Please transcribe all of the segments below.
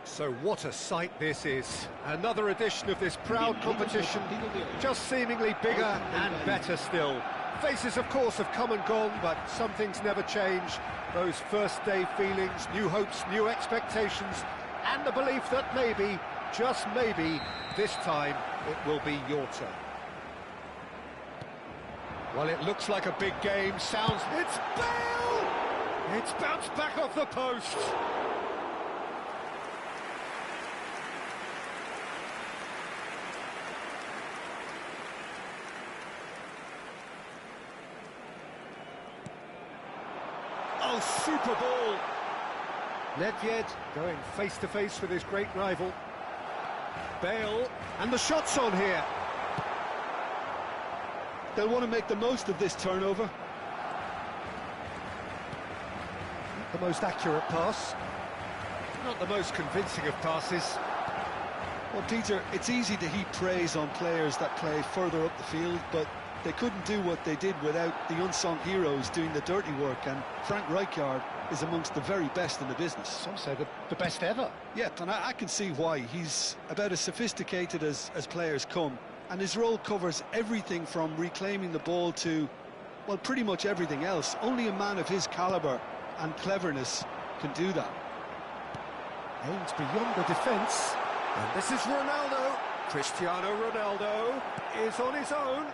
So what a sight this is. Another edition of this proud competition, just seemingly bigger and better still. Faces, of course, have come and gone, but some things never change. Those first-day feelings, new hopes, new expectations, and the belief that maybe, just maybe, this time it will be your turn. Well, it looks like a big game. It's Bale! It's bounced back off the post. Oh, super ball! Nedved going face-to-face with his great rival. Bale, and the shot's on here. They'll want to make the most of this turnover. The most accurate pass. Not the most convincing of passes. Well, Peter, it's easy to heap praise on players that play further up the field, but they couldn't do what they did without the unsung heroes doing the dirty work, and Frank Rijkaard is amongst the very best in the business. Some say the best ever. Yeah, and I can see why. He's about as sophisticated as players come, and his role covers everything from reclaiming the ball to, well, pretty much everything else. Only a man of his calibre and cleverness can do that. Aims beyond the defence, and this is Ronaldo. Cristiano Ronaldo is on his own.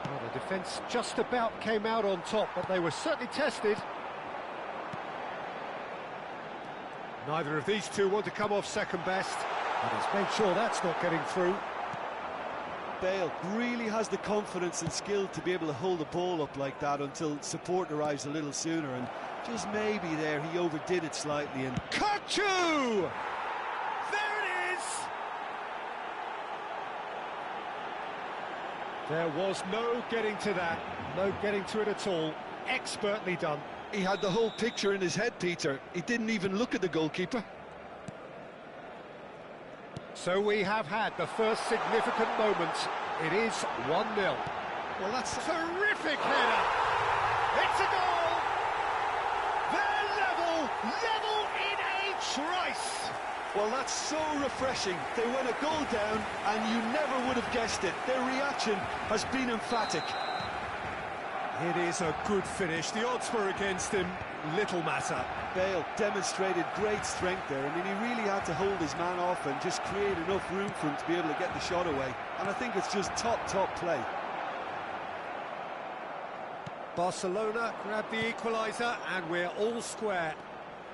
Well, the defence just about came out on top, but they were certainly tested. Neither of these two want to come off second best, and he's made sure that's not getting through. Bale really has the confidence and skill to be able to hold the ball up like that until support arrives a little sooner, and just maybe there he overdid it slightly. And Kachu! There it is! There was no getting to that, no getting to it at all. Expertly done. He had the whole picture in his head, Peter. He didn't even look at the goalkeeper. So we have had the first significant moment. It is 1-0. Well, that's a terrific header. It's a goal. They're level in a trice. Well, that's so refreshing. They went a goal down, and you never would have guessed it. Their reaction has been emphatic. It is a good finish. The odds were against him. Little matter. Bale demonstrated great strength there. I mean, he really had to hold his man off and just create enough room for him to be able to get the shot away. And I think it's just top play. Barcelona grab the equaliser, and we're all square.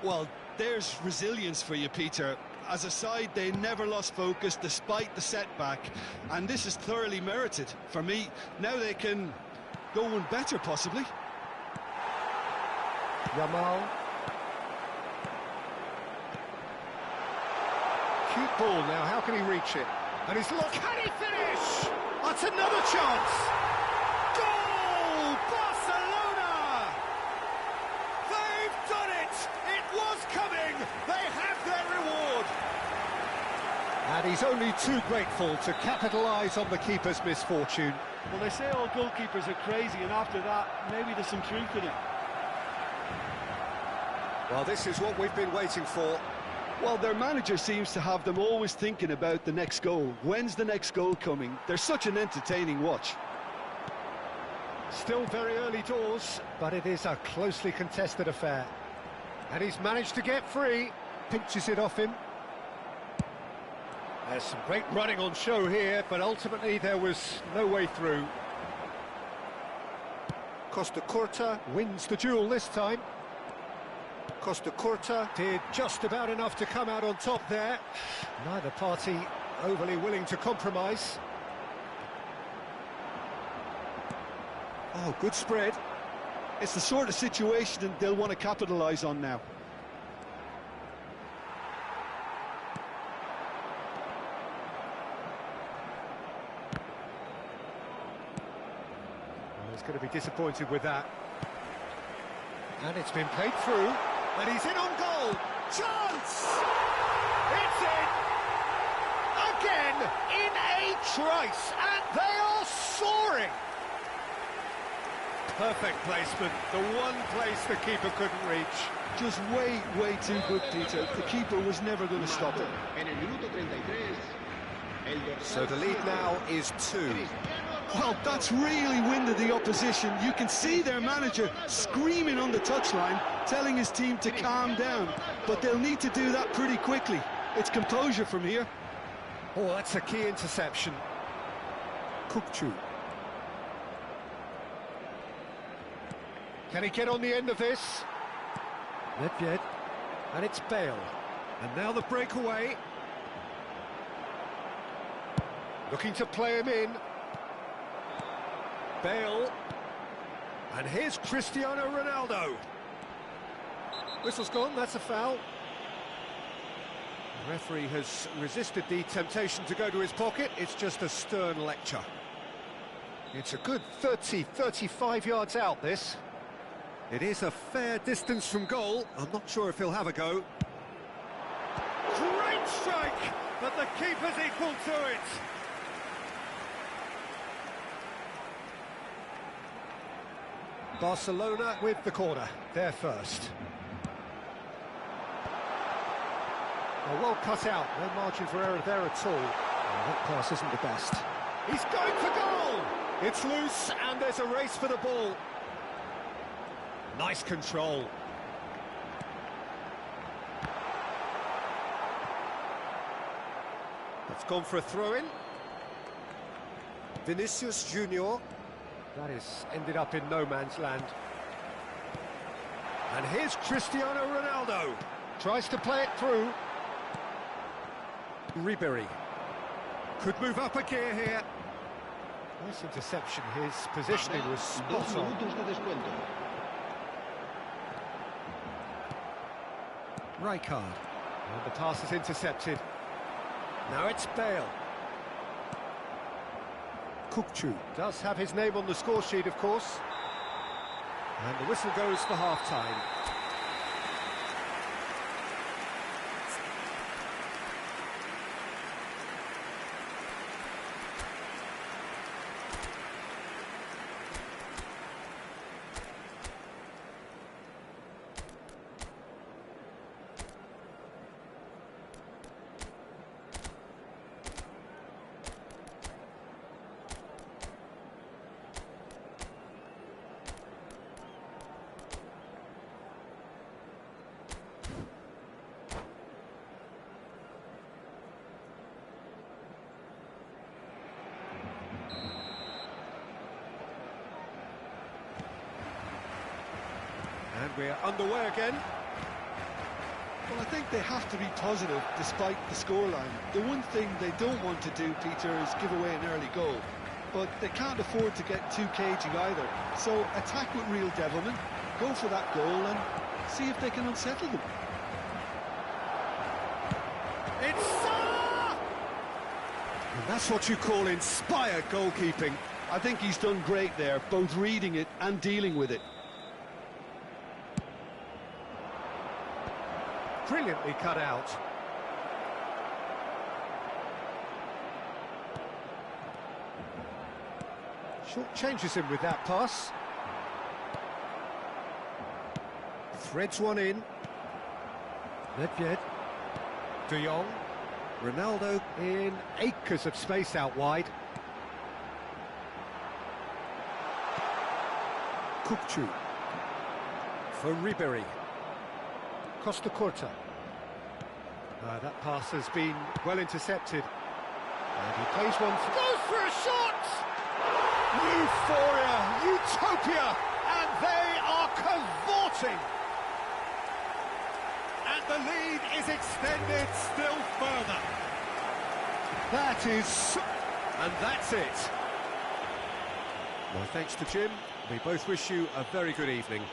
Well, there's resilience for you, Peter. As a side, they never lost focus despite the setback. And this is thoroughly merited. For me, now they can go one better, possibly. Yamal. Cute ball now, how can he reach it? And he's locked. Can he finish? That's another chance! Goal! Barcelona! They've done it! It was coming! They have their reward! And he's only too grateful to capitalise on the keeper's misfortune. Well, they say all goalkeepers are crazy, and after that, maybe there's some truth in it. Well, this is what we've been waiting for. Well, their manager seems to have them always thinking about the next goal. When's the next goal coming? They're such an entertaining watch. Still very early doors, but it is a closely contested affair. And he's managed to get free. Pinches it off him. There's some great running on show here, but ultimately there was no way through. Costa Curta wins the duel this time. Costa Curta did just about enough to come out on top there. Neither party overly willing to compromise. Oh, good spread. It's the sort of situation they'll want to capitalise on now. Well, he's going to be disappointed with that. And it's been played through. And he's in on goal. Chance! It's in! Again, in a trice. And they are soaring. Perfect placement, the one place the keeper couldn't reach. Just way too good, Peter. The keeper was never going to stop it. So the lead now is 2. Well, that's really winded the opposition. You can see their manager screaming on the touchline, telling his team to calm down. But they'll need to do that pretty quickly. It's composure from here. Oh, that's a key interception. Kukçu. Can he get on the end of this? Nedved. And it's Bale. And now the breakaway. Looking to play him in. Bale. And here's Cristiano Ronaldo. Whistle's gone, that's a foul. The referee has resisted the temptation to go to his pocket. It's just a stern lecture. It's a good 35 yards out, this. It is a fair distance from goal. I'm not sure if he'll have a go. Great strike, but the keeper's equal to it. Barcelona with the corner, they're first. Well cut out, no margin for error there at all. That pass isn't the best. He's going for goal! It's loose and there's a race for the ball. Nice control. That's gone for a throw-in. Vinicius Junior. That has ended up in no man's land. And here's Cristiano Ronaldo. Tries to play it through. Ribéry. Could move up a gear here. Nice interception. His positioning was spot on. Rijkaard. And the pass is intercepted. Now it's Bale. Kukçu does have his name on the score sheet, of course. And the whistle goes for half-time. And we're underway again. Well, I think they have to be positive despite the scoreline. The one thing they don't want to do, Peter, is give away an early goal. But they can't afford to get too cagey either. So attack with real devilment, go for that goal and see if they can unsettle them. It's Salah! And that's what you call inspired goalkeeping. I think he's done great there, both reading it and dealing with it. Brilliantly cut out. Short changes him with that pass. Threads one in. Nedved. De Jong. Ronaldo in acres of space out wide. Kukçu. For Ribéry. Costa Curta. That pass has been well intercepted. And he plays one, goes for a shot! Euphoria, utopia, and they are cavorting! And the lead is extended still further. That is... and that's it. My thanks to Jim. We both wish you a very good evening.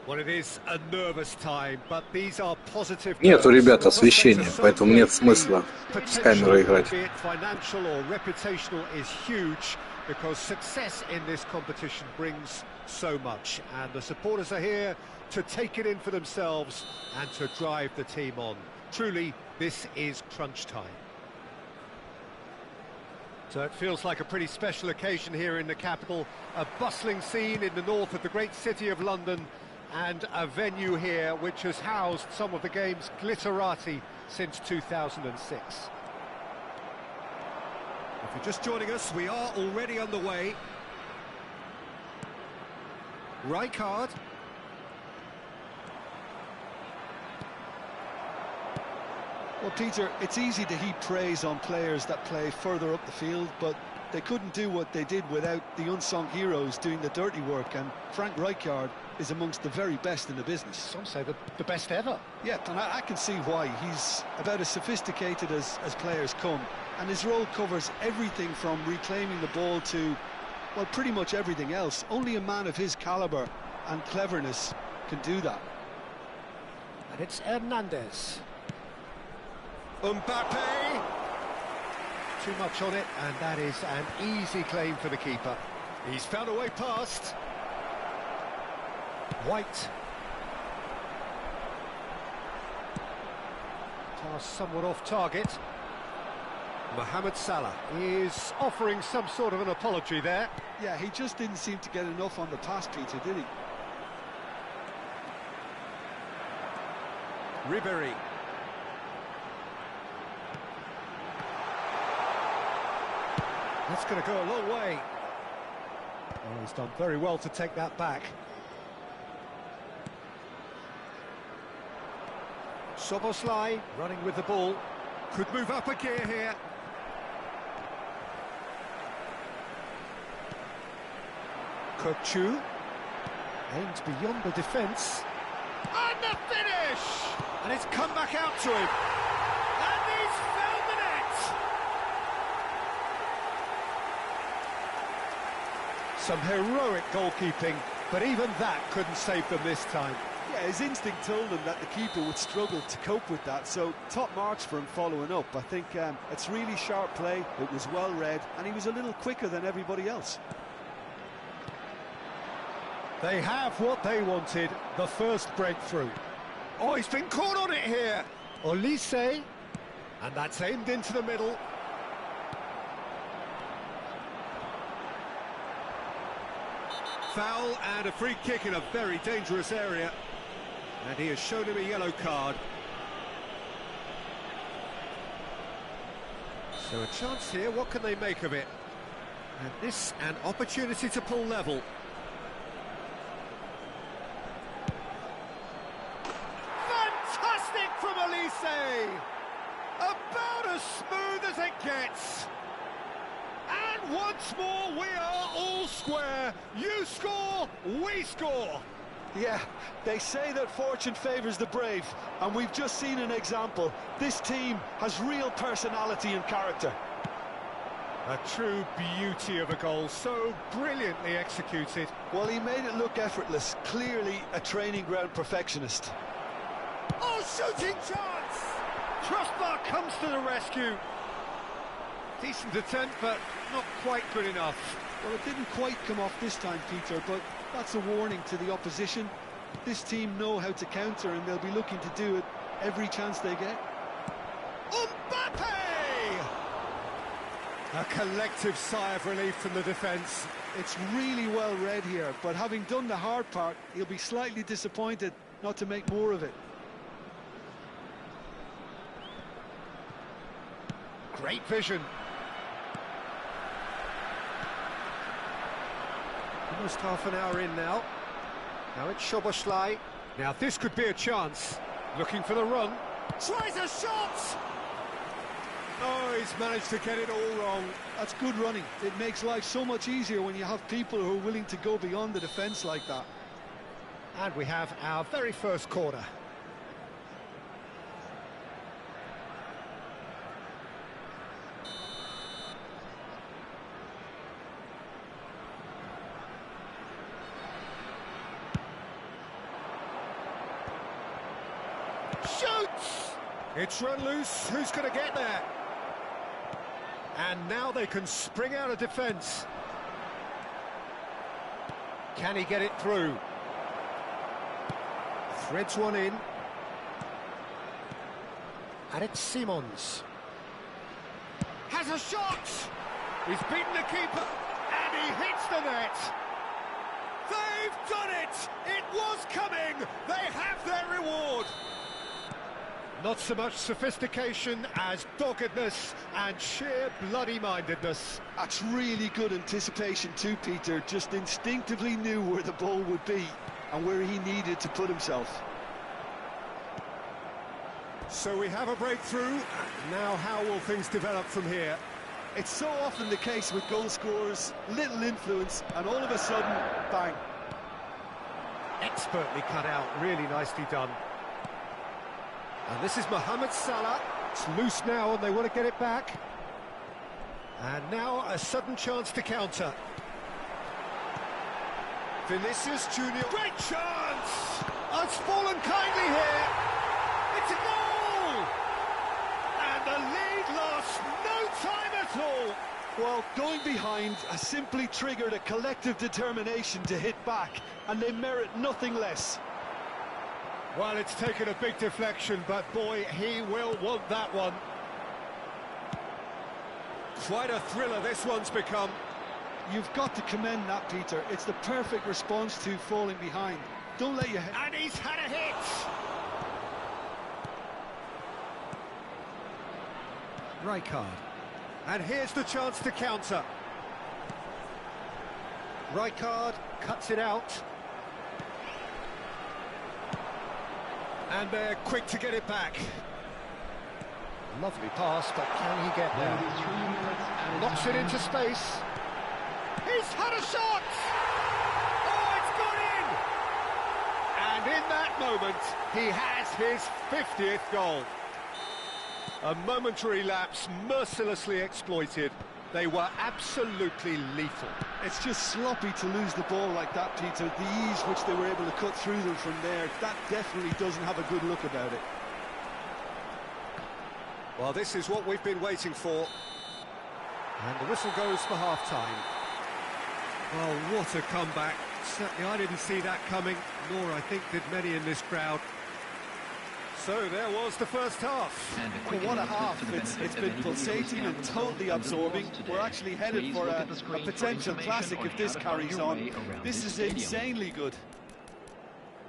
Well, it is a nervous time, but these are positive. Нету, ребята, освещения, поэтому нет смысла с камерой играть. Be it financial or reputational, is huge because success in this competition brings so much, and the supporters are here to take it in for themselves and to drive the team on. Truly, this is crunch time. So it feels like a pretty special occasion here in the capital, a bustling scene in the north of the great city of London, and a venue here which has housed some of the game's glitterati since 2006. If you're just joining us, we are already underway. Rijkaard. Well, Peter, it's easy to heap praise on players that play further up the field, but they couldn't do what they did without the unsung heroes doing the dirty work, and Frank Rijkaard is amongst the very best in the business. Some say the best ever. Yeah, and I can see why. He's about as sophisticated as players come, and his role covers everything from reclaiming the ball to, well, pretty much everything else. Only a man of his calibre and cleverness can do that. And it's Hernandez. Mbappe! Too much on it, and that is an easy claim for the keeper. He's found a way past. White. Pass somewhat off target. Mohamed Salah is offering some sort of an apology there. Yeah, he just didn't seem to get enough on the pass, Peter, did he? Ribéry. That's going to go a long way. Oh, he's done very well to take that back. Szoboszlai running with the ball. Could move up a gear here. Kökçü aims beyond the defence. And the finish! And it's come back out to him. And he's found the net! Some heroic goalkeeping, but even that couldn't save them this time. Yeah, his instinct told him that the keeper would struggle to cope with that, so top marks for him following up. I think it's really sharp play, it was well read, and he was a little quicker than everybody else. They have what they wanted, the first breakthrough. Oh, he's been caught on it here. Olise, and that's aimed into the middle. Foul and a free kick in a very dangerous area. And he has shown him a yellow card. So a chance here, what can they make of it? And this, an opportunity to pull level. Fantastic from Olise! About as smooth as it gets. And once more, we are all square. You score, we score. Yeah, they say that fortune favours the brave, and we've just seen an example. This team has real personality and character. A true beauty of a goal, so brilliantly executed. Well, he made it look effortless, clearly a training ground perfectionist. Oh, shooting chance! Crossbar comes to the rescue. Decent attempt, but not quite good enough. Well, it didn't quite come off this time, Peter, but that's a warning to the opposition. This team know how to counter, and they'll be looking to do it every chance they get. Mbappe! A collective sigh of relief from the defence. It's really well read here, but having done the hard part, he'll be slightly disappointed not to make more of it. Great vision. Almost half an hour in now. Now it's Szoboszlai. Now this could be a chance. Looking for the run. Tries a shot! Oh, he's managed to get it all wrong. That's good running. It makes life so much easier when you have people who are willing to go beyond the defence like that. And we have our very first corner. shoots! It's run loose, who's going to get there? And now they can spring out of defence. Can he get it through? Threads one in. And it's Simons. Has a shot! He's beaten the keeper, and he hits the net! They've done it! It was coming! They have their reward! Not so much sophistication as doggedness and sheer bloody-mindedness. That's really good anticipation too, Peter. Just instinctively knew where the ball would be and where he needed to put himself. So we have a breakthrough. Now how will things develop from here? It's so often the case with goal scorers, little influence, and all of a sudden, bang. Expertly cut out, really nicely done. And this is Mohamed Salah. It's loose now and they want to get it back. And now a sudden chance to counter. Vinicius Junior. Great chance! Oh, it's fallen kindly here. It's a goal! And the lead lost no time at all. Well, going behind has simply triggered a collective determination to hit back, and they merit nothing less. Well, it's taken a big deflection, but boy, he will want that one. Quite a thriller this one's become. You've got to commend that, Peter. It's the perfect response to falling behind. Don't let your head... And he's had a hit! Rijkaard. And here's the chance to counter. Rijkaard cuts it out. And they're quick to get it back. Lovely pass, but can he get there? Knocks it into space. He's had a shot! Oh, it's gone in! And in that moment, he has his 50th goal. A momentary lapse mercilessly exploited. They were absolutely lethal. It's just sloppy to lose the ball like that, Peter. The ease which they were able to cut through them from there, that definitely doesn't have a good look about it. Well, this is what we've been waiting for. And the whistle goes for half-time. Oh, what a comeback. Certainly I didn't see that coming, nor I think did many in this crowd. So there was the first half. Well, what a half. It's been pulsating and totally absorbing. We're actually headed for a potential classic if this carries on. This is insanely good.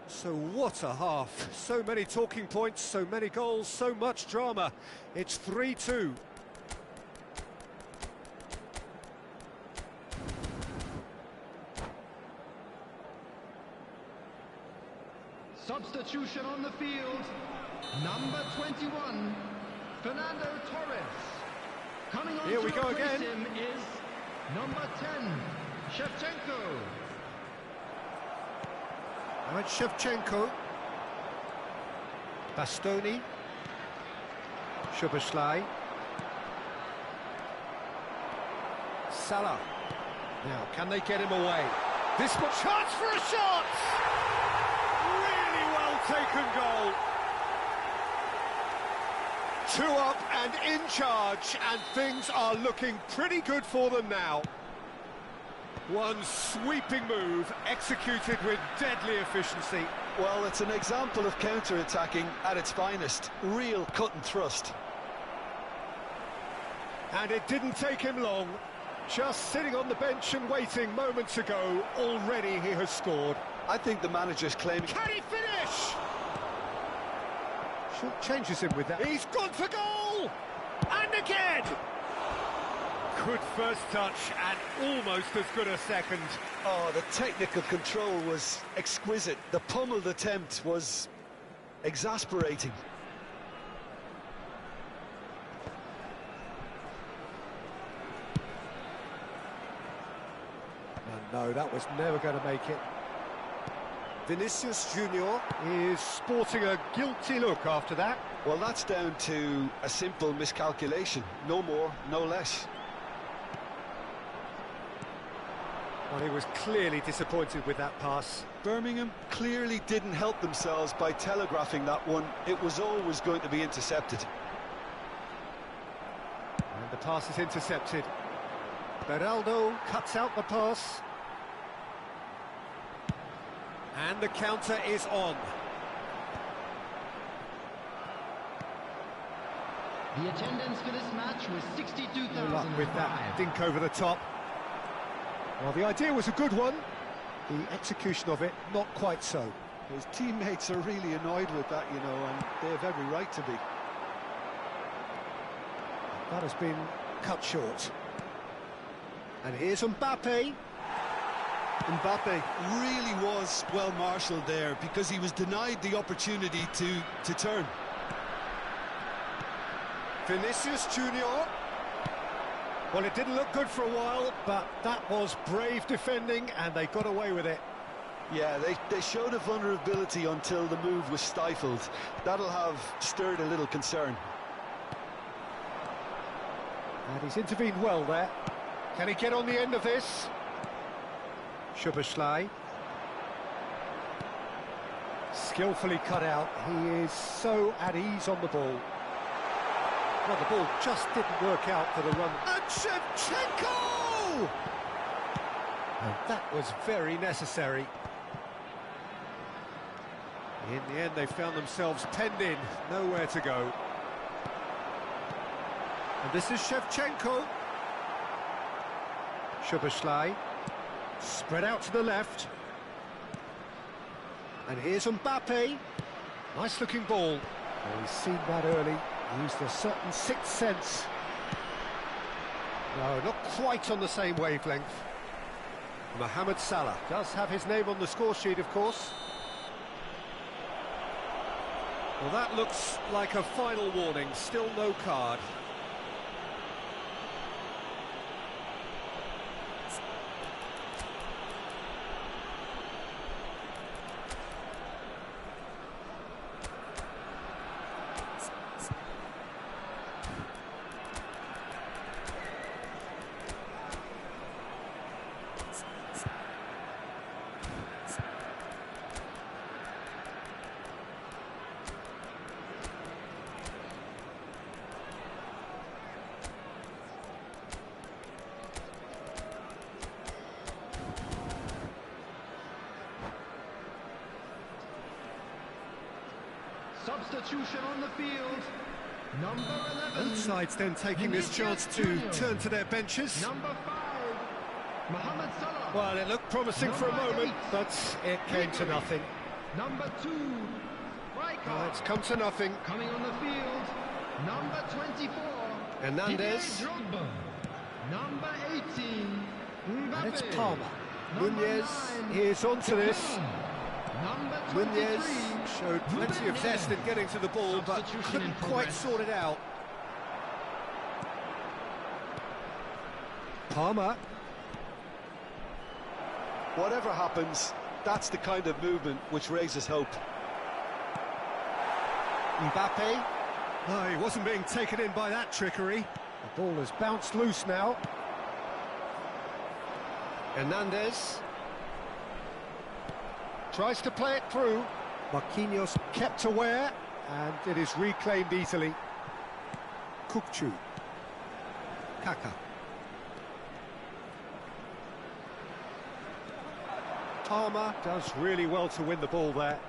So what a half. So many talking points, so many goals, so much drama. It's 3-2. Substitution on the field. Number 21, Fernando Torres. Coming on Here we to go replace again. him is number 10, Shevchenko. And Shevchenko. Bastoni. Szoboszlai. Salah. Now, can they get him away? This one, chance for a shot! Really well taken goal. 2 up and in charge, and things are looking pretty good for them now. One sweeping move, executed with deadly efficiency. Well, it's an example of counter-attacking at its finest. Real cut and thrust. And it didn't take him long. Just sitting on the bench and waiting moments ago, already he has scored. I think the manager's claiming... Can he finish? Changes him with that. He's gone for goal! And again! Good first touch and almost as good a second. Oh, the technical control was exquisite. The pummeled attempt was exasperating. No, that was never going to make it. Vinicius Junior is sporting a guilty look after that. Well, that's down to a simple miscalculation. No more, no less. Well, he was clearly disappointed with that pass. Birmingham clearly didn't help themselves by telegraphing that one. It was always going to be intercepted. And the pass is intercepted. Beraldo cuts out the pass. And the counter is on. The attendance for this match was 62,000. No luck with that dink over the top. Well, the idea was a good one. The execution of it, not quite so. His teammates are really annoyed with that, you know, and they have every right to be. That has been cut short. And here's Mbappe. Mbappe really was well marshalled there because he was denied the opportunity to turn. Vinicius Junior. Well, it didn't look good for a while, but that was brave defending, and they got away with it. Yeah, they showed a vulnerability until the move was stifled. That'll have stirred a little concern. And he's intervened well there. Can he get on the end of this? Szoboszlai. Skillfully cut out. He is so at ease on the ball. Well, the ball just didn't work out for the run. And Shevchenko! And that was very necessary. In the end, they found themselves penned in, nowhere to go. And this is Shevchenko. Szoboszlai. Spread out to the left. And here's Mbappe. Nice looking ball. Oh, he's seen that early. Used a certain sixth sense. No, not quite on the same wavelength. Mohamed Salah does have his name on the score sheet, of course. Well, that looks like a final warning. Still no card. Substitution on the field. Number 11. Both sides then taking this chance to turn to their benches. Number 5. Mohamed Salah. Well, it looked promising for a moment, but it came to nothing. Number 2. Well, it's come to nothing. Coming on the field. Number 24. Hernandez. Didier Drogba. Number 18. Mbappe. And it's Palmer. Number Nunez 9. is onto this. Number 23. Nunez showed plenty of zest in getting to the ball, but Substitution couldn't in quite progress. sort it out. Palmer. Whatever happens, that's the kind of movement which raises hope. Mbappe. No, he wasn't being taken in by that trickery. The ball has bounced loose now. Hernandez. Tries to play it through. Marquinhos kept aware, and it is reclaimed easily. Kukçu. Kaka. Palmer does really well to win the ball there.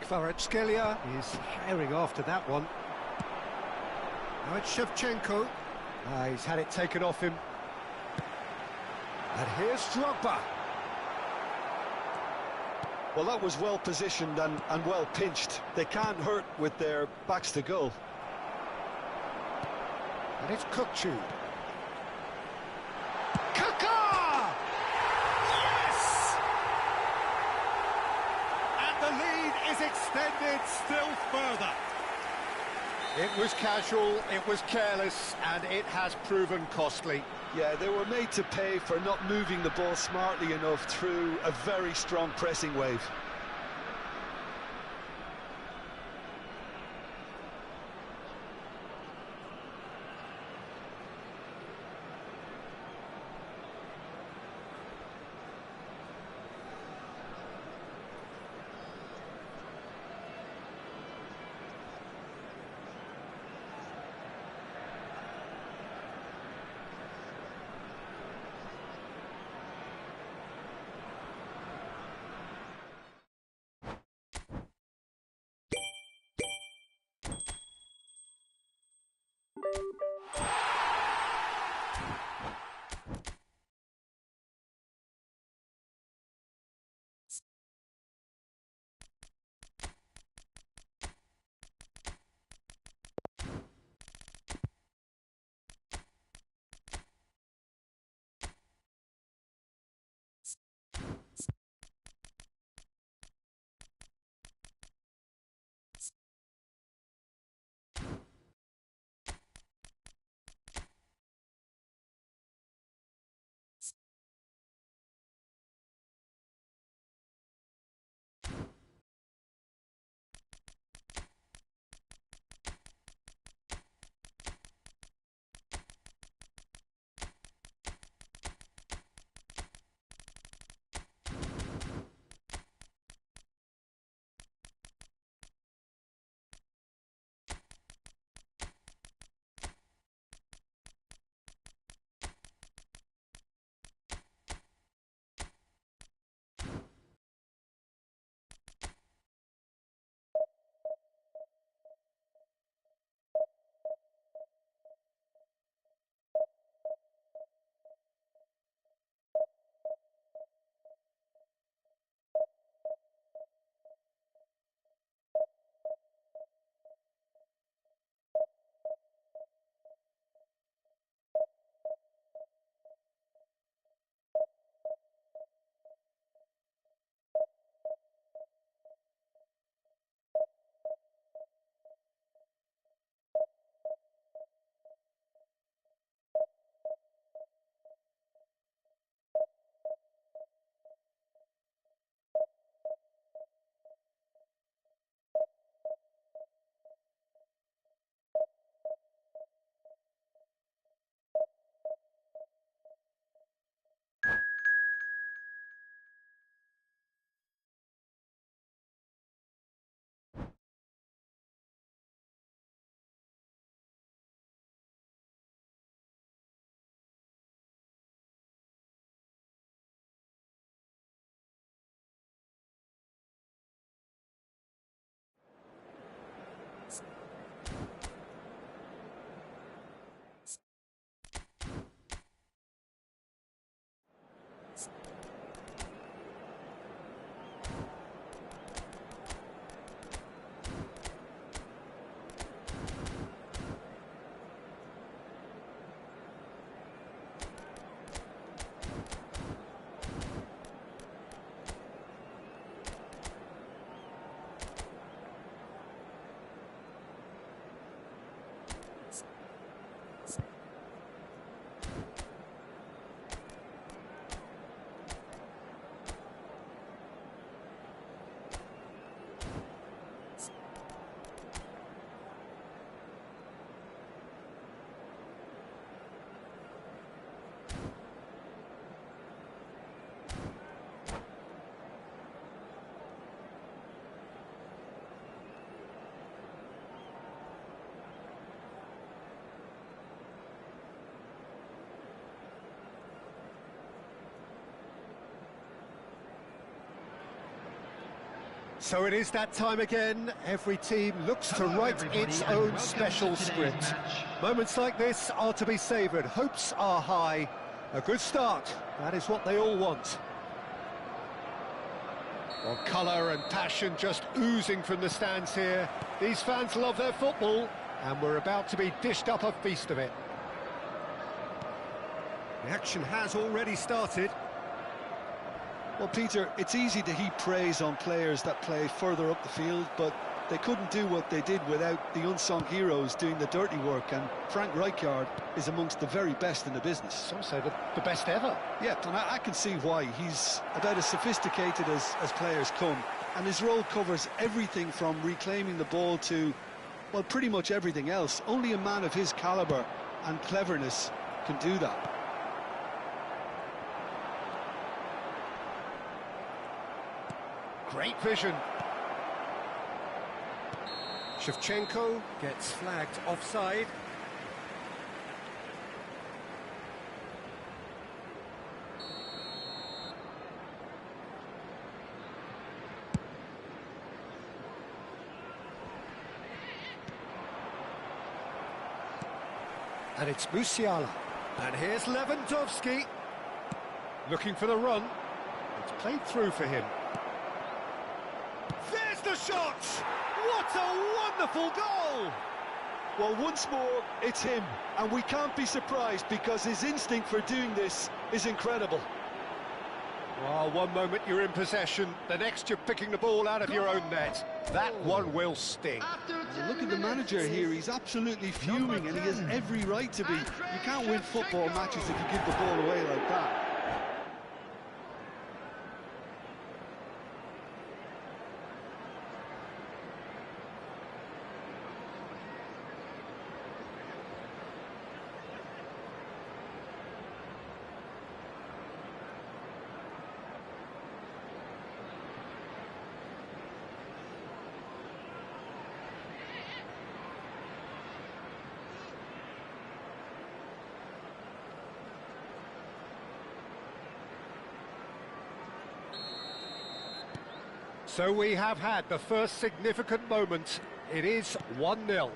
Kvaratskhelia is herring after that one. Now it's Shevchenko. He's had it taken off him. And here's Drogba. Well, that was well positioned and well pinched. They can't hurt with their backs to goal. And it's Kukçu. Kaka! Yes! And the lead is extended still further. It was casual, it was careless, and it has proven costly. Yeah, they were made to pay for not moving the ball smartly enough through a very strong pressing wave. So it is that time again. Every team looks to write its own special script. Moments like this are to be savoured. Hopes are high. A good start. That is what they all want. Well, colour and passion just oozing from the stands here. These fans love their football, and we're about to be dished up a feast of it. The action has already started. Well, Peter, it's easy to heap praise on players that play further up the field, but they couldn't do what they did without the unsung heroes doing the dirty work, and Frank Rijkaard is amongst the very best in the business. Some say the best ever. Yeah, and I can see why. He's about as sophisticated as players come, and his role covers everything from reclaiming the ball to, well, pretty much everything else. Only a man of his calibre and cleverness can do that. Great vision. Shevchenko gets flagged offside. And it's Musiala. And here's Lewandowski. Looking for the run. It's played through for him. There's the shot! What a wonderful goal! Well, once more, it's him, and we can't be surprised because his instinct for doing this is incredible. Well, one moment you're in possession, the next you're picking the ball out of your own net. That one will sting. Well, look at the manager here, he's absolutely fuming, and he has every right to be. You can't win football matches if you give the ball away like that. So we have had the first significant moment. It is 1-0.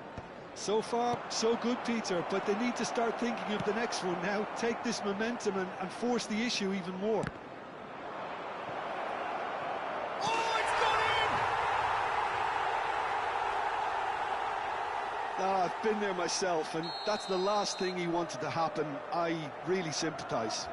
So far, so good, Peter, but they need to start thinking of the next one now. Take this momentum and force the issue even more. Oh, it's gone in! I've been there myself, and that's the last thing he wanted to happen. I really sympathise.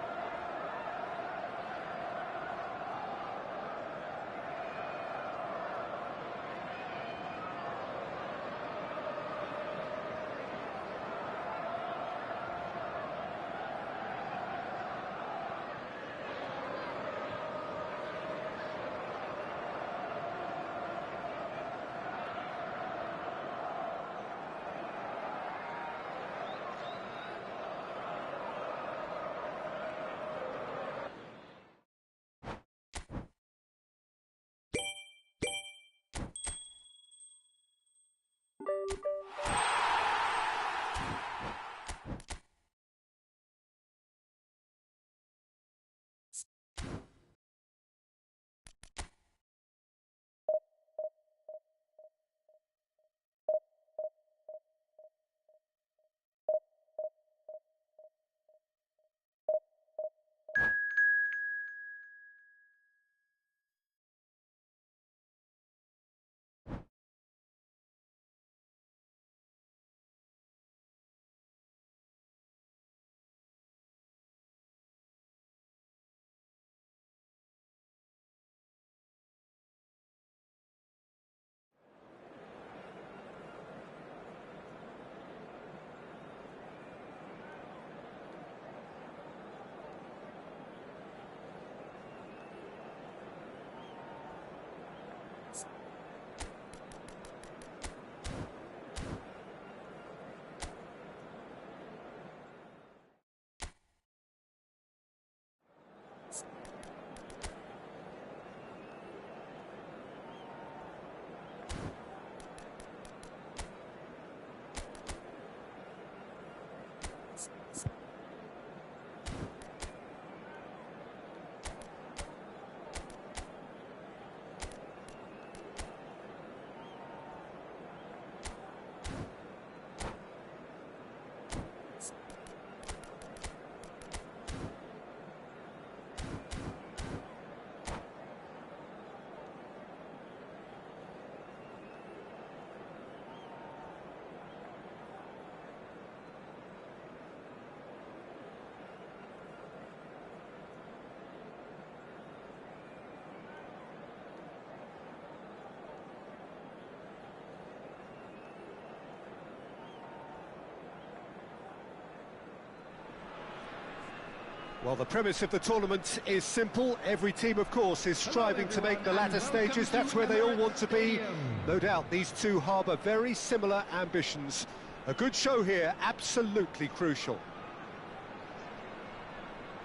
Well, the premise of the tournament is simple. Every team, of course, is striving to make the latter stages. That's where they all want to be. No doubt these two harbour very similar ambitions. A good show here, absolutely crucial.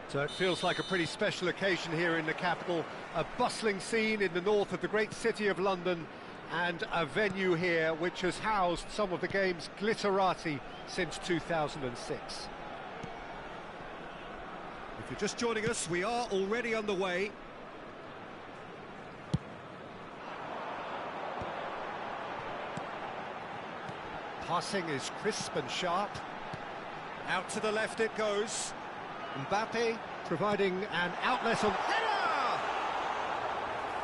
So it feels like a pretty special occasion here in the capital. A bustling scene in the north of the great city of London, and a venue here which has housed some of the game's glitterati since 2006. If you're just joining us, we are already underway. Passing is crisp and sharp. Out to the left it goes. Mbappe providing an outlet on header!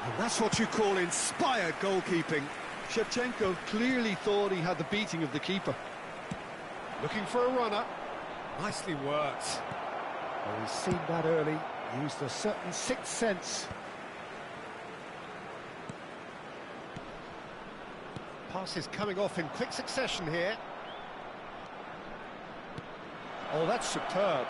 And that's what you call inspired goalkeeping. Shevchenko clearly thought he had the beating of the keeper. Looking for a runner. Nicely worked. Well, he's seen that early, used a certain sixth sense. Passes coming off in quick succession here. Oh, that's superb.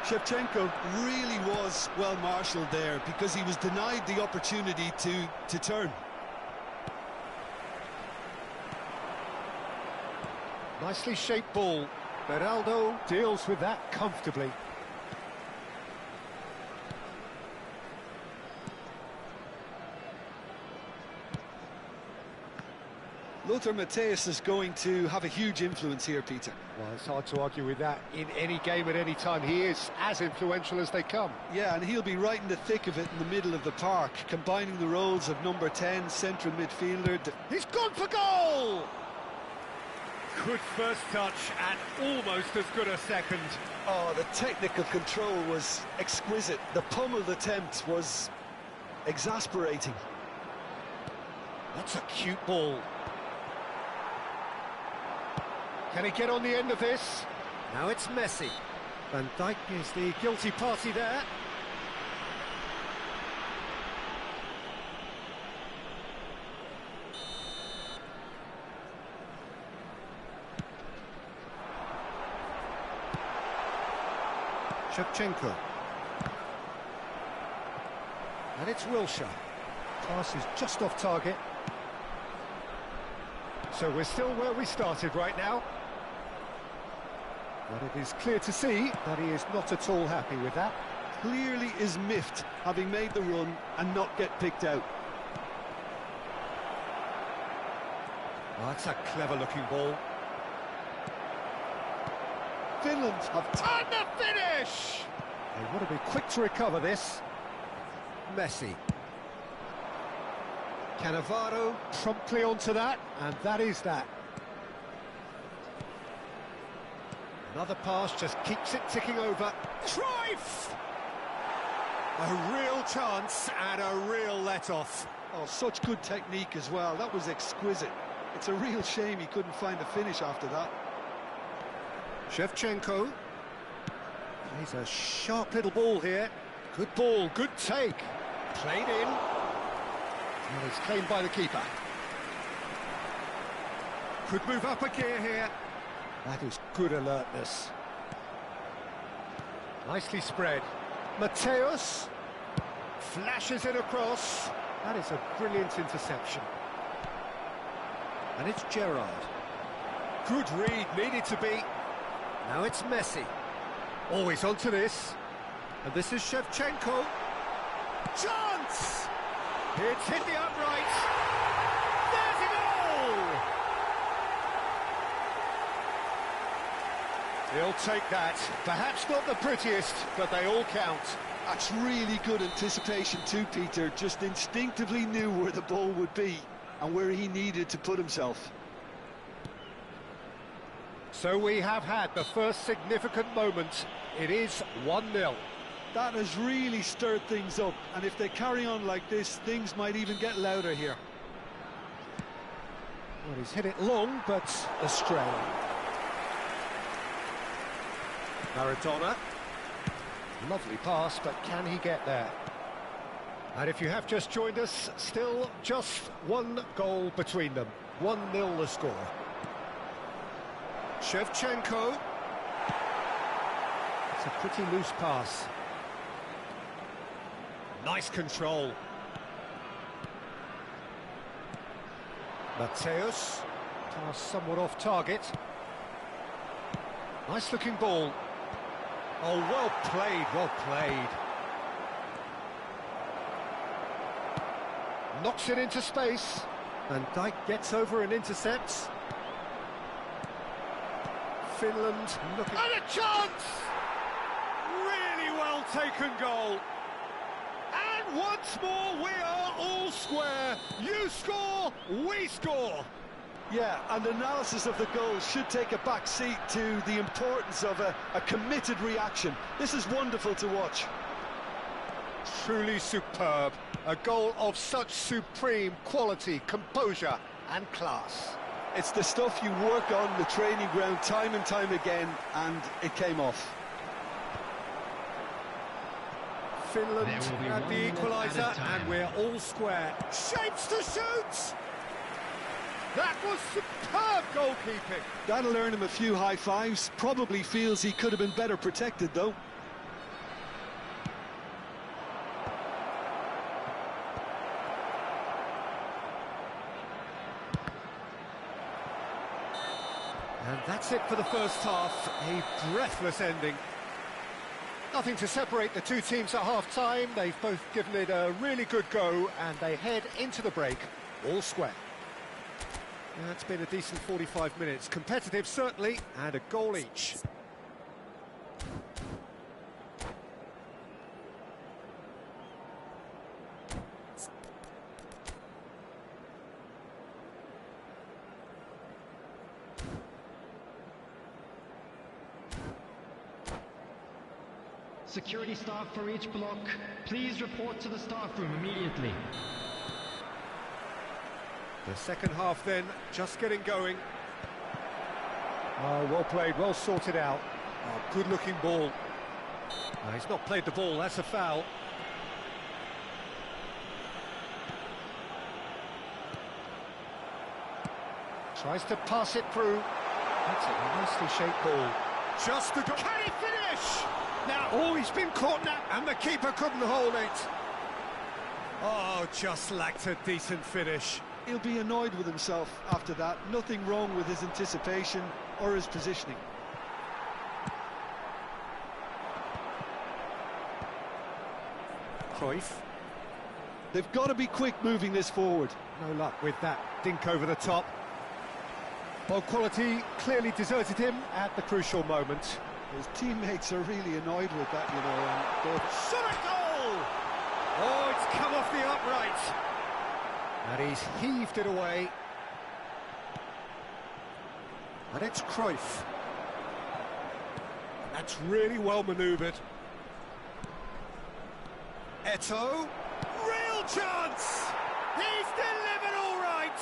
Shevchenko really was well marshalled there because he was denied the opportunity to turn. Nicely shaped ball. Beraldo deals with that comfortably. Lothar Matthäus is going to have a huge influence here, Peter. Well, it's hard to argue with that. In any game at any time, he is as influential as they come. Yeah, and he'll be right in the thick of it in the middle of the park, combining the roles of number 10, central midfielder. He's gone for goal! Good first touch and almost as good a second. Oh, the technical control was exquisite. The pummeled attempt was exasperating. That's a cute ball. Can he get on the end of this? Now it's Messi. Van Dijk is the guilty party there. Shevchenko. And it's Wilshere. Pass is just off target. So we're still where we started right now. But it is clear to see that he is not at all happy with that. Clearly is miffed, having made the run and not get picked out. Oh, that's a clever-looking ball. Finland have... And the finish! They want to be quick to recover this. Messi. Cannavaro promptly onto that, and that is that. Another pass just keeps it ticking over. Cruyff! A real chance and a real let-off. Oh, such good technique as well. That was exquisite. It's a real shame he couldn't find a finish after that. Shevchenko. He's a sharp little ball here. Good ball, good take. Played in. And it's claimed by the keeper. Could move up a gear here. That is good alertness. Nicely spread. Matthäus flashes it across. That is a brilliant interception. And it's Gerrard. Good read, needed to be. Now it's Messi. Always onto this. And this is Shevchenko. Chance! It's hit the upright. There's a goal! He'll take that. Perhaps not the prettiest, but they all count. That's really good anticipation too, Peter. Just instinctively knew where the ball would be and where he needed to put himself. So we have had the first significant moment. It is 1-0. That has really stirred things up, and if they carry on like this, things might even get louder here. Well, he's hit it long, but astray. Maradona. Lovely pass, but can he get there? And if you have just joined us, still just one goal between them. 1-0 the score. Shevchenko. It's a pretty loose pass. Nice control. Mateus. Pass somewhat off target. Nice looking ball. Oh, well played, well played. Knocks it into space. Van Dijk gets over and intercepts. Finland looking... And a chance! Really well taken goal. And once more we are all square. You score, we score. Yeah, and analysis of the goal should take a back seat to the importance of a committed reaction. This is wonderful to watch. Truly superb. A goal of such supreme quality, composure and class. It's the stuff you work on the training ground time and time again, and it came off. Finland had the equaliser, and we're all square. Shapes to shoot! That was superb goalkeeping. That'll earn him a few high fives. Probably feels he could have been better protected, though. And that's it for the first half. A breathless ending. Nothing to separate the two teams at half-time. They've both given it a really good go, and they head into the break all square. That's been a decent 45 minutes. Competitive, certainly, and a goal each. Security staff for each block, please report to the staff room immediately. The second half then, just getting going. Oh, well played, well sorted out. Oh, good-looking ball. Oh, he's not played the ball, that's a foul. Tries to pass it through. That's a nicely shaped ball. Just the... Can he finish? Now, oh, he's been caught now, and the keeper couldn't hold it. Oh, just lacked a decent finish. He'll be annoyed with himself after that. Nothing wrong with his anticipation or his positioning. Cruyff. They've got to be quick moving this forward. No luck with that dink over the top. Ball quality clearly deserted him at the crucial moment. His teammates are really annoyed with that, you know. And shot a goal! Oh, it's come off the upright. And he's heaved it away. And it's Cruyff. That's really well manoeuvred. Eto'o. Real chance! He's delivered all right!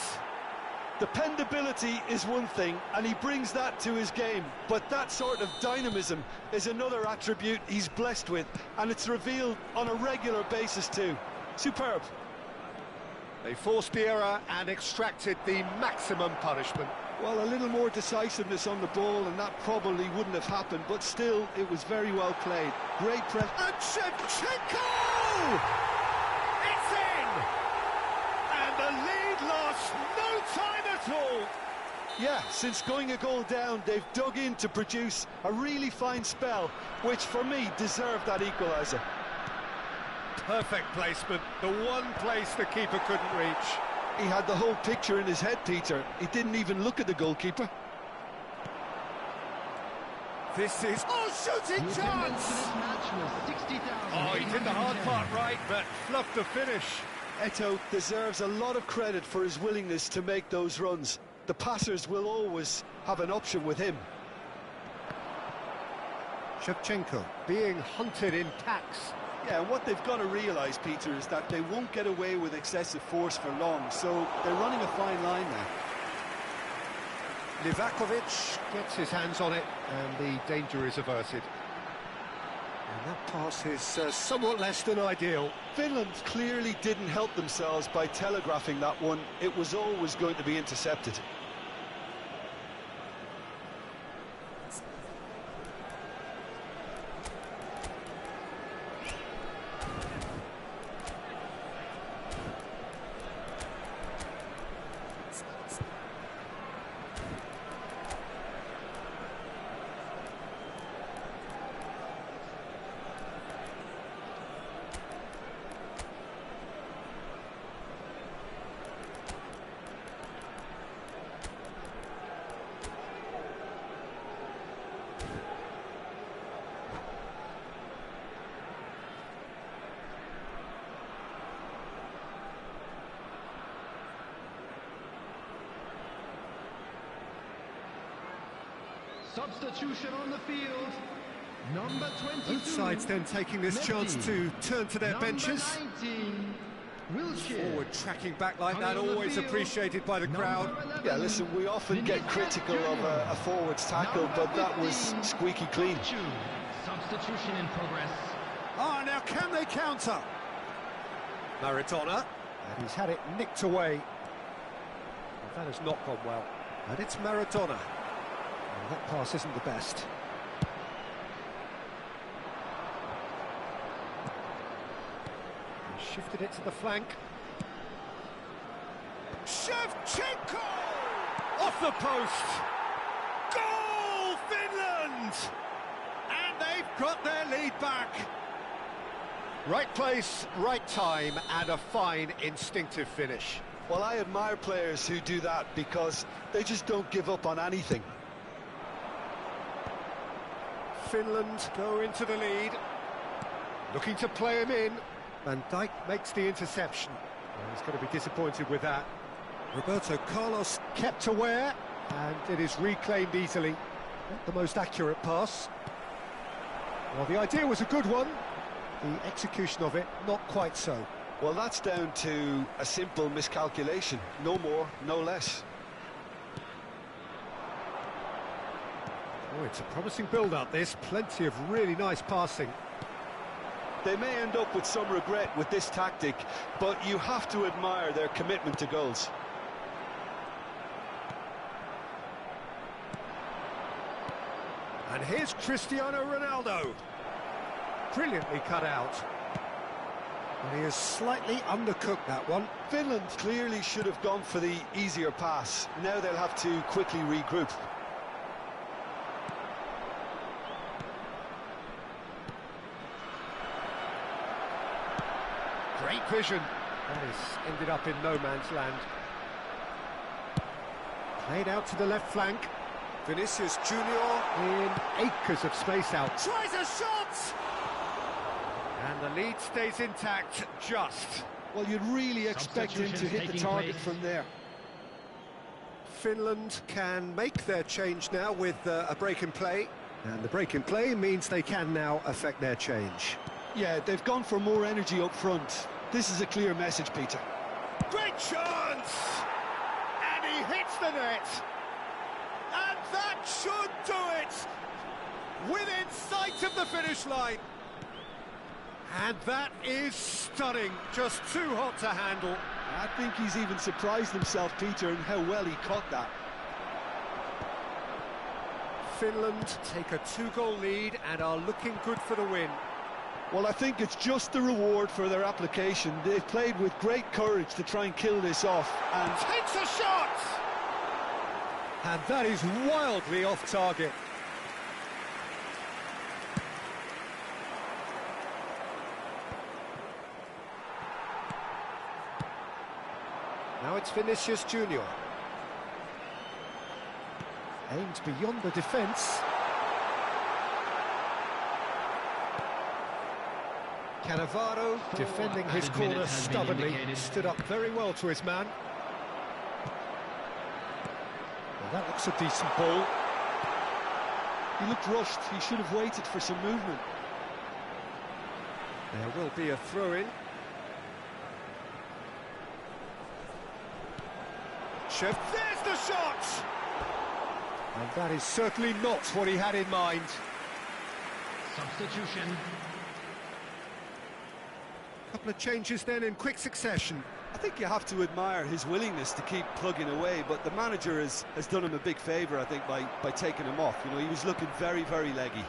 Dependability is one thing, and he brings that to his game, but that sort of dynamism is another attribute he's blessed with, and it's revealed on a regular basis too. Superb. They forced the error and extracted the maximum punishment. Well, a little more decisiveness on the ball, and that probably wouldn't have happened, but still, it was very well played. Great press. And Shevchenko! It's in! And the lead lost no time at all. Yeah, since going a goal down, they've dug in to produce a really fine spell, which for me deserved that equaliser. Perfect placement, the one place the keeper couldn't reach. He had the whole picture in his head, Peter. He didn't even look at the goalkeeper. This is... Oh, shooting chance! Oh, he did the hard part right, but fluffed the finish. Eto'o deserves a lot of credit for his willingness to make those runs. The passers will always have an option with him. Shevchenko being hunted in packs. Yeah, and what they've got to realise, Peter, is that they won't get away with excessive force for long, so they're running a fine line now. Livakovic gets his hands on it, and the danger is averted. And that pass is somewhat less than ideal. Finland clearly didn't help themselves by telegraphing that one. It was always going to be intercepted. Substitution on the field. Number 22. Both sides then taking this chance to turn to their Number benches. 19. Wilshere. Forward tracking back like that, Coming on the always field. appreciated by the crowd. Number 11. Yeah, listen, we often get critical of a forward's tackle, but that was squeaky clean. Substitution in progress. Ah, now can they counter? Maradona, and he's had it nicked away. Well, that has not gone well. And it's Maradona. Well, that pass isn't the best. He shifted it to the flank. Shevchenko! Off the post! Goal, Finland! And they've got their lead back. Right place, right time, and a fine instinctive finish. Well, I admire players who do that because they just don't give up on anything. Finland go into the lead. Looking to play him in. Van Dijk makes the interception. Well, he's going to be disappointed with that. Roberto Carlos kept aware, and it is reclaimed easily. Not the most accurate pass. Well, the idea was a good one. The execution of it, not quite so. Well, that's down to a simple miscalculation. No more, no less. Oh, it's a promising build-up, this. Plenty of really nice passing. They may end up with some regret with this tactic, but you have to admire their commitment to goals. And here's Cristiano Ronaldo. Brilliantly cut out. And he has slightly undercooked that one. Finland clearly should have gone for the easier pass. Now they'll have to quickly regroup. Great vision. That has ended up in no man's land. Played out to the left flank. Vinicius Junior in acres of space out. Tries a shot! And the lead stays intact, just. Well, you'd really expect him to hit the target from there. Finland can make their change now with a break in play. And the break in play means they can now affect their change. Yeah, they've gone for more energy up front. This is a clear message, Peter. Great chance! And he hits the net! And that should do it! Within sight of the finish line! And that is stunning, just too hot to handle. I think he's even surprised himself, Peter, in how well he caught that. Finland take a 2-goal lead and are looking good for the win. Well, I think it's just the reward for their application. They've played with great courage to try and kill this off. And Takes a shot! And that is wildly off target. Now it's Vinicius Junior. Aimed beyond the defence. Cannavaro defending his corner stubbornly, stood up very well to his man. Well, that looks a decent ball. he looked rushed. He should have waited for some movement. There will be a throw-in. There's the shot! And that is certainly not what he had in mind. Substitution. Couple of changes then in quick succession. I think you have to admire his willingness to keep plugging away, but the manager has done him a big favour, I think, by taking him off. You know, he was looking very, very leggy.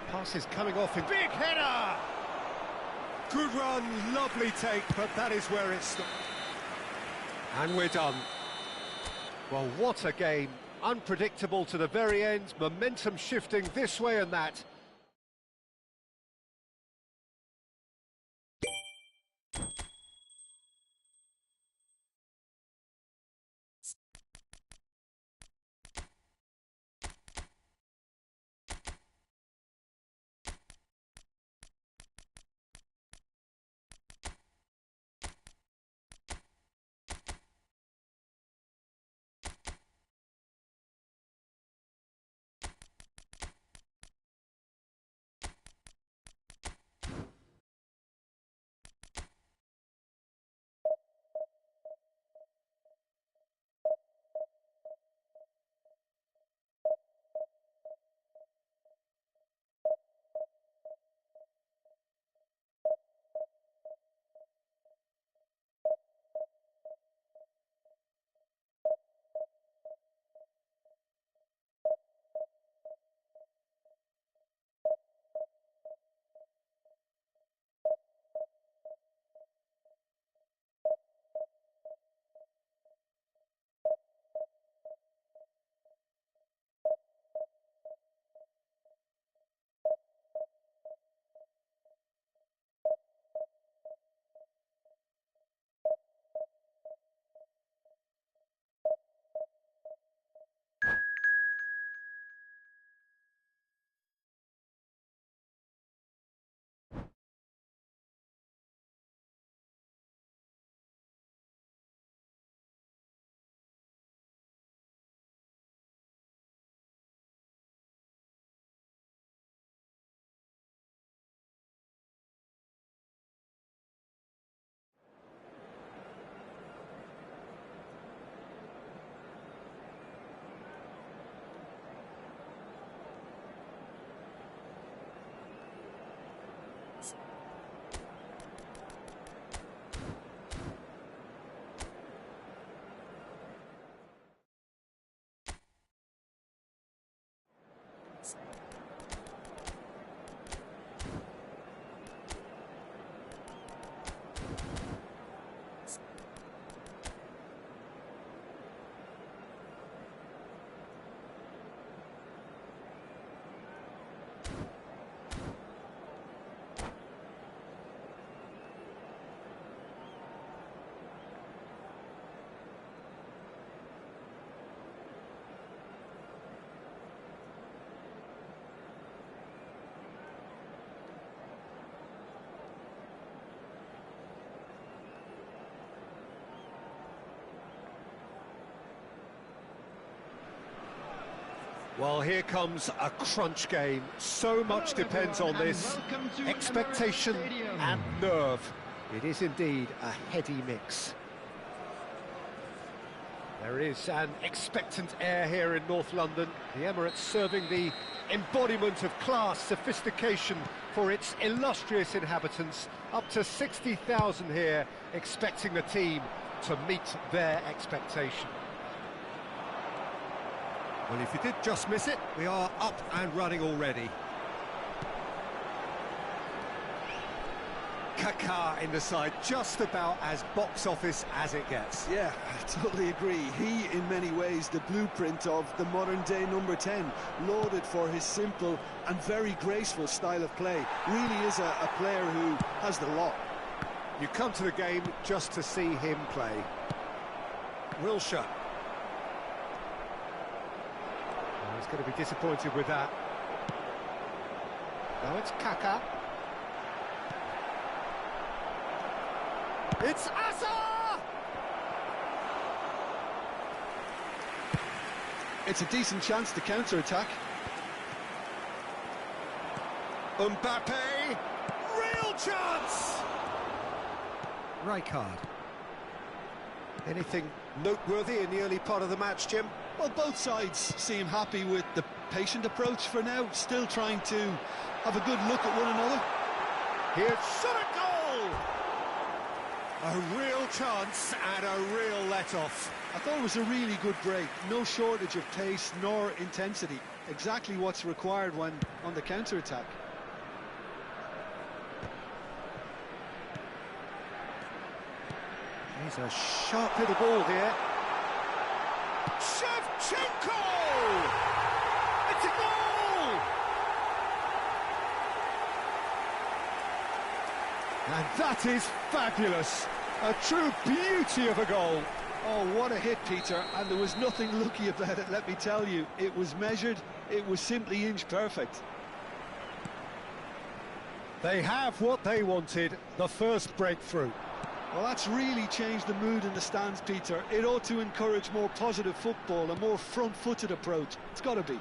Pass is coming off in big header! Good run, lovely take, but that is where it's stopped. And we're done. Well, what a game. Unpredictable to the very end, momentum shifting this way and that. Well, here comes a crunch game. So much depends on this. Expectation and nerve. It is indeed a heady mix. There is an expectant air here in North London. The Emirates serving the embodiment of class, sophistication for its illustrious inhabitants. Up to 60,000 here, expecting the team to meet their expectation. Well, if you did just miss it, we are up and running already. Kaká in the side, just about as box office as it gets. Yeah, I totally agree. He, in many ways, the blueprint of the modern-day number 10, lauded for his simple and very graceful style of play. Really is a player who has the lot. You come to the game just to see him play. Wilshere. He's going to be disappointed with that. Now it's Kaká. It's Asa! It's a decent chance to counter-attack. Mbappe! Real chance! Rijkaard. Anything noteworthy in the early part of the match, Jim? Well, both sides seem happy with the patient approach for now, still trying to have a good look at one another. Here's shot a goal! A real chance and a real let-off. I thought it was a really good break. No shortage of pace nor intensity. Exactly what's required when on the counter-attack. He's a sharp little ball here. Shevchenko! It's a goal! And that is fabulous. A true beauty of a goal. Oh, what a hit, Peter, and there was nothing lucky about it, let me tell you. It was measured, it was simply inch perfect. They have what they wanted, the first breakthrough. Well, that's really changed the mood in the stands, Peter. It ought to encourage more positive football, a more front-footed approach. It's got to be.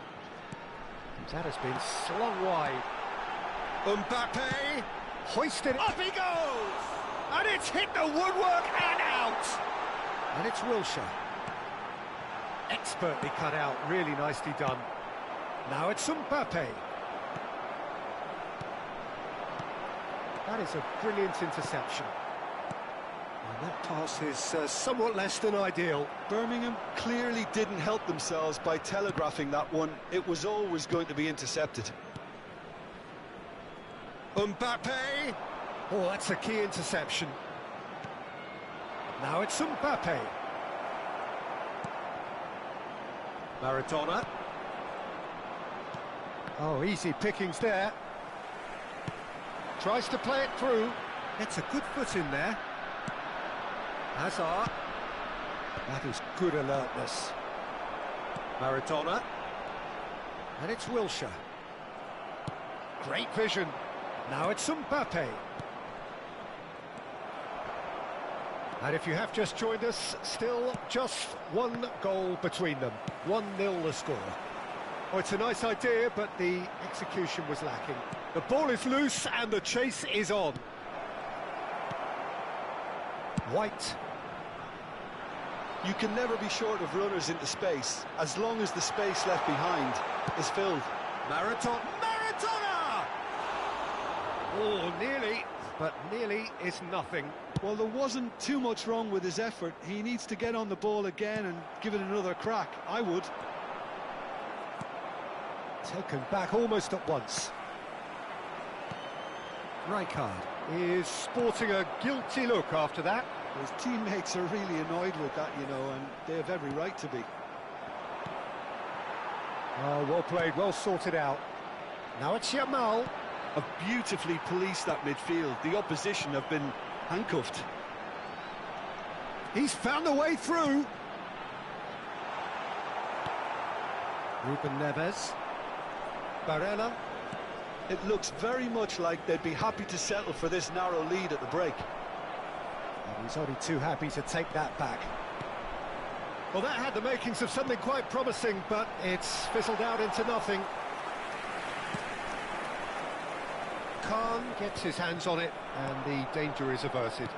That has been slung wide. Mbappe, hoisted, up he goes! And it's hit the woodwork and out! And it's Wilshere. Expertly cut out, really nicely done. Now it's Mbappe. That is a brilliant interception. And that pass is somewhat less than ideal. Birmingham clearly didn't help themselves by telegraphing that one. It was always going to be intercepted. Mbappe! Oh, that's a key interception. Now it's Mbappe. Maradona. Oh, easy pickings there. Tries to play it through. Gets a good foot in there. Hazard. That is good alertness. Maradona. And it's Wilshere. Great vision. Now it's Mbappe. And if you have just joined us, still just one goal between them. 1-0 the score. Oh, it's a nice idea, but the execution was lacking. The ball is loose and the chase is on. White. You can never be short of runners into space, as long as the space left behind is filled. Maradona! Oh, nearly, but nearly is nothing. Well, there wasn't too much wrong with his effort. He needs to get on the ball again and give it another crack. I would. Taken back almost at once. Rijkaard is sporting a guilty look after that. His teammates are really annoyed with that, you know, and they have every right to be. Oh, well played, well sorted out. Now it's Yamal. Have beautifully policed that midfield. The opposition have been handcuffed. He's found a way through. Ruben Neves. Barella. It looks very much like they'd be happy to settle for this narrow lead at the break. And he's only too happy to take that back. Well, that had the makings of something quite promising, but it's fizzled out into nothing. Khan gets his hands on it, and the danger is averted.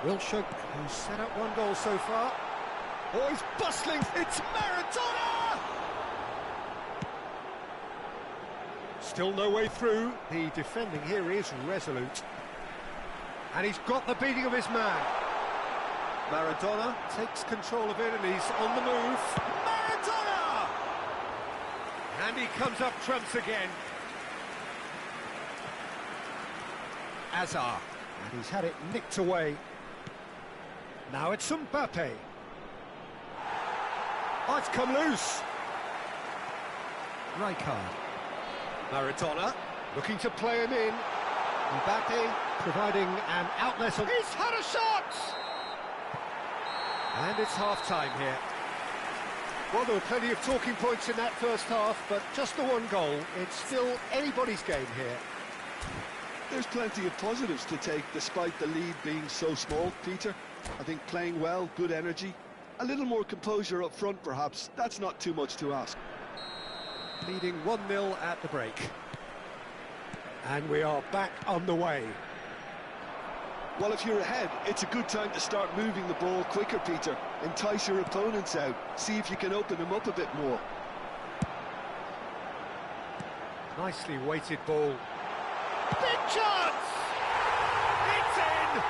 Wilshere, who's set up one goal so far. Oh, he's bustling! It's Maradona! Still no way through. The defending here is resolute. And he's got the beating of his man. Maradona takes control of it and he's on the move. Maradona! And he comes up trumps again. Azar. And he's had it nicked away. Now it's Mbappe. Oh, it's come loose. Rijkaard. Maradona looking to play him in. Mbappe providing an outlet. He's had a shot! And it's half-time here. Well, there were plenty of talking points in that first half, but just the one goal. It's still anybody's game here. There's plenty of positives to take despite the lead being so small, Peter. I think playing well, good energy, a little more composure up front perhaps. That's not too much to ask. Leading 1-0 at the break. And we are back on the way. Well, if you're ahead, it's a good time to start moving the ball quicker, Peter. Entice your opponents out. See if you can open them up a bit more. Nicely weighted ball. Big chance! It's in!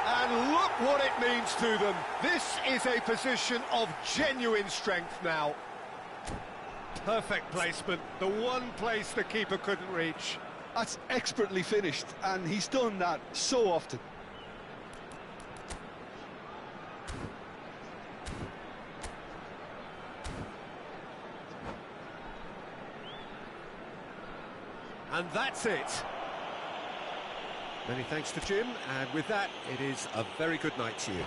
And look what it means to them. This is a position of genuine strength now. Perfect placement, the one place the keeper couldn't reach. That's expertly finished, and he's done that so often. And that's it. Many thanks to Jim, and with that, it is a very good night to you.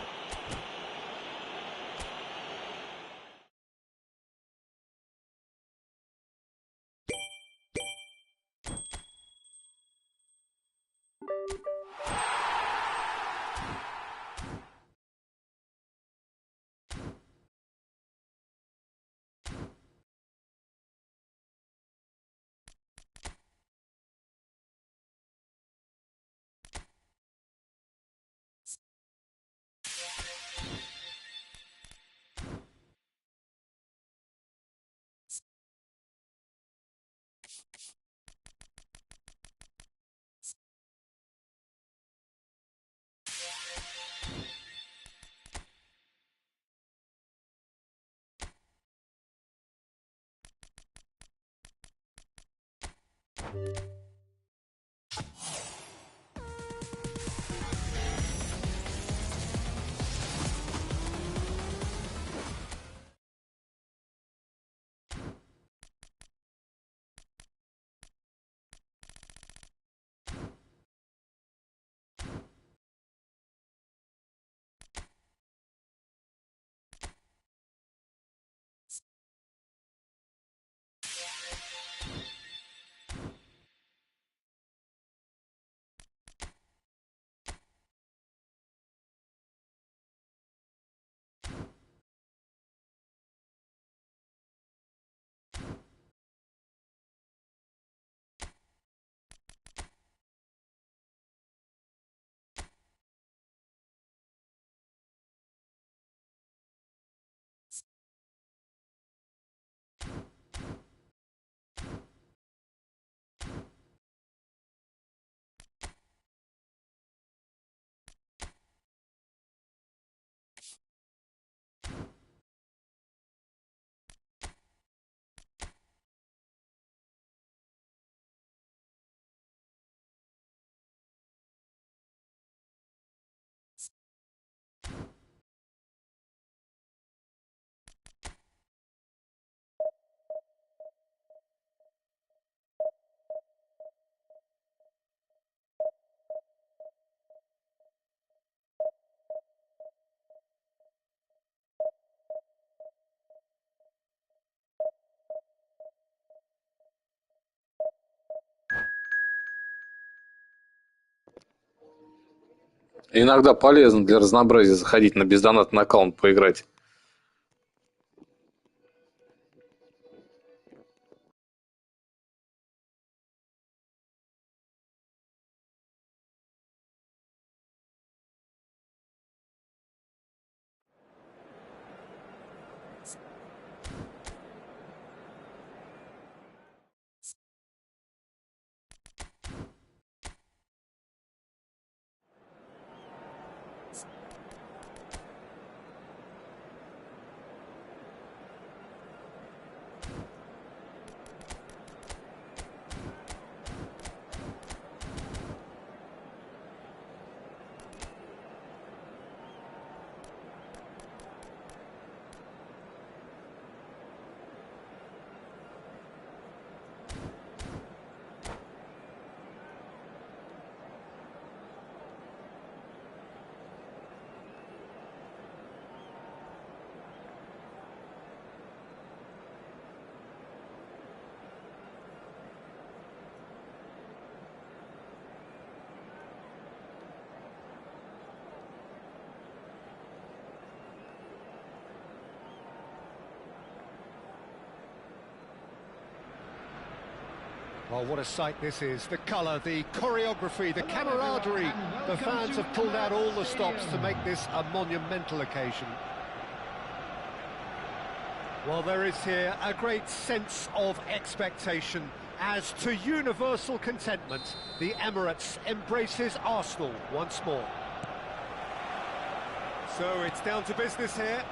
Иногда полезно для разнообразия заходить на бездонатный аккаунт поиграть. Oh, what a sight this is. The colour, the choreography, the camaraderie. The fans have pulled out all the stops to make this a monumental occasion. Well, there is here a great sense of expectation. As to universal contentment, the Emirates embraces Arsenal once more. So it's down to business here.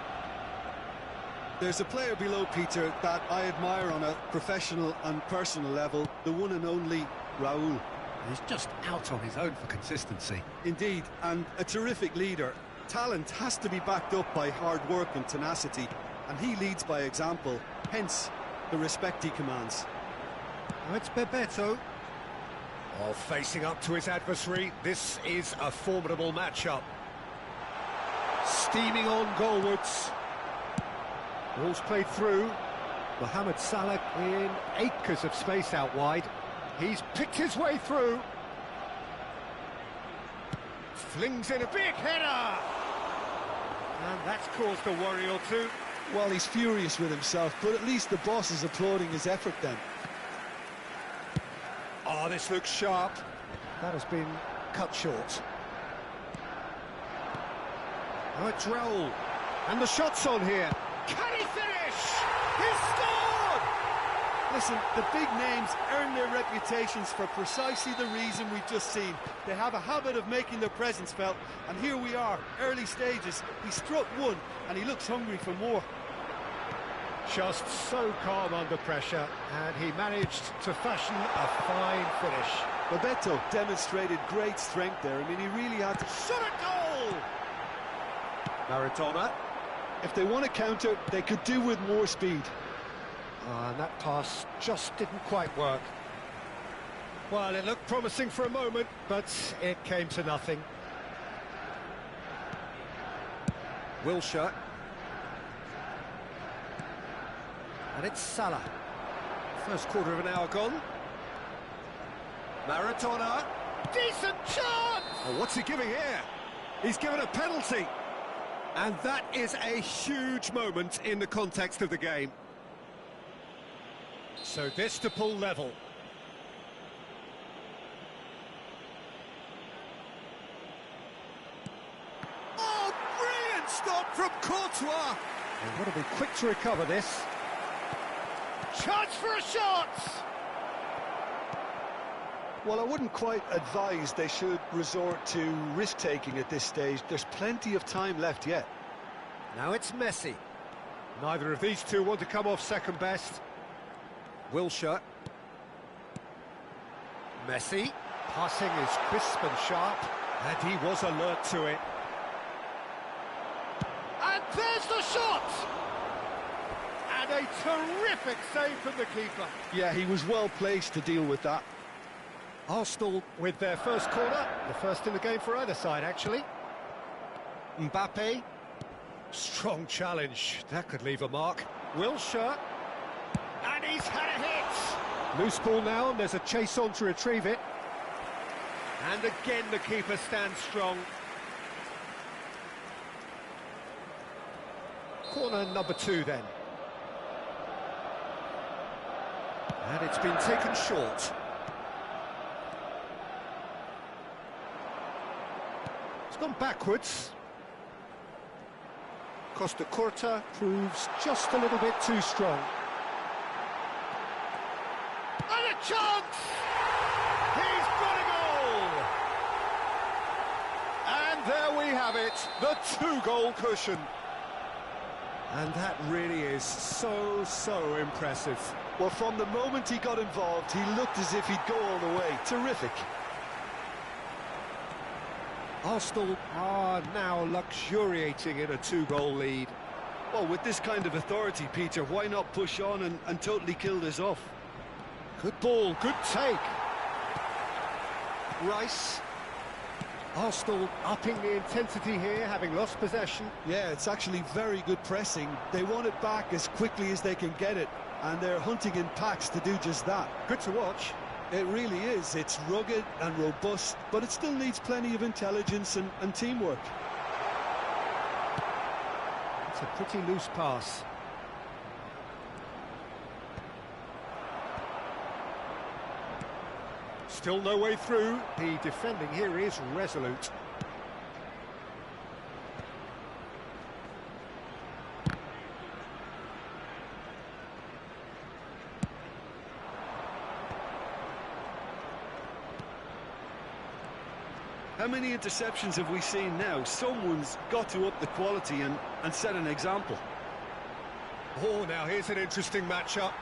There's a player below, Peter, that I admire on a professional and personal level, the one and only Raul. He's just out on his own for consistency. Indeed, and a terrific leader. Talent has to be backed up by hard work and tenacity, and he leads by example, hence the respect he commands. Now it's Bebeto. Well, facing up to his adversary, this is a formidable matchup. Steaming on goalwards. Ball's played through. Mohamed Salah in acres of space out wide. He's picked his way through. Flings in a big header. And that's caused a worry or two. Well, he's furious with himself, but at least the boss is applauding his effort then. Oh, this looks sharp. That has been cut short. Now it's Raul. And the shot's on here. Can he finish? He's scored! Listen, the big names earn their reputations for precisely the reason we've just seen. They have a habit of making their presence felt, and here we are, early stages. He struck one, and he looks hungry for more. Just so calm under pressure, and he managed to fashion a fine finish. Bebeto demonstrated great strength there. I mean, he really had to Shot a goal! Maradona. If they want to counter, they could do with more speed. And that pass just didn't quite work. Well, it looked promising for a moment, but it came to nothing. Wilshere. And it's Salah. First quarter of an hour gone. Maradona. Decent chance! Oh, what's he giving here? He's given a penalty. And that is a huge moment in the context of the game. So this to pull level. Oh, brilliant stop from Courtois! And got to be quick to recover this. Chance for a shot! Well, I wouldn't quite advise they should resort to risk-taking at this stage. There's plenty of time left yet. Now it's Messi. Neither of these two want to come off second best. Wilshere. Messi. Passing is crisp and sharp, and he was alert to it. And there's the shot! And a terrific save from the keeper. Yeah, he was well placed to deal with that. Arsenal with their first corner, the first in the game for either side, actually. Mbappe. Strong challenge, that could leave a mark. Wilshere. And he's had a hit! Loose ball now, and there's a chase on to retrieve it. And again the keeper stands strong. Corner number 2 then. And it's been taken short. It's gone backwards. Costa Curta proves just a little bit too strong. And a chance! He's got a goal! And there we have it, the 2-goal cushion. And that really is so impressive. Well, from the moment he got involved, he looked as if he'd go all the way. Terrific. Arsenal are now luxuriating in a 2-goal lead. Well, with this kind of authority, Peter, why not push on and totally kill this off? Good ball, good take. Rice. Arsenal upping the intensity here, having lost possession. Yeah, it's actually very good pressing. They want it back as quickly as they can get it, and they're hunting in packs to do just that. Good to watch. It really is. It's rugged and robust, but it still needs plenty of intelligence and teamwork. It's a pretty loose pass. Still no way through. The defending here is resolute. How many interceptions have we seen now? Someone's got to up the quality and set an example. Oh, now here's an interesting matchup.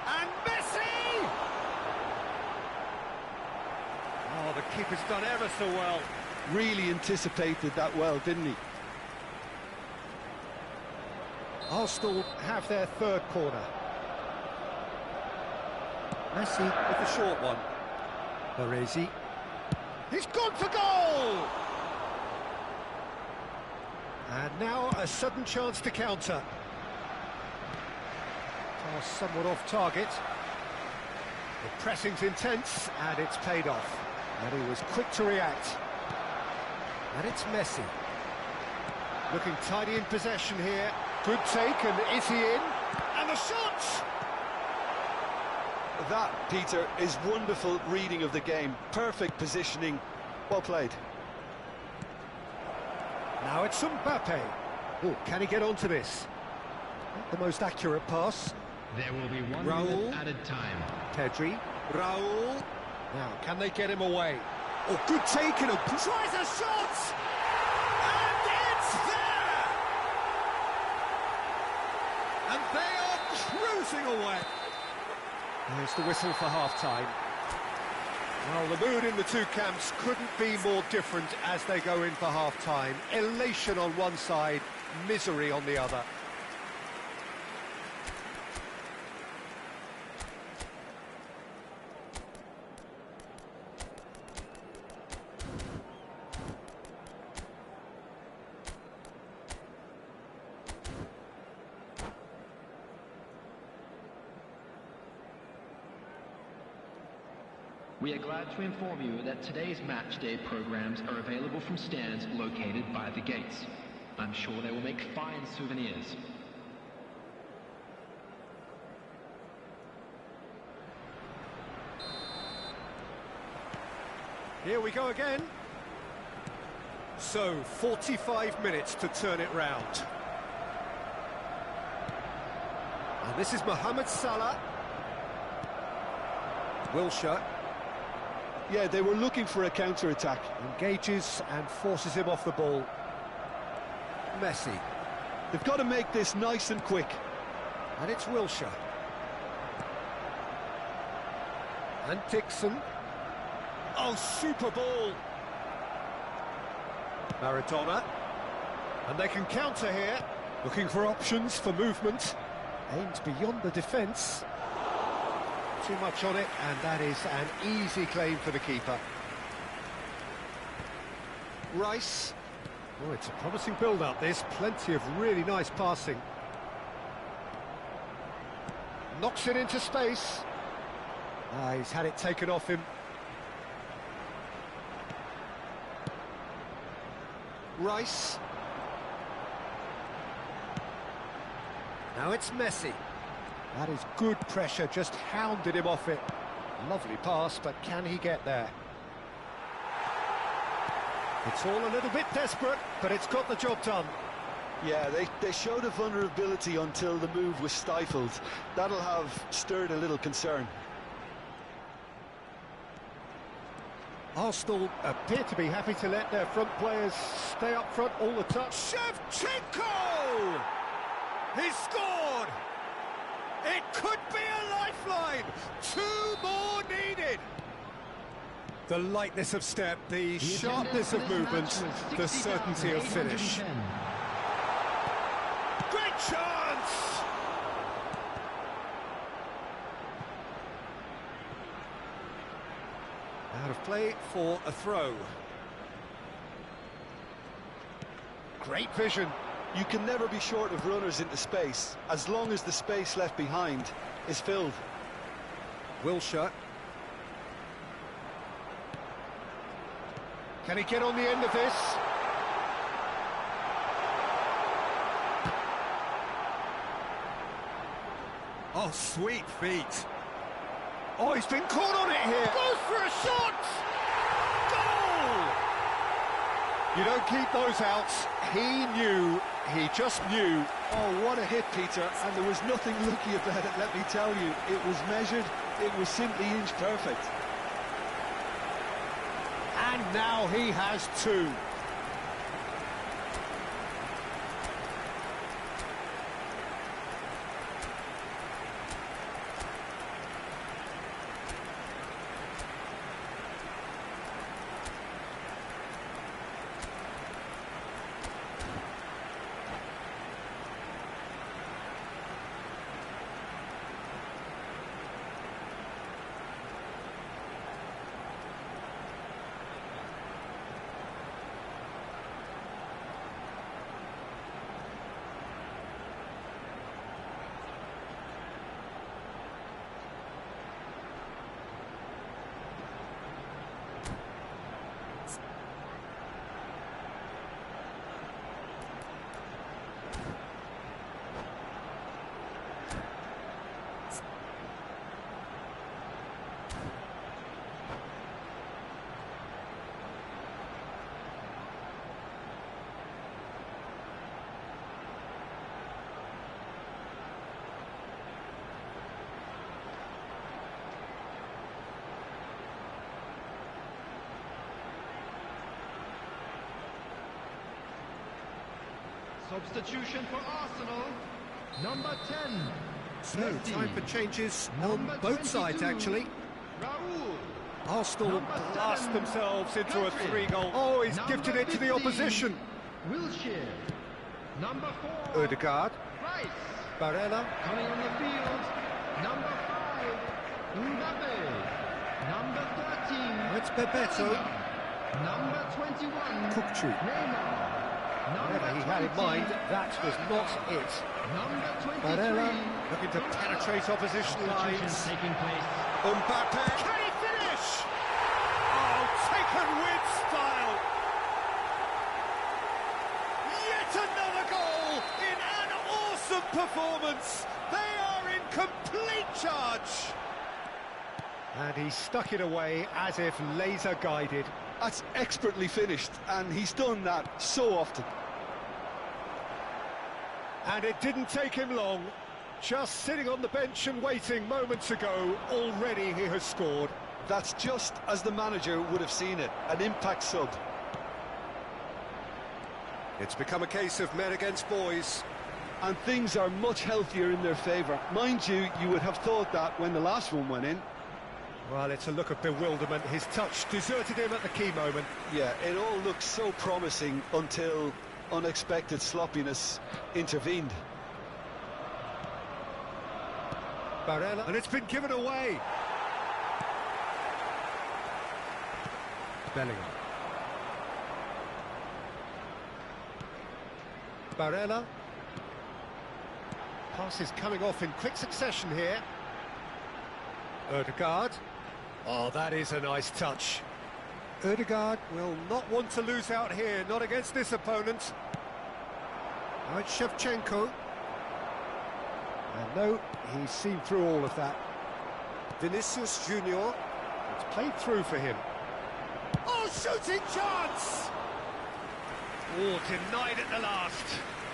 And Messi! Oh, the keeper's done ever so well. Really anticipated that well, didn't he? Arsenal have their 3rd corner. Messi with the short one. Baresi. He's gone for goal! And now a sudden chance to counter. Pass somewhat off target. The pressing's intense, and it's paid off. And he was quick to react. And it's Messi. Looking tidy in possession here. Good take, and is he in? And the shot! That, Peter, is wonderful reading of the game. Perfect positioning. Well played. Now it's Mbappe. Oh, can he get onto this? Not the most accurate pass. There will be 1 Raul. minute added time. Pedri. Raul. Now, can they get him away? Oh, good take and tries a shot! And it's there! And they are cruising away. There's the whistle for half-time. Well, the mood in the two camps couldn't be more different as they go in for half-time. Elation on one side, misery on the other. We are glad to inform you that today's match day programs are available from stands located by the gates. I'm sure they will make fine souvenirs. Here we go again. So, 45 minutes to turn it round. And this is Mohamed Salah. Wilshere. Yeah, they were looking for a counter-attack. Engages and forces him off the ball. Messi. They've got to make this nice and quick. And it's Wilshere. And Dixon. Oh, super ball. Maradona. And they can counter here. Looking for options for movement. Aimed beyond the defence. Too much on it, and that is an easy claim for the keeper. Rice. Oh, it's a promising build-up, this. Plenty of really nice passing. Knocks it into space. Ah, he's had it taken off him. Rice. Now it's Messi. That is good pressure, just hounded him off it. Lovely pass, but can he get there? It's all a little bit desperate, but it's got the job done. Yeah, they showed a vulnerability until the move was stifled. That'll have stirred a little concern. Arsenal appear to be happy to let their front players stay up front all the time. Shevchenko! He scored! It could be a lifeline! 2 more needed! The lightness of step, the sharpness of movement, the certainty of finish. Great chance! Out of play for a throw. Great vision. You can never be short of runners into space, as long as the space left behind is filled. Wilshere. Can he get on the end of this? Oh, sweet feet. Oh, he's been caught on it here. Goes for a shot! Goal! You don't keep those outs. He just knew. Oh, what a hit, Peter, and there was nothing lucky about it, let me tell you. It was measured, it was simply inch perfect. And now he has 2. Substitution for Arsenal, number 10. So, time for changes on both sides, actually. Raul. Arsenal blast themselves into a 3-goal. Oh, he's gifted it to the opposition. Wilshere. Number 4. Odegaard. Rice. Barella. Coming on the field, number 5. Mbappe. Number 13. It's Bebeto. Number 21. Kukcu. Neymar. Whatever he had in mind, that was not it. Number 23. Barella looking to penetrate opposition lines. Taking place. Mbappe. Can he finish? Oh, taken with style. Yet another goal in an awesome performance. They are in complete charge. And he stuck it away as if laser guided. That's expertly finished, and he's done that so often. And it didn't take him long. Just sitting on the bench and waiting moments ago, already he has scored. That's just as the manager would have seen it, an impact sub. It's become a case of men against boys. And things are much healthier in their favour. Mind you, you would have thought that when the last one went in. Well, it's a look of bewilderment. His touch deserted him at the key moment. Yeah, it all looked so promising until unexpected sloppiness intervened. Barella, and it's been given away. Bellingham. Barella. Passes coming off in quick succession here. Odegaard. Oh, that is a nice touch. Odegaard will not want to lose out here, not against this opponent. Now it's Shevchenko. And no, he's seen through all of that. Vinicius Junior. It's played through for him. Oh, shooting chance! Oh, denied at the last.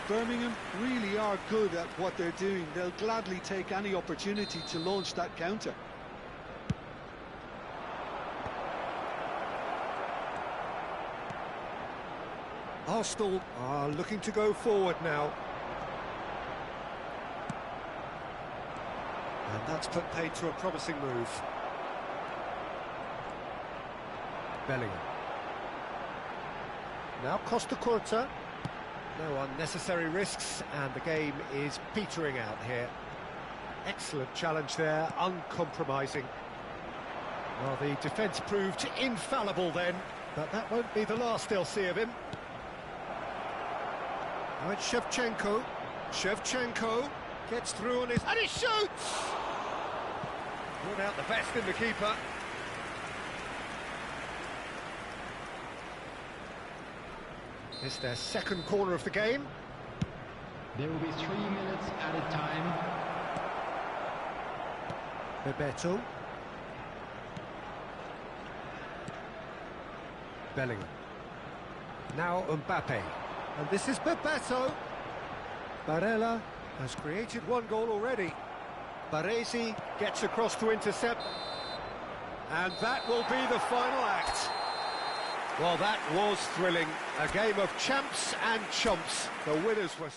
Birmingham really are good at what they're doing. They'll gladly take any opportunity to launch that counter. Arsenal are looking to go forward now. And that's put paid to a promising move. Bellingham. Now Costa Curta. No unnecessary risks, and the game is petering out here. Excellent challenge there, uncompromising. Well, the defence proved infallible then, but that won't be the last they'll see of him. Now it's Shevchenko. Shevchenko gets through on his... and he shoots! Brought out the best in the keeper. It's their second corner of the game. There will be 3 minutes added time. Bebeto. Bellingham. Now Mbappe. And this is Bebeto. Barella has created one goal already. Baresi gets across to intercept. And that will be the final act. Well, that was thrilling. A game of champs and chumps. The winners were...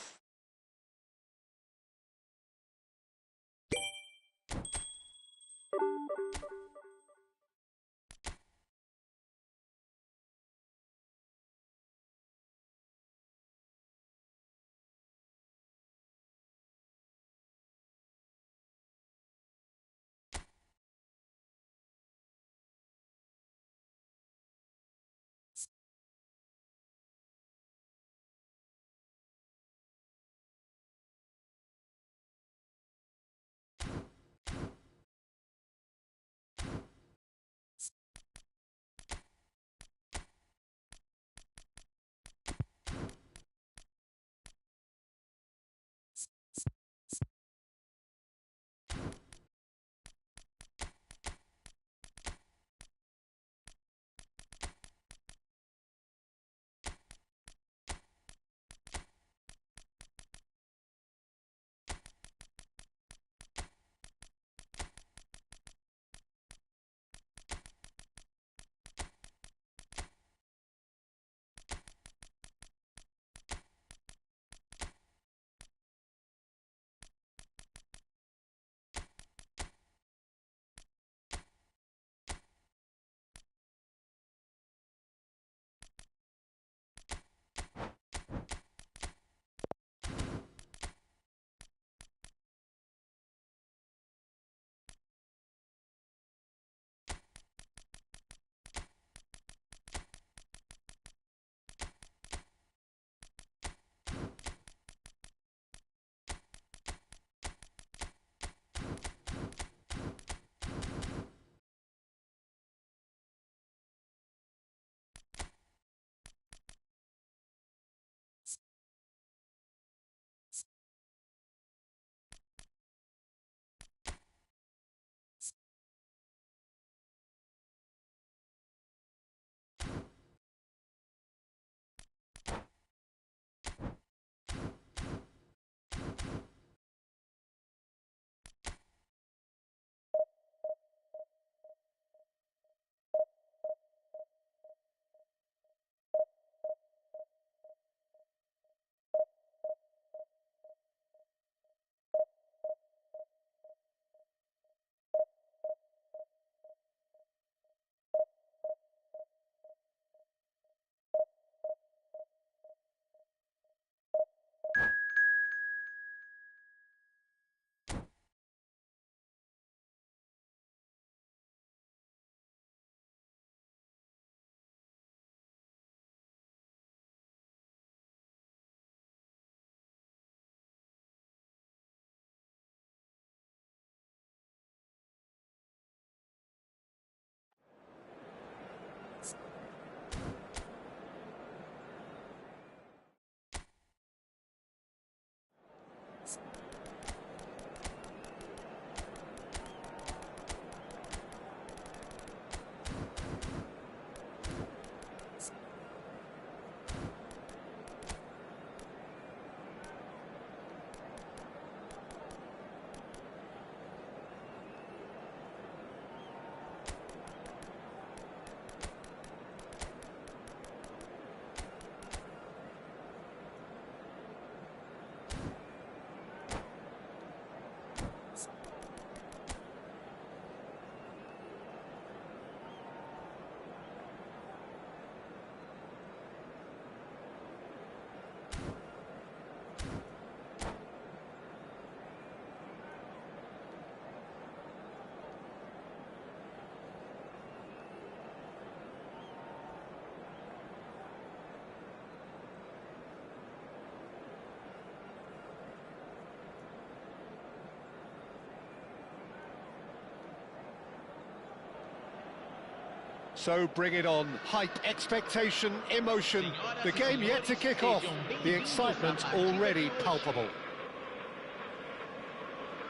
So bring it on. Hype, expectation, emotion. The game yet to kick off. The excitement already palpable.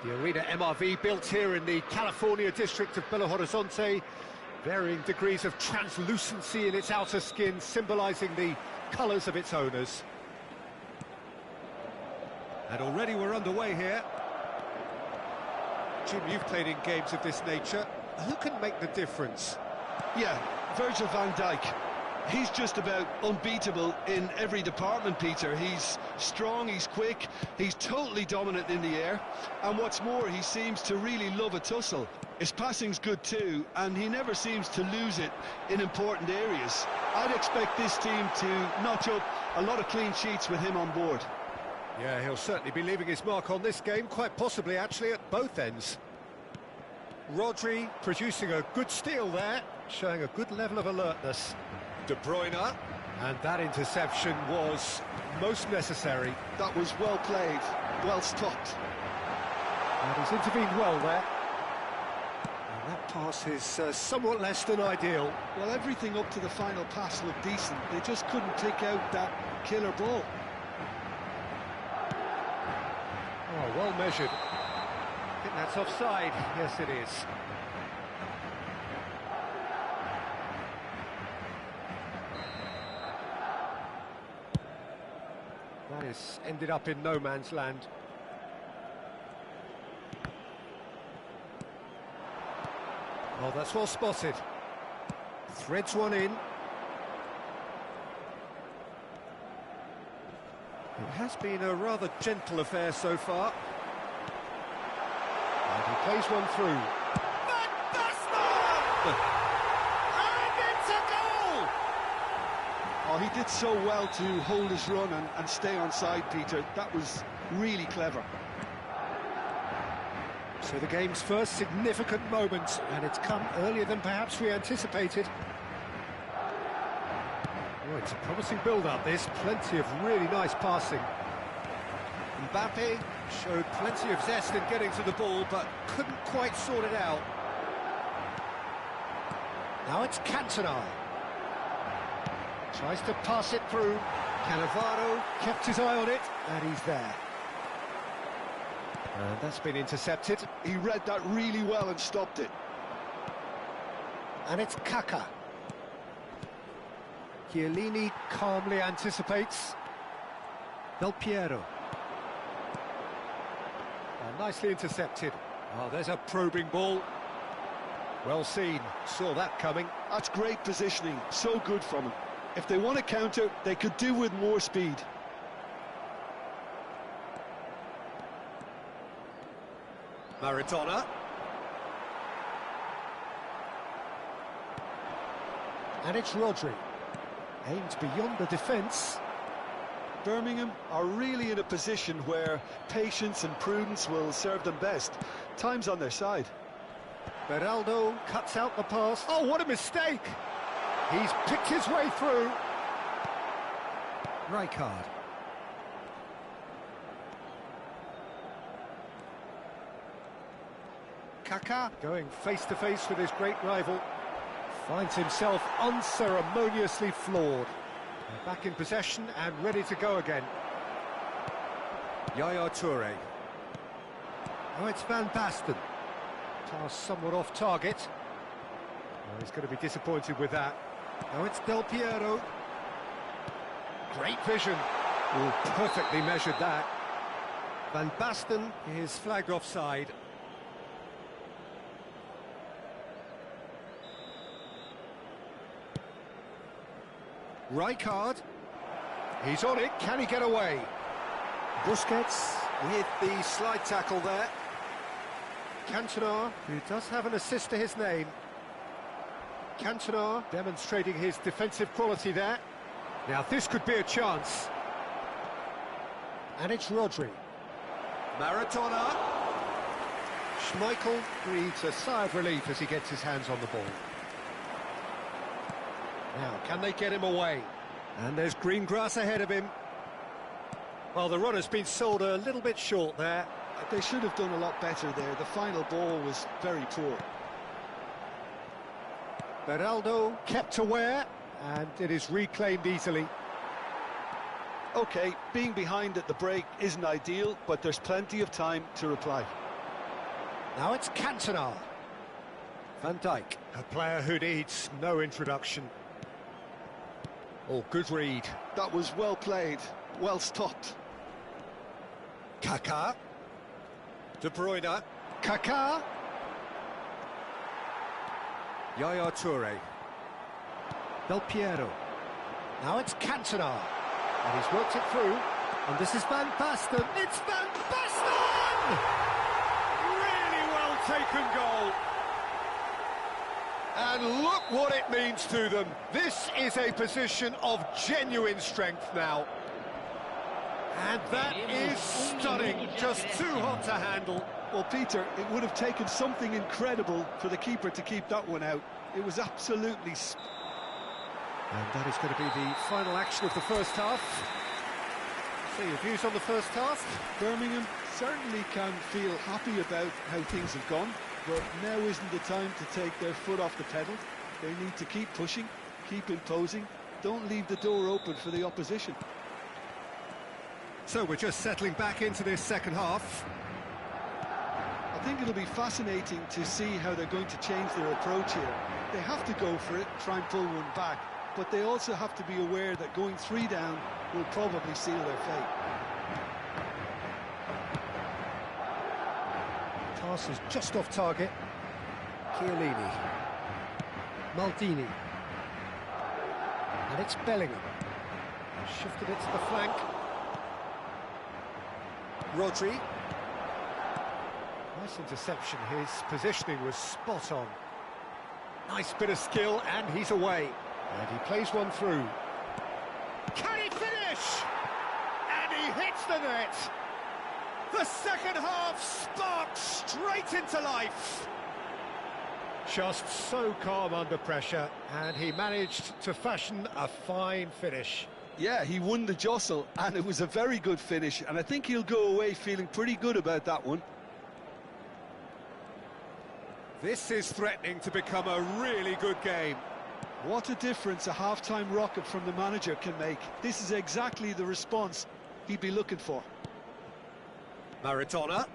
The arena MRV built here in the California district of Belo Horizonte. Varying degrees of translucency in its outer skin, symbolising the colours of its owners. And already we're underway here. Jim, you've played in games of this nature. Who can make the difference? Yeah, Virgil van Dijk. He's just about unbeatable in every department, Peter. He's strong, he's quick, he's totally dominant in the air. And what's more, he seems to really love a tussle. His passing's good too, and he never seems to lose it in important areas. I'd expect this team to notch up a lot of clean sheets with him on board. Yeah, he'll certainly be leaving his mark on this game, quite possibly actually at both ends. Rodri producing a good steal there, showing a good level of alertness. De Bruyne, and that interception was most necessary. That was well played, well stopped. And he's intervened well there. And that pass is somewhat less than ideal. Well, everything up to the final pass looked decent. They just couldn't pick out that killer ball. Oh, well measured. I think that's offside. Yes, it is. That is ended up in no man's land. Oh, that's well spotted. Threads one in. It has been a rather gentle affair so far. And he plays one through. And it's a goal! Oh, he did so well to hold his run and stay on side, Peter. That was really clever. So the game's first significant moment, and it's come earlier than perhaps we anticipated. Oh, it's a promising build-up, this. Plenty of really nice passing. Mbappe showed plenty of zest in getting to the ball, but couldn't quite sort it out. Now it's Cantona. Tries to pass it through. Cannavaro kept his eye on it, and he's there. And that's been intercepted. He read that really well and stopped it. And it's Kaká. Chiellini calmly anticipates. Del Piero. Oh, nicely intercepted. Oh, there's a probing ball. Well seen. Saw that coming. That's great positioning. So good from him. If they want to counter, they could do with more speed. Maradona. And it's Rodri. Aimed beyond the defence. Birmingham are really in a position where patience and prudence will serve them best. Time's on their side. Beraldo cuts out the pass. Oh, what a mistake! He's picked his way through. Rijkaard. Kaká going face-to-face with his great rival. Finds himself unceremoniously floored. They're back in possession and ready to go again. Yaya Toure. Oh, it's Van Basten. Pass somewhat off target. Oh, he's going to be disappointed with that. Oh, it's Del Piero. Great vision. Oh, perfectly measured that. Van Basten is flagged offside. Rijkaard. He's on it. Can he get away? Busquets with the slide tackle there. Cantona, who does have an assist to his name. Cantona demonstrating his defensive quality there. Now this could be a chance. And it's Rodri. Maradona. Schmeichel breathes a sigh of relief as he gets his hands on the ball. Now, can they get him away? And there's green grass ahead of him. Well, the run has been sold a little bit short there. They should have done a lot better there. The final ball was very poor. Beraldo kept aware, and it is reclaimed easily. OK, being behind at the break isn't ideal, but there's plenty of time to reply. Now it's Cantona. Van Dijk, a player who needs no introduction. Oh, good read. That was well played, well stopped. Kaká. De Bruyne. Kaká. Yaya Toure. Del Piero. Now it's Cantona. And he's worked it through. And this is Van Basten. It's Van Basten! Really well taken goal. And look what it means to them. This is a position of genuine strength now. And that is stunning. Just too hot to handle. Well, Peter, it would have taken something incredible for the keeper to keep that one out. It was absolutely... And that is going to be the final action of the first half. So your views on the first half? Birmingham certainly can feel happy about how things have gone, but now isn't the time to take their foot off the pedal. They need to keep pushing, keep imposing, don't leave the door open for the opposition. So we're just settling back into this second half. I think it'll be fascinating to see how they're going to change their approach here. They have to go for it, try and pull one back, but they also have to be aware that going 3 down will probably seal their fate. Pass is just off target. Chiellini. Maldini. And it's Bellingham. Shifted it to the flank. Rodri. Nice interception. His positioning was spot on. Nice bit of skill, and he's away. And he plays one through. Can he finish? And he hits the net. The second half sparks straight into life. Just so calm under pressure, and he managed to fashion a fine finish. Yeah, he won the jostle, and it was a very good finish, and I think he'll go away feeling pretty good about that one. This is threatening to become a really good game. What a difference a half-time rocket from the manager can make. This is exactly the response he'd be looking for. Maradona.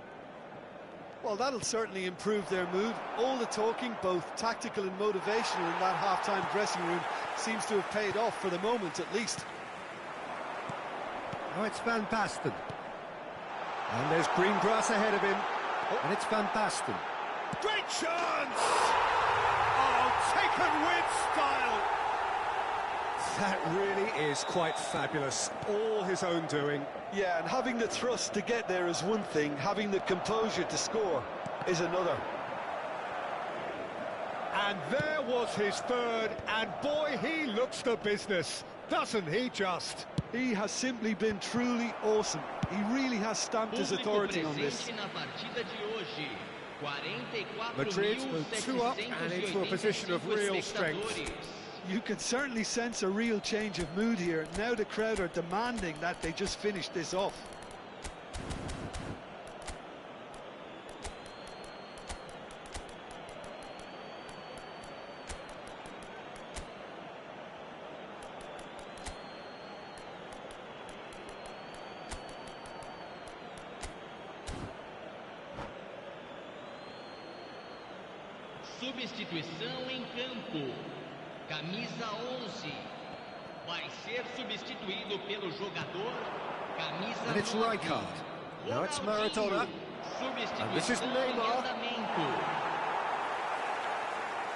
Well, that'll certainly improve their mood. All the talking, both tactical and motivational in that half-time dressing room, seems to have paid off for the moment, at least. Now it's Van Basten. And there's green grass ahead of him. And it's Van Basten. Great chance! Oh, taken with style! That really is quite fabulous. All his own doing. Yeah, and having the thrust to get there is one thing, having the composure to score is another. And there was his third, and boy, he looks the business, doesn't he just? He has simply been truly awesome. He really has stamped his authority on this. Madrid will 2 up and into a position of real strength. You can certainly sense a real change of mood here. Now the crowd are demanding that they just finish this off. Substituição em campo. Camisa 11 vai ser substituído pelo jogador camisa 9. And it's Rijkaard. Now it's Maradona. And this is Neymar.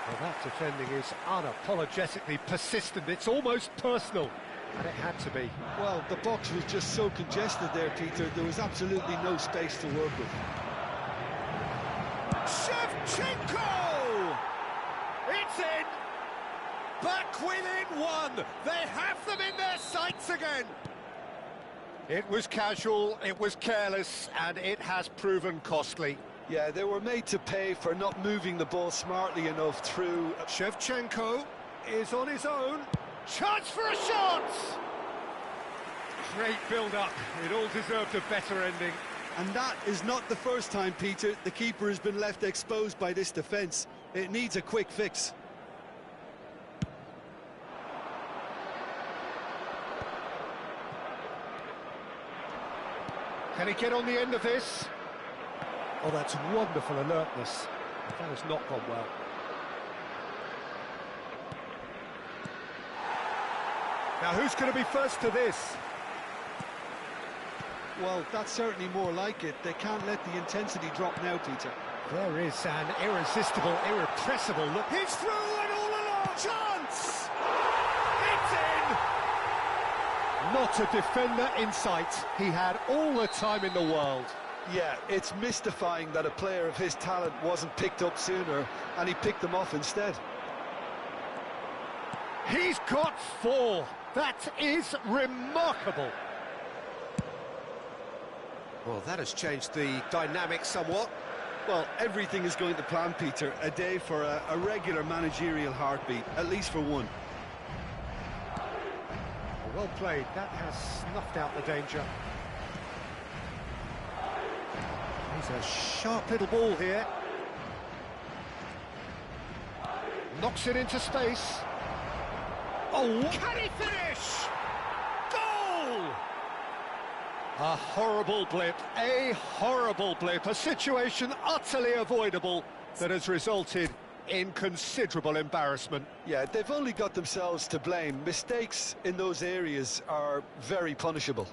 Well, that defending is unapologetically persistent. It's almost personal. And it had to be. Well, the box was just so congested there, Peter. There was absolutely no space to work with. Shevchenko! It's in! Back within one! They have them in their sights again! It was casual, it was careless, and it has proven costly. Yeah, they were made to pay for not moving the ball smartly enough through. Shevchenko is on his own. Chance for a shot! Great build-up. It all deserved a better ending. And that is not the first time, Peter, the keeper has been left exposed by this defence. It needs a quick fix. Can he get on the end of this? Oh, that's wonderful alertness. That has not gone well. Now, who's going to be first to this? Well, that's certainly more like it. They can't let the intensity drop now, Peter. There is an irresistible, irrepressible look. He's through and all along. Chance! It's in! Not a defender in sight. He had all the time in the world. Yeah, it's mystifying that a player of his talent wasn't picked up sooner, and he picked them off instead. He's got 4. That is remarkable. Well, that has changed the dynamic somewhat. Well, everything is going to plan, Peter. A day for a regular managerial heartbeat, at least for one. Well played. That has snuffed out the danger. He's a sharp little ball here. Knocks it into space. Oh, can he finish? Goal! A horrible blip, a situation utterly avoidable that has resulted in considerable embarrassment. Yeah, they've only got themselves to blame. Mistakes in those areas are very punishable.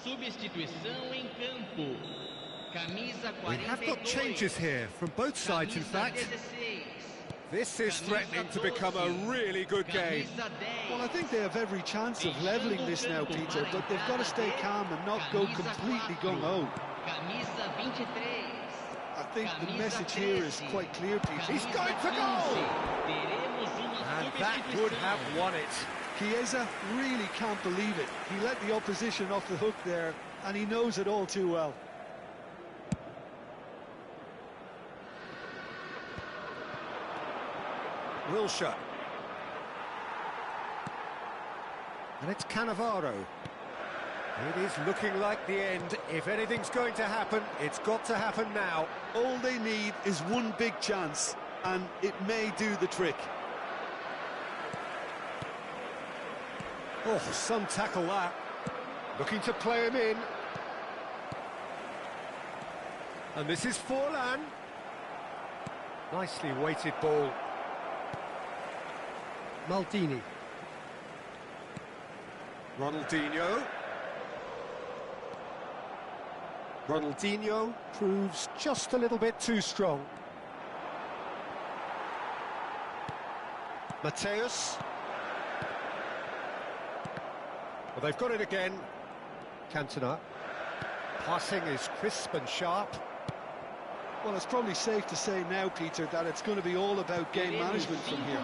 Substituição em campo. Camisa 42. We have got changes here from both sides, in fact. This is threatening to become a really good game. Well, I think they have every chance of levelling this now, Peter, but they've got to stay calm and not go completely gung-ho. I think the message here is quite clear, Peter. He's going for goal! And that would have won it. Chiesa really can't believe it. He let the opposition off the hook there, and he knows it all too well. Wilshere. And it's Cannavaro. It is looking like the end. If anything's going to happen, it's got to happen now. All they need is one big chance, and it may do the trick. Oh, some tackle that. Looking to play him in. And this is Forlan. Nicely weighted ball. Maldini. Ronaldinho. Ronaldinho proves just a little bit too strong. Mateus. Well, they've got it again. Cantona. Passing is crisp and sharp. Well, it's probably safe to say now, Peter, that it's going to be all about game management from here.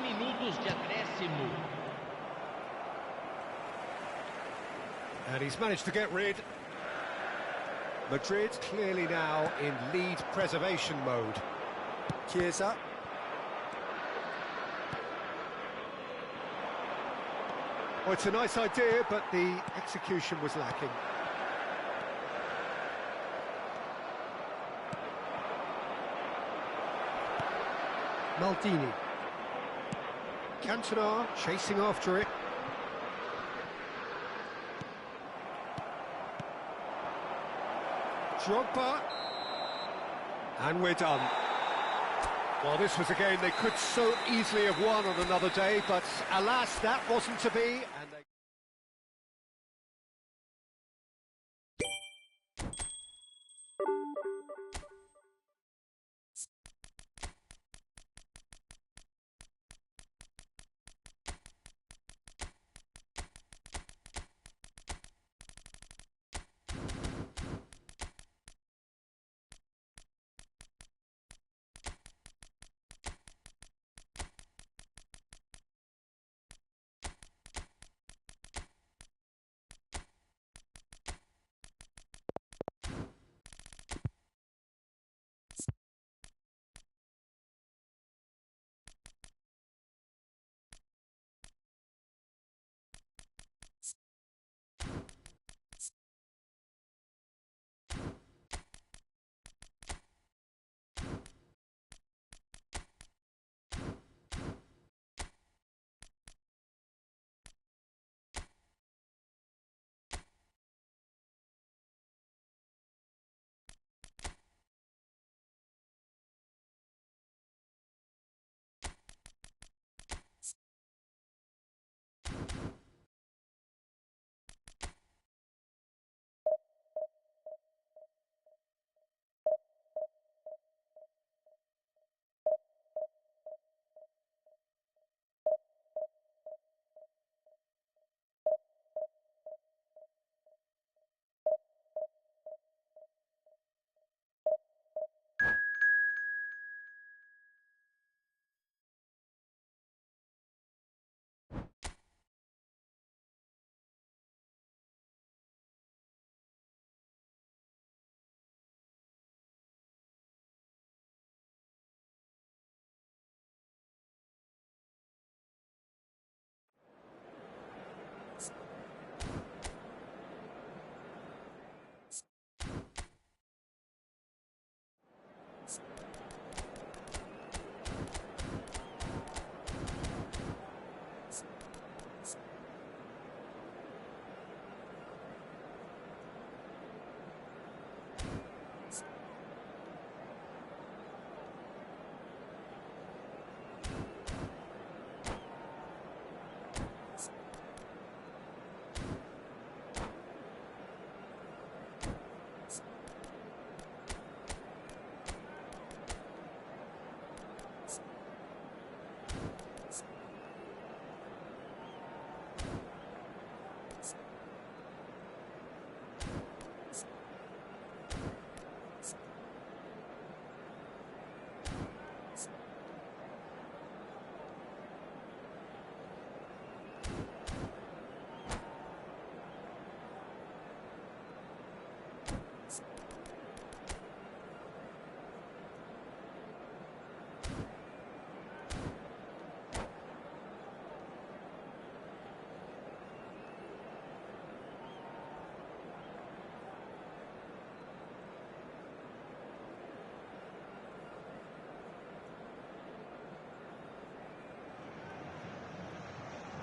And he's managed to get rid. Madrid clearly now in lead preservation mode. Chiesa. Oh, it's a nice idea, but the execution was lacking. Maldini. Cantona chasing after it. Drogba. And we're done. Well, this was a game they could so easily have won on another day, but alas, that wasn't to be. And they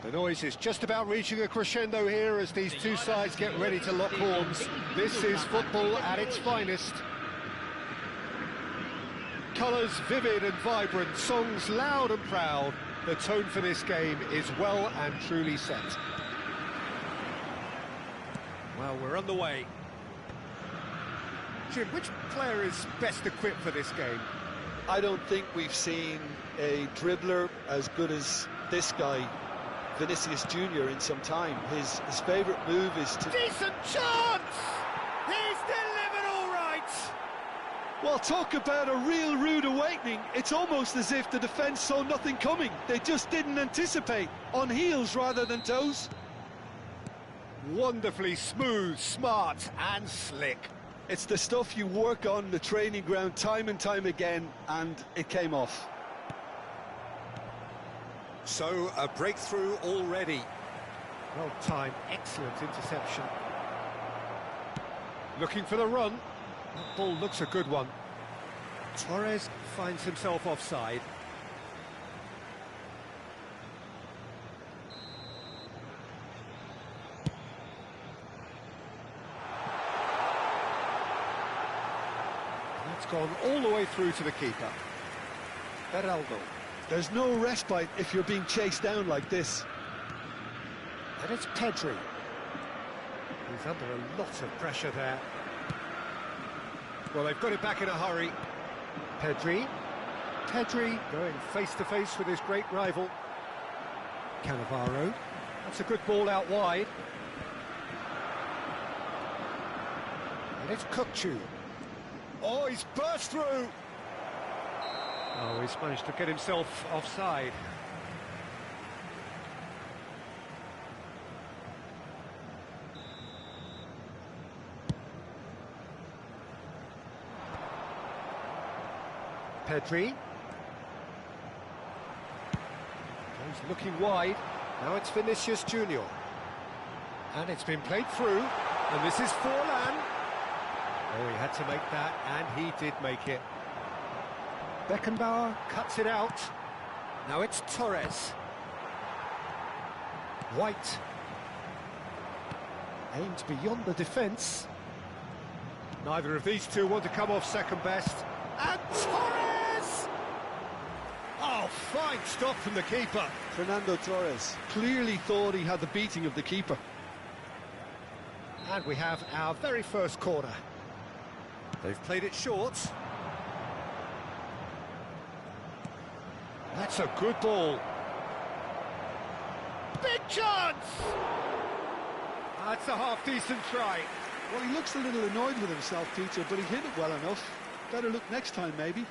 The noise is just about reaching a crescendo here as these two sides get ready to lock horns. This is football at its finest. Colours vivid and vibrant, songs loud and proud. The tone for this game is well and truly set. Well, we're underway. Jim, which player is best equipped for this game? I don't think we've seen a dribbler as good as this guy, Vinicius Jr., in some time. His favourite move is to... Decent chance! He's delivered all right! Well, talk about a real rude awakening. It's almost as if the defence saw nothing coming. They just didn't anticipate, on heels rather than toes. Wonderfully smooth, smart and slick. It's the stuff you work on the training ground time and time again, and it came off. So, a breakthrough already. Well timed, excellent interception. Looking for the run. That ball looks a good one. Torres finds himself offside. That's gone all the way through to the keeper. Beraldo. There's no respite if you're being chased down like this. And it's Pedri. He's under a lot of pressure there. Well, they've got it back in a hurry. Pedri going face-to-face with his great rival. Cannavaro. That's a good ball out wide. And it's Kukçu. Oh, he's burst through! Oh, he's managed to get himself offside. Pedri. He's looking wide. Now it's Vinicius Jr. And it's been played through. And this is Forlan. Oh, he had to make that, and he did make it. Beckenbauer cuts it out. Now it's Torres. White. Aimed beyond the defence. Neither of these two want to come off second best. And Torres! Oh, fine stop from the keeper. Fernando Torres clearly thought he had the beating of the keeper. And we have our very first corner. They've played it short. That's a good ball. Big chance! That's a half-decent try. Well, he looks a little annoyed with himself, Peter, but he hit it well enough. Better look next time, maybe.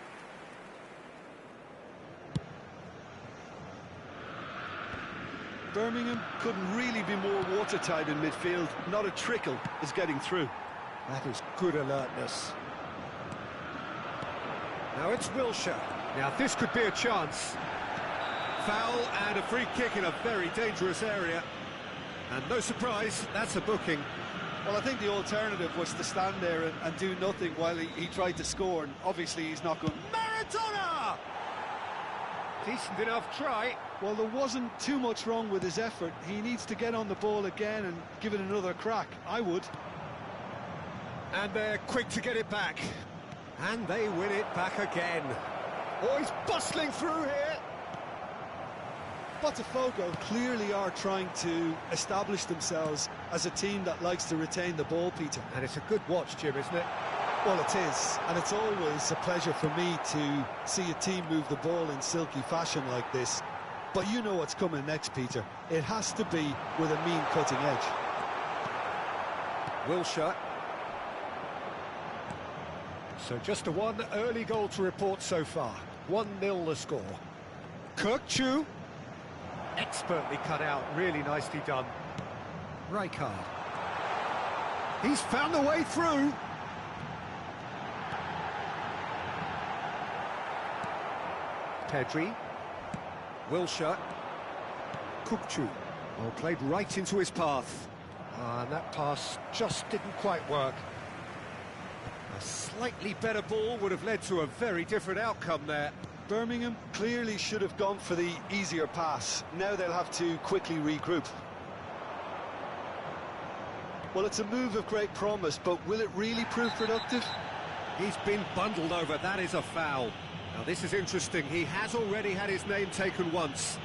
Birmingham couldn't really be more watertight in midfield. Not a trickle is getting through. That is good alertness. Now it's Wilshere. Now this could be a chance. Foul and a free kick in a very dangerous area. And no surprise, that's a booking. Well, I think the alternative was to stand there and do nothing while he tried to score, and obviously he's not going... Maradona! Decent enough try. Well, there wasn't too much wrong with his effort. He needs to get on the ball again and give it another crack. I would. And they're quick to get it back. And they win it back again. Oh, he's bustling through here. Botafogo clearly are trying to establish themselves as a team that likes to retain the ball, Peter. And it's a good watch, Jim, isn't it? Well, it is, and it's always a pleasure for me to see a team move the ball in silky fashion like this. But you know what's coming next, Peter. It has to be with a mean cutting edge. Wilshere. So just a one early goal to report so far. 1-0 the score. Kukçu. Expertly cut out, really nicely done. Rijkaard. He's found a way through. Pedri. Wilshere. Kukçu. Well, played right into his path. And that pass just didn't quite work. A slightly better ball would have led to a very different outcome there. Birmingham clearly should have gone for the easier pass. Now they'll have to quickly regroup. Well, it's a move of great promise, but will it really prove productive? He's been bundled over, that is a foul. Now this is interesting, he has already had his name taken once.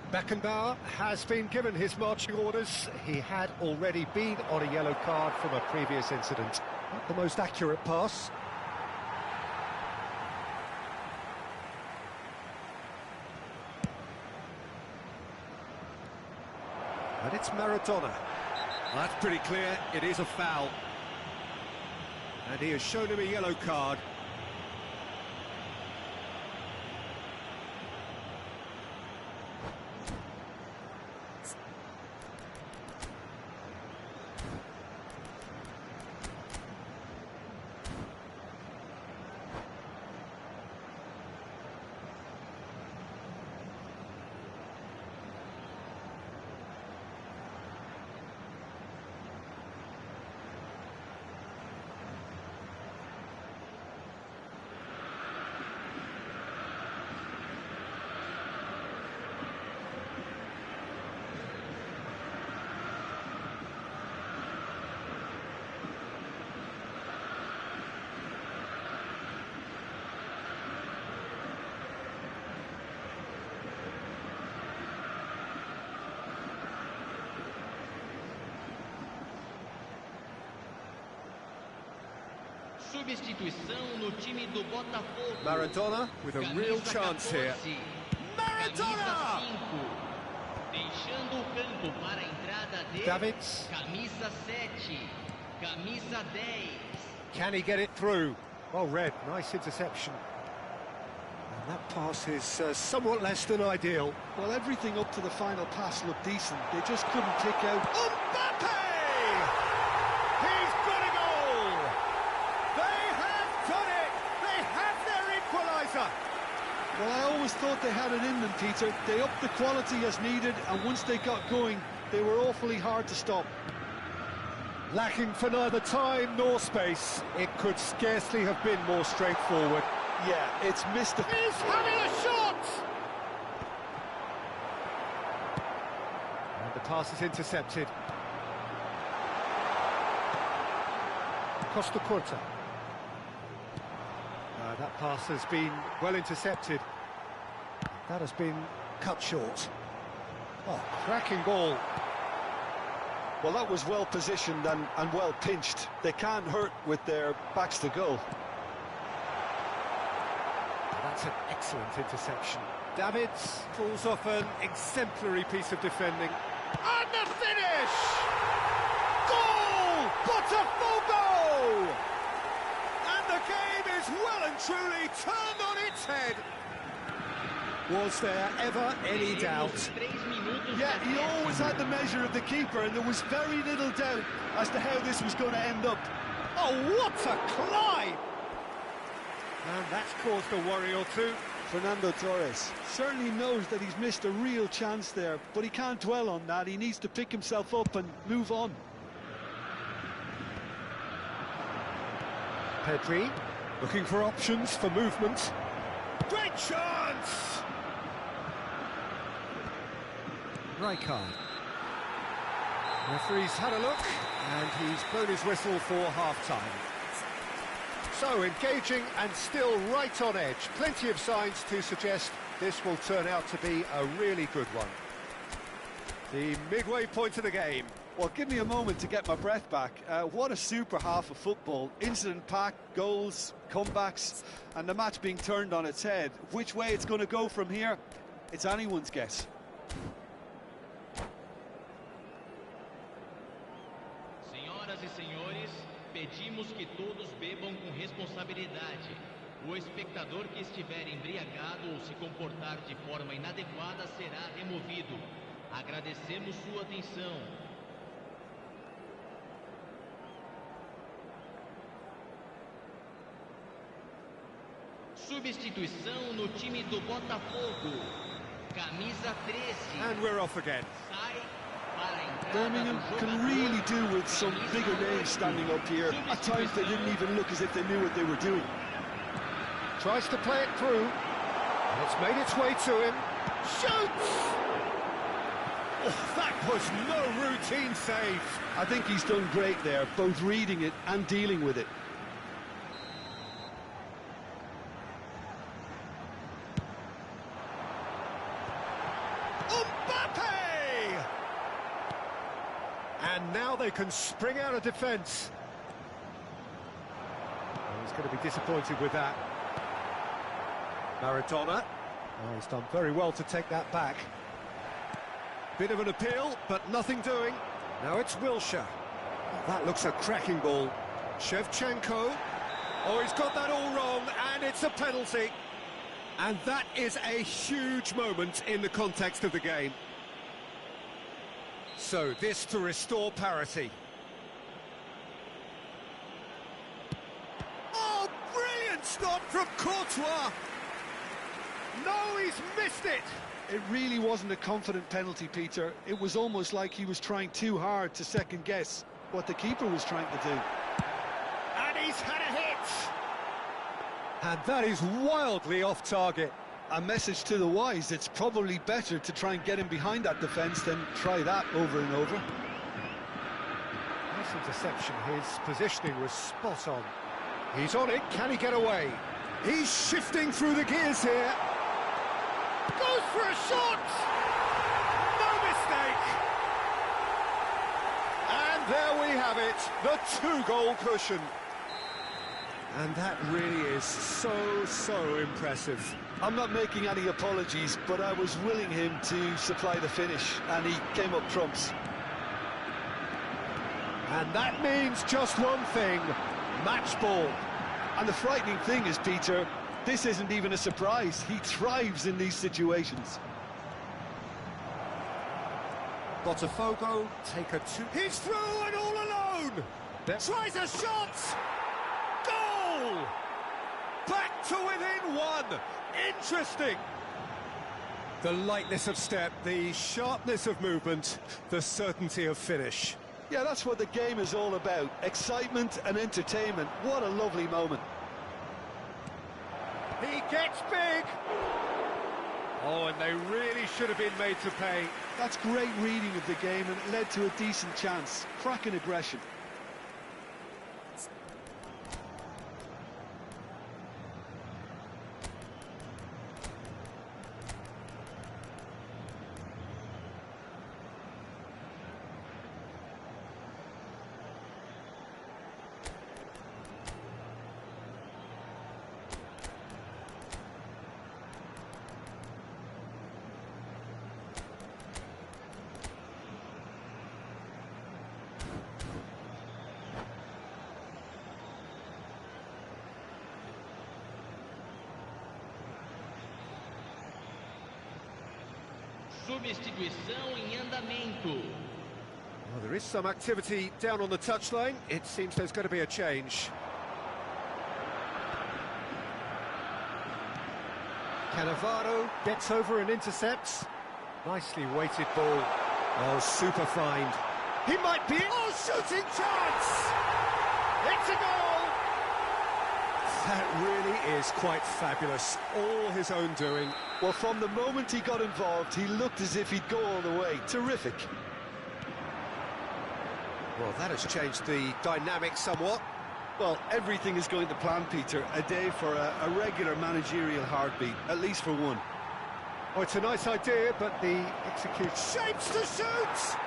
Beckenbauer has been given his marching orders. He had already been on a yellow card from a previous incident. Not the most accurate pass. And it's Maradona. That's pretty clear, it is a foul. And he has shown him a yellow card. Substituição no time do Botafogo. Maradona with a real chance here. Maradona! Deixando o campo para a entrada de Davids. Camisa 7, camisa 10. Can he get it through? Well read, nice interception. And that pass is somewhat less than ideal. Well, everything up to the final pass looked decent. They just couldn't pick out... Mbappe! He's got a goal! They have done it! They have their equaliser! Well, I always thought they had it in them, Peter. They upped the quality as needed, and once they got going, they were awfully hard to stop. Lacking for neither time nor space, it could scarcely have been more straightforward. Yeah, it's missed. He's having a shot! And the pass is intercepted. Costa Curta. That pass has been well intercepted. That has been cut short. Oh, cracking ball. Well, that was well positioned and well pinched. They can't hurt with their backs to goal. That's an excellent interception. Davids pulls off an exemplary piece of defending. And the finish! Goal! Botafogo! And the game is well and truly turned on its head. Was there ever any doubt? Yeah, he always had the measure of the keeper, and there was very little doubt as to how this was going to end up. Oh, what a climb! And that's caused a worry or two. Fernando Torres certainly knows that he's missed a real chance there, but he can't dwell on that. He needs to pick himself up and move on. Pedri looking for options for movement. Great chance! Rijkaard. Referee's had a look, and he's blown his whistle for half-time. So, engaging and still right on edge. Plenty of signs to suggest this will turn out to be a really good one. The midway point of the game. Well, give me a moment to get my breath back. What a super half of football. Incident-packed, goals, comebacks, and the match being turned on its head. Which way it's going to go from here, it's anyone's guess. Senhoras e senhores, pedimos que todos bebam com responsabilidade. O espectador que estiver embriagado ou se comportar de forma inadequada será removido. Agradecemos sua atenção. Substituição no time do Botafogo. Camisa 13. And we're off again. Sai Birmingham can really do with some bigger names standing up here. At times they didn't even look as if they knew what they were doing. Tries to play it through. And it's made its way to him. Shoots! Oh, that was no routine save. I think he's done great there, both reading it and dealing with it. And now they can spring out of defence. Oh, he's going to be disappointed with that. Maradona. Oh, he's done very well to take that back. Bit of an appeal, but nothing doing. Now it's Wilshere. Oh, that looks a cracking ball. Shevchenko. Oh, he's got that all wrong, and it's a penalty. And that is a huge moment in the context of the game. So, this to restore parity. Oh, brilliant stop from Courtois! No, he's missed it! It really wasn't a confident penalty, Peter. It was almost like he was trying too hard to second-guess what the keeper was trying to do. And he's had a hit! And that is wildly off target. A message to the wise, it's probably better to try and get him behind that defence than try that over and over. Nice interception, his positioning was spot on. He's on it, can he get away? He's shifting through the gears here. Goes for a shot! No mistake! And there we have it, the two-goal cushion. And that really is so impressive. I'm not making any apologies, but I was willing him to supply the finish, and he came up trumps. And that means just one thing, match ball. And the frightening thing is, Peter, this isn't even a surprise. He thrives in these situations. Botafogo take a two. He's through and all alone! Tries a shot! Goal! Back to within one! Interesting! The lightness of step, the sharpness of movement, the certainty of finish. Yeah, that's what the game is all about. Excitement and entertainment. What a lovely moment. He gets big! Oh, and they really should have been made to pay. That's great reading of the game, and it led to a decent chance. Cracking aggression. Substituição em andamento. Well, there is some activity down on the touchline. It seems there's going to be a change. Cannavaro gets over and intercepts. Nicely weighted ball. Oh, super find. He might be... Oh, shooting chance! It's a goal! That really is quite fabulous. All his own doing. Well, from the moment he got involved, he looked as if he'd go all the way. Terrific. Well, that has changed the dynamic somewhat. Well, everything is going to plan, Peter. A day for a regular managerial heartbeat, at least for one. Oh, it's a nice idea, but the execution... Shapes to shoot!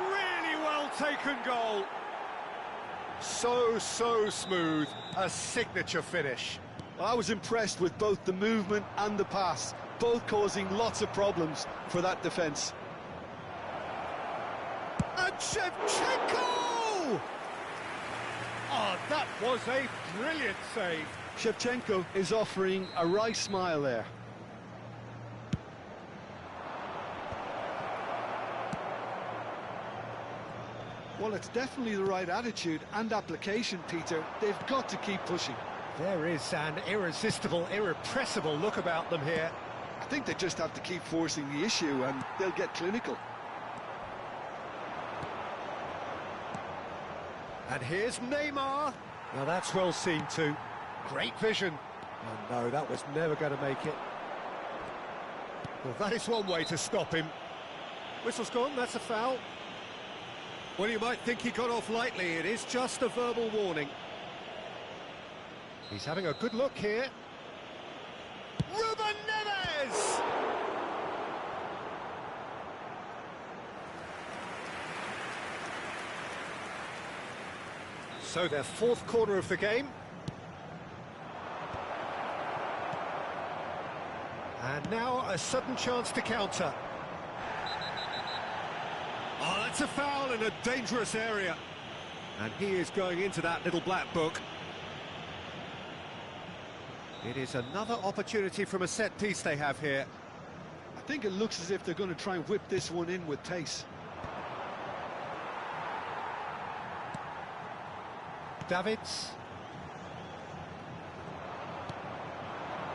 Really well taken goal. So smooth. A signature finish. Well, I was impressed with both the movement and the pass, both causing lots of problems for that defence. And Shevchenko! Oh, that was a brilliant save. Shevchenko is offering a wry smile there. Well, it's definitely the right attitude and application, Peter. They've got to keep pushing. There is an irresistible, irrepressible look about them here. I think they just have to keep forcing the issue and they'll get clinical. And here's Neymar. Now that's well seen too. Great vision. Oh no, that was never going to make it. Well, that is one way to stop him. Whistle's gone, that's a foul. Well, you might think he got off lightly. It is just a verbal warning. He's having a good look here. Ruben Neves! So their fourth corner of the game. And now a sudden chance to counter. Oh, that's a foul in a dangerous area. And he is going into that little black book. It is another opportunity from a set piece they have here. I think it looks as if they're going to try and whip this one in with pace. Davids.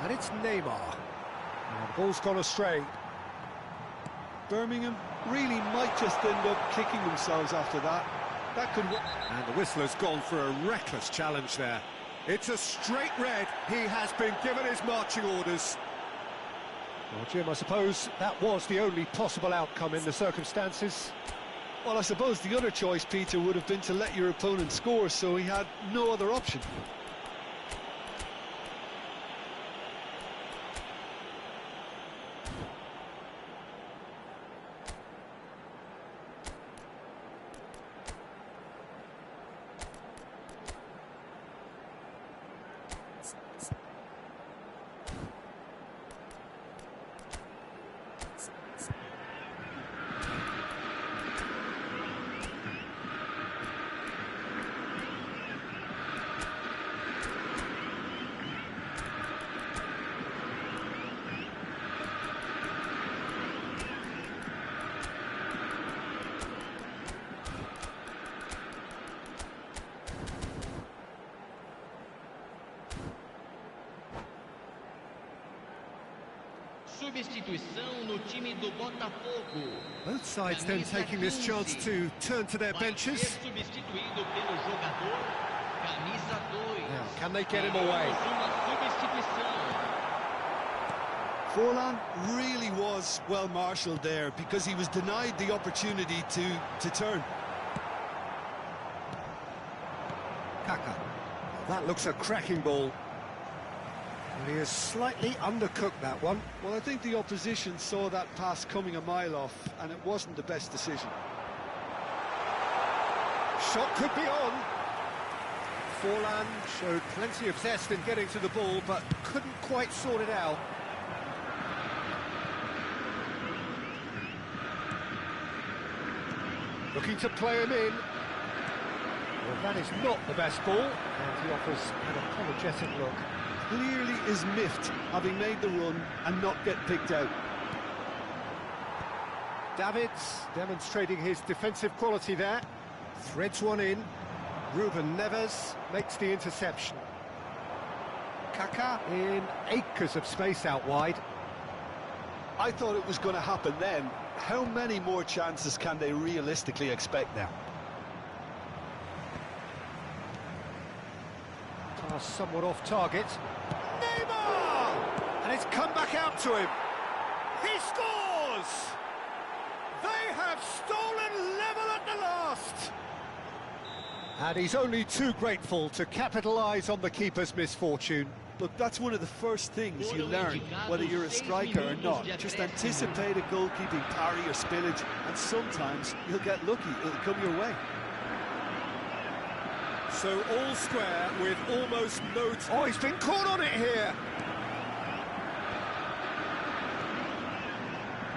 And it's Neymar. And the ball's gone astray. Birmingham really might just end up kicking themselves after that. That could... And the whistler's gone for a reckless challenge there. It's a straight red. He has been given his marching orders. Well, Jim, I suppose that was the only possible outcome in the circumstances. Well, I suppose the other choice, Peter, would have been to let your opponent score, so he had no other option. Substituição no time do Botafogo. Both sides then taking this chance to turn to their benches. Substituído pelo jogador camisa 2. Now, can they get him away? Uma substituição. Forlan really was well marshalled there because he was denied the opportunity to turn. Kaka. That looks a cracking ball. He has slightly undercooked that one. Well, I think the opposition saw that pass coming a mile off, and it wasn't the best decision. Shot could be on. Forlan showed plenty of zest in getting to the ball, but couldn't quite sort it out. Looking to play him in. Well, that is not the best ball, and he offers an apologetic look. Clearly is miffed, having made the run and not get picked out. Davids demonstrating his defensive quality there. Threads one in. Ruben Neves makes the interception. Kaka in acres of space out wide. I thought it was going to happen then. How many more chances can they realistically expect now? Pass somewhat off target. Neymar! And it's come back out to him. He scores! They have stolen level at the last. And he's only too grateful to capitalise on the keeper's misfortune. Look, that's one of the first things you learn, whether you're a striker or not. Just anticipate a goalkeeping parry or spillage, and sometimes you'll get lucky, it'll come your way. So all square with almost no... Oh, he's been caught on it here!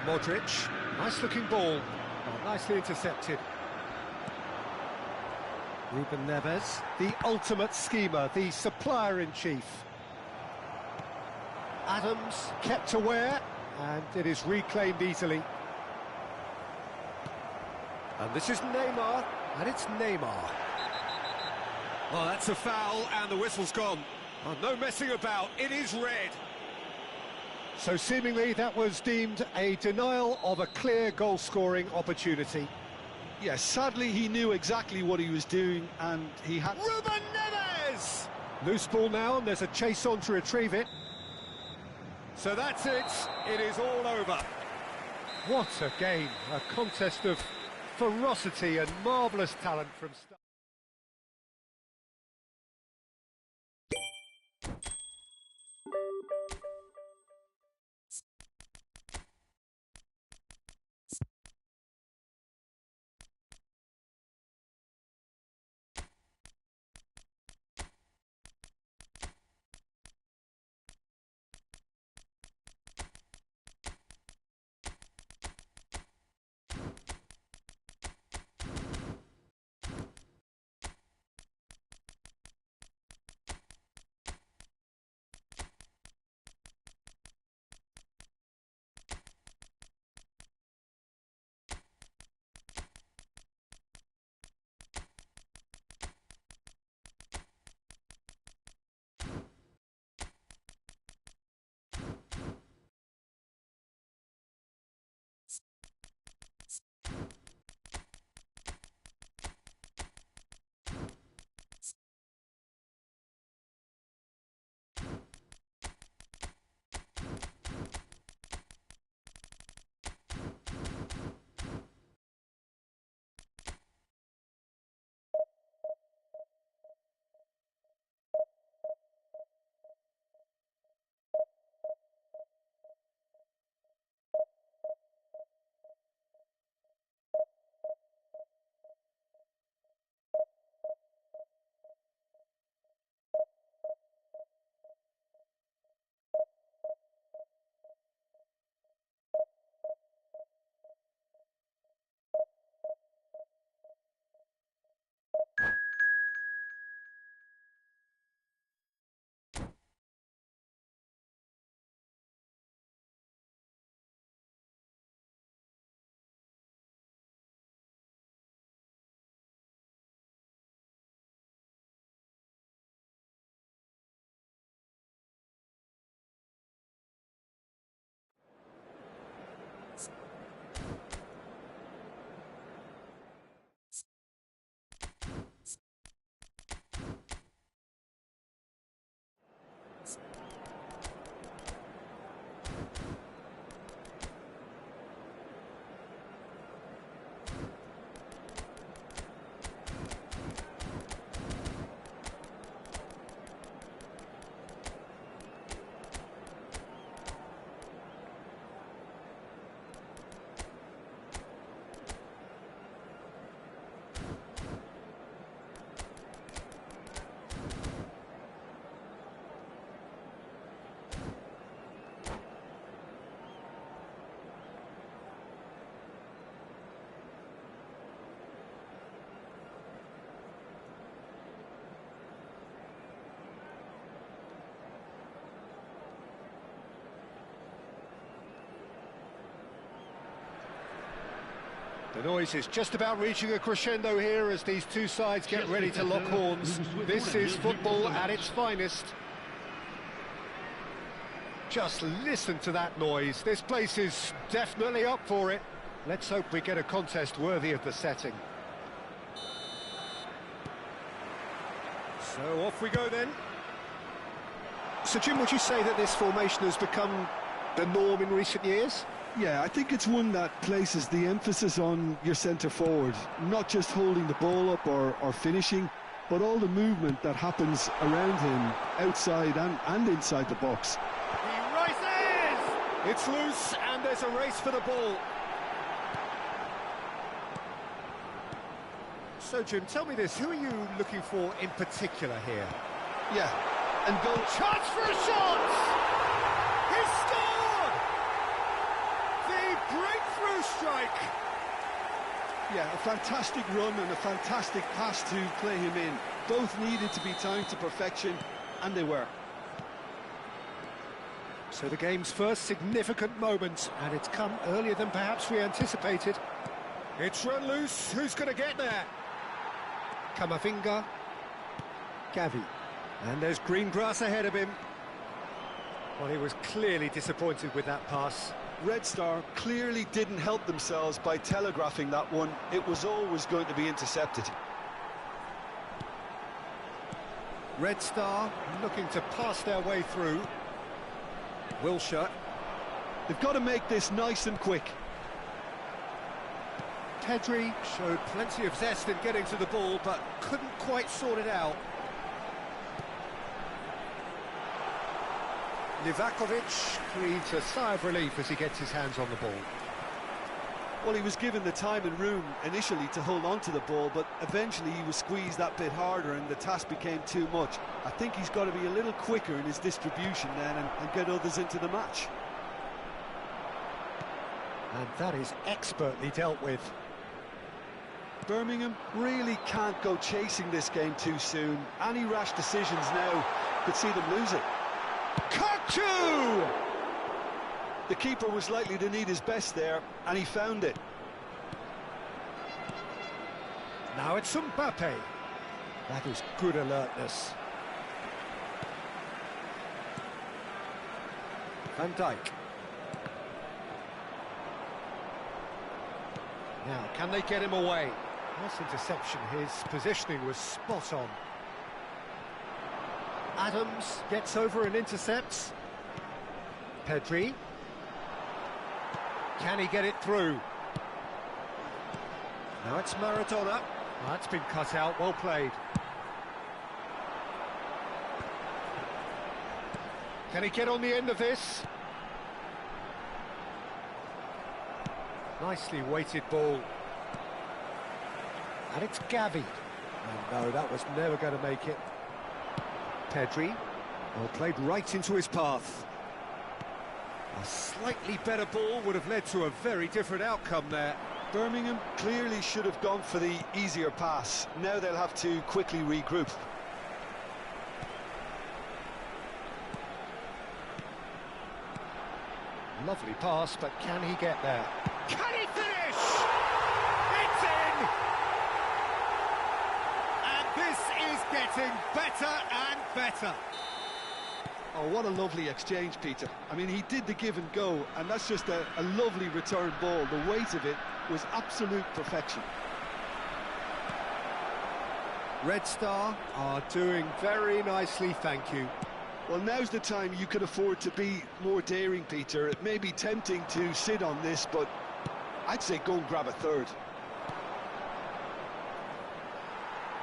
Modric, nice-looking ball. Oh, nicely intercepted. Ruben Neves, the ultimate schemer, the supplier-in-chief. Adams kept aware, and it is reclaimed easily. And this is Neymar, and it's Neymar. Oh, that's a foul, and the whistle's gone. Oh, no messing about, it is red. So seemingly that was deemed a denial of a clear goal-scoring opportunity. Yes, sadly he knew exactly what he was doing, and he had... Ruben Neves! Loose ball now, and there's a chase on to retrieve it. So that's it. It is all over. What a game. A contest of ferocity and marvellous talent from... The noise is just about reaching a crescendo here as these two sides get ready to lock horns. This is football at its finest. Just listen to that noise. This place is definitely up for it. Let's hope we get a contest worthy of the setting. So off we go then. So Jim, would you say that this formation has become the norm in recent years? Yeah, I think it's one that places the emphasis on your centre forward, not just holding the ball up or finishing, but all the movement that happens around him, outside and inside the box. He rises! It's loose and there's a race for the ball. So Jim, tell me this, who are you looking for in particular here? Yeah, and goal. Chance for a shot! He scored! The breakthrough strike! Yeah, a fantastic run and a fantastic pass to play him in. Both needed to be timed to perfection, and they were. So the game's first significant moment, and it's come earlier than perhaps we anticipated. It's run loose, who's going to get there? Kamavinga, Gavi, and there's green grass ahead of him. Well, he was clearly disappointed with that pass. Red Star clearly didn't help themselves by telegraphing that one. It was always going to be intercepted. Red Star looking to pass their way through. Wilshire. They've got to make this nice and quick. Pedri showed plenty of zest in getting to the ball, but couldn't quite sort it out. Livakovic breathes a sigh of relief as he gets his hands on the ball. Well, he was given the time and room initially to hold on to the ball, but eventually he was squeezed that bit harder and the task became too much. I think he's got to be a little quicker in his distribution then and get others into the match. And that is expertly dealt with. Birmingham really can't go chasing this game too soon. Any rash decisions now could see them lose it. Kaku! The keeper was likely to need his best there, and he found it. Now it's Mbappe. That is good alertness. Van Dijk. Now, can they get him away? Nice interception, his positioning was spot on. Adams gets over and intercepts. Pedri. Can he get it through? Now it's Maradona. That's been cut out, well played. Can he get on the end of this? Nicely weighted ball. And it's Gavi. And no, that was never going to make it. Pedri. Well, played right into his path. A slightly better ball would have led to a very different outcome there. Birmingham clearly should have gone for the easier pass. Now they'll have to quickly regroup. Lovely pass, but can he get there? Can he finish? It's in! And this is getting better and better. Oh, what a lovely exchange, Peter. I mean, he did the give and go, and that's just a lovely return ball. The weight of it was absolute perfection. Red Star are doing very nicely, thank you. Well, now's the time you could afford to be more daring, Peter. It may be tempting to sit on this, but I'd say go and grab a third.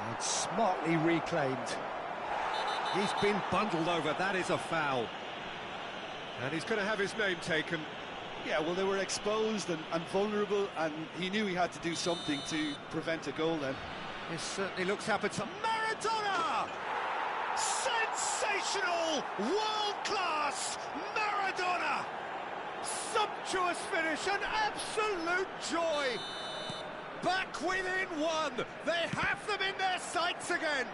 And smartly reclaimed. He's been bundled over, that is a foul. And he's going to have his name taken. Yeah, well, they were exposed and vulnerable, and he knew he had to do something to prevent a goal then. This certainly looks appetizing. Maradona! Sensational! World-class Maradona! Sumptuous finish, an absolute joy! Back within one! They have them in their sights again!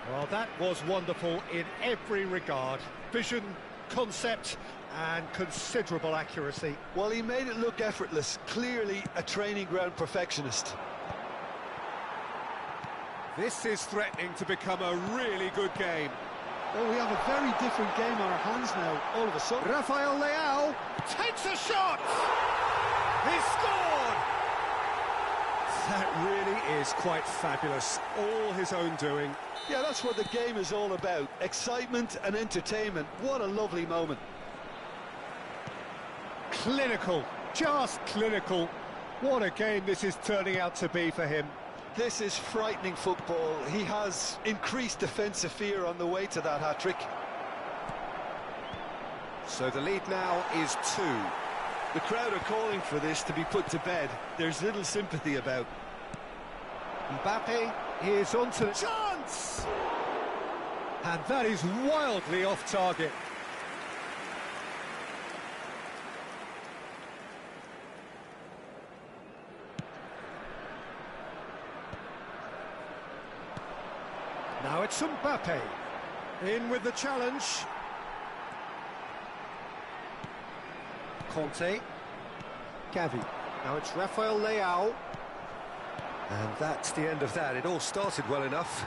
Well, that was wonderful in every regard. Vision, concept, and considerable accuracy. Well, he made it look effortless. Clearly a training ground perfectionist. This is threatening to become a really good game. Well, we have a very different game on our hands now, all of a sudden. Rafael Leao takes a shot! He scored! That really is quite fabulous. All his own doing. Yeah, that's what the game is all about. Excitement and entertainment. What a lovely moment. Clinical, just clinical. What a game this is turning out to be for him. This is frightening football. He has increased defensive fear on the way to that hat-trick. So the lead now is 2. The crowd are calling for this to be put to bed. There's little sympathy about. Mbappe is onto the chance! And that is wildly off target. Now it's Mbappe. In with the challenge. Conte. Gavi. Now it's Rafael Leao. And that's the end of that. It all started well enough.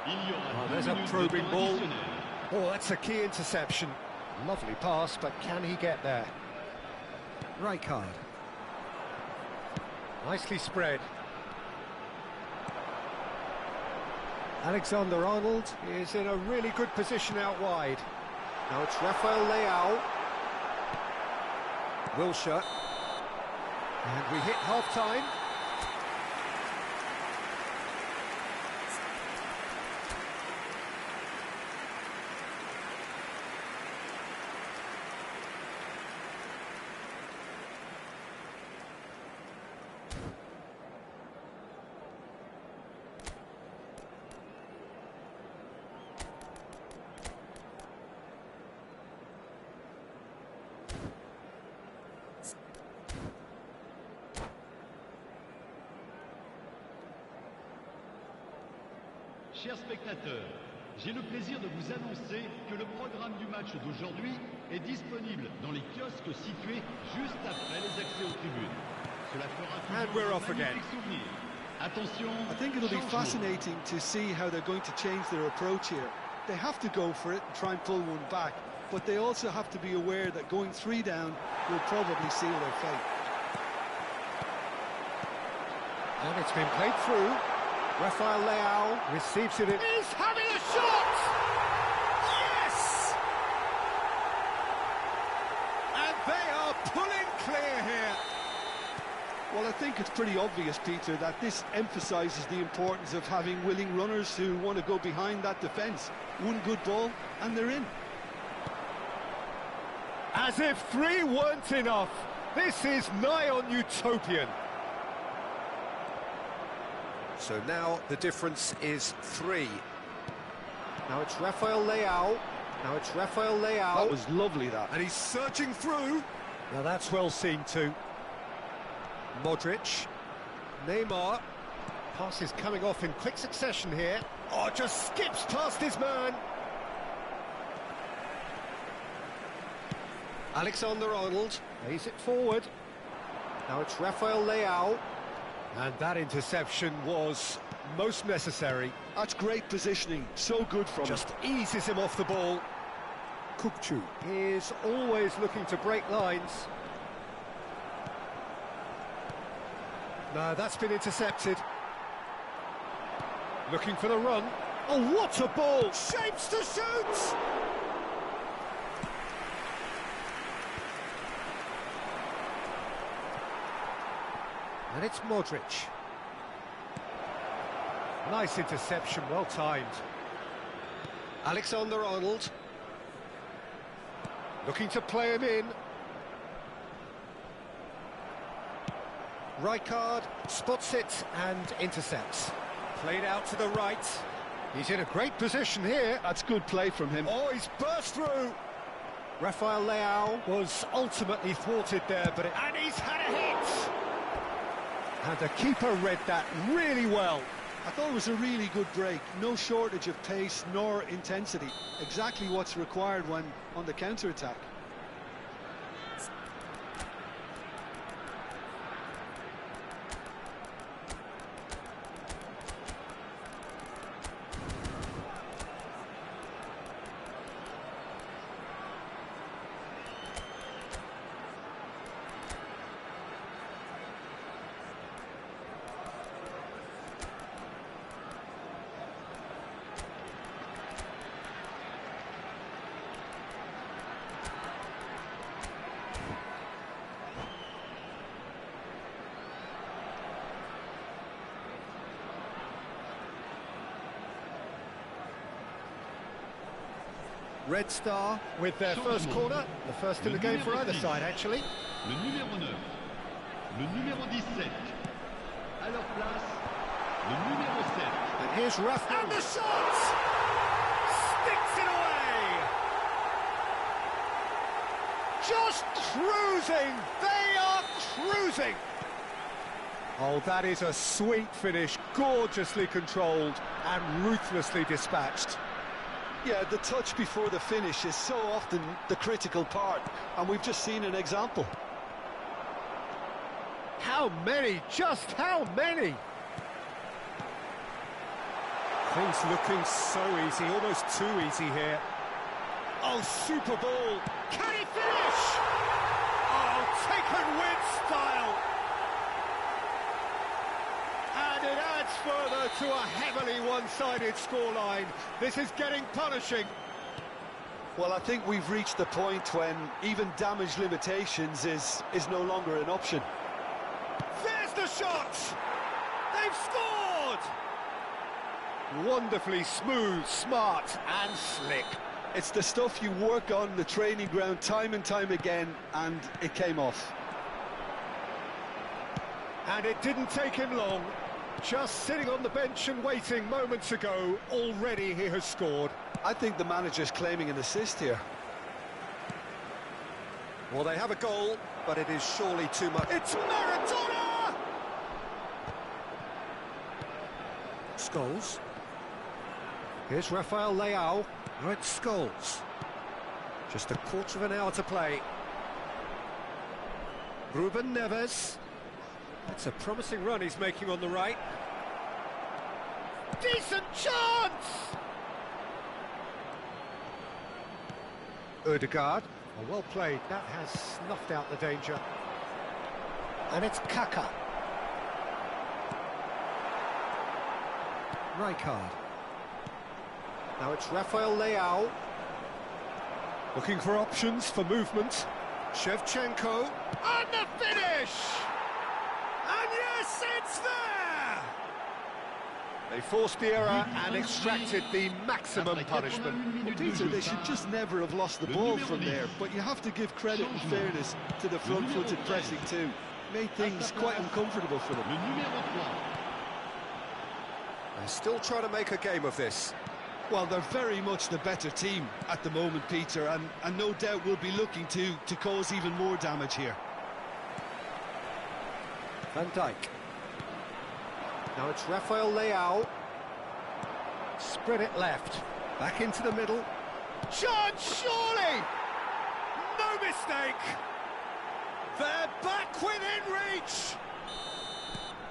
Oh, there's a probing ball. Oh, that's a key interception. Lovely pass, but can he get there? Right card. Nicely spread. Alexander-Arnold is in a really good position out wide. Now it's Rafael Leao. Wilshere. And we hit half-time. Chers spectateurs, j'ai le plaisir de vous annoncer que le programme du match d'aujourd'hui est disponible dans les kiosques situés juste après les accès aux tribunes. Cela fera toujours un magnifique souvenir. Attention, I think it'll be fascinating to see how they're going to change their approach here. They have to go for it and try and pull one back, but they also have to be aware that going 3 down will probably seal their fate. And it's been played through. Rafael Leao receives it in. He's having a shot! Yes! And they are pulling clear here. Well, I think it's pretty obvious, Peter, that this emphasises the importance of having willing runners who want to go behind that defence. One good ball, and they're in. As if 3 weren't enough. This is nigh on utopian. So now the difference is 3. Now it's Rafael Leao. Now it's Rafael Leao. That was lovely, that. And he's searching through. Now that's well seen too. Modric. Neymar. Pass is coming off in quick succession here. Oh, just skips past his man. Alexander-Arnold lays it forward. Now it's Rafael Leao. And that interception was most necessary. That's great positioning, so good from him. Just eases him off the ball. Kukçu is always looking to break lines. No, that's been intercepted. Looking for the run. Oh, what a ball! Shapes to shoot! And it's Modric. Nice interception, well timed. Alexander-Arnold. Looking to play him in. Rijkaard spots it and intercepts. Played out to the right. He's in a great position here. That's good play from him. Oh, he's burst through. Rafael Leao was ultimately thwarted there, and he's had a hit. And the keeper read that really well. I thought it was a really good break. No shortage of pace nor intensity. Exactly what's required when on the counter-attack. Red Star with their first corner, the first in the game for either side, actually. Le numéro 9, le numéro 17. À leur place, le numéro 7. And here's Rafa. And the shot! Sticks it away! Just cruising! They are cruising! Oh, that is a sweet finish, gorgeously controlled and ruthlessly dispatched. Yeah, the touch before the finish is so often the critical part, and we've just seen an example. How many? Just how many? Things looking so easy, almost too easy here. Oh, super ball. Can he finish? Oh, taken with style. And it adds further to a heavily one-sided scoreline. This is getting punishing. Well, I think we've reached the point when even damage limitations is no longer an option. There's the shot! They've scored! Wonderfully smooth, smart and slick. It's the stuff you work on the training ground time and time again, and it came off. And it didn't take him long. Just sitting on the bench and waiting moments ago, already he has scored. I think the manager's claiming an assist here. Well, they have a goal, but it is surely too much. It's Maradona! Scholes. Here's Rafael Leao. Now it's Scholes. Just a quarter of an hour to play. Ruben Neves. That's a promising run he's making on the right. Decent chance! Ødegaard. Oh, well played. That has snuffed out the danger. And it's Kaka. Rijkaard. Now it's Rafael Leao. Looking for options for movement. Shevchenko. And the finish! And yes, it's there! They forced the error and extracted the maximum punishment. Well, Peter, they should just never have lost the ball from there, but you have to give credit and fairness to the front-footed pressing too. Made things quite uncomfortable for them. They're still trying to make a game of this. Well, they're very much the better team at the moment, Peter, and no doubt will be looking to cause even more damage here. Van Dijk. Now it's Rafael Leao. Spread it left. Back into the middle. Chance, surely! No mistake! They're back within reach!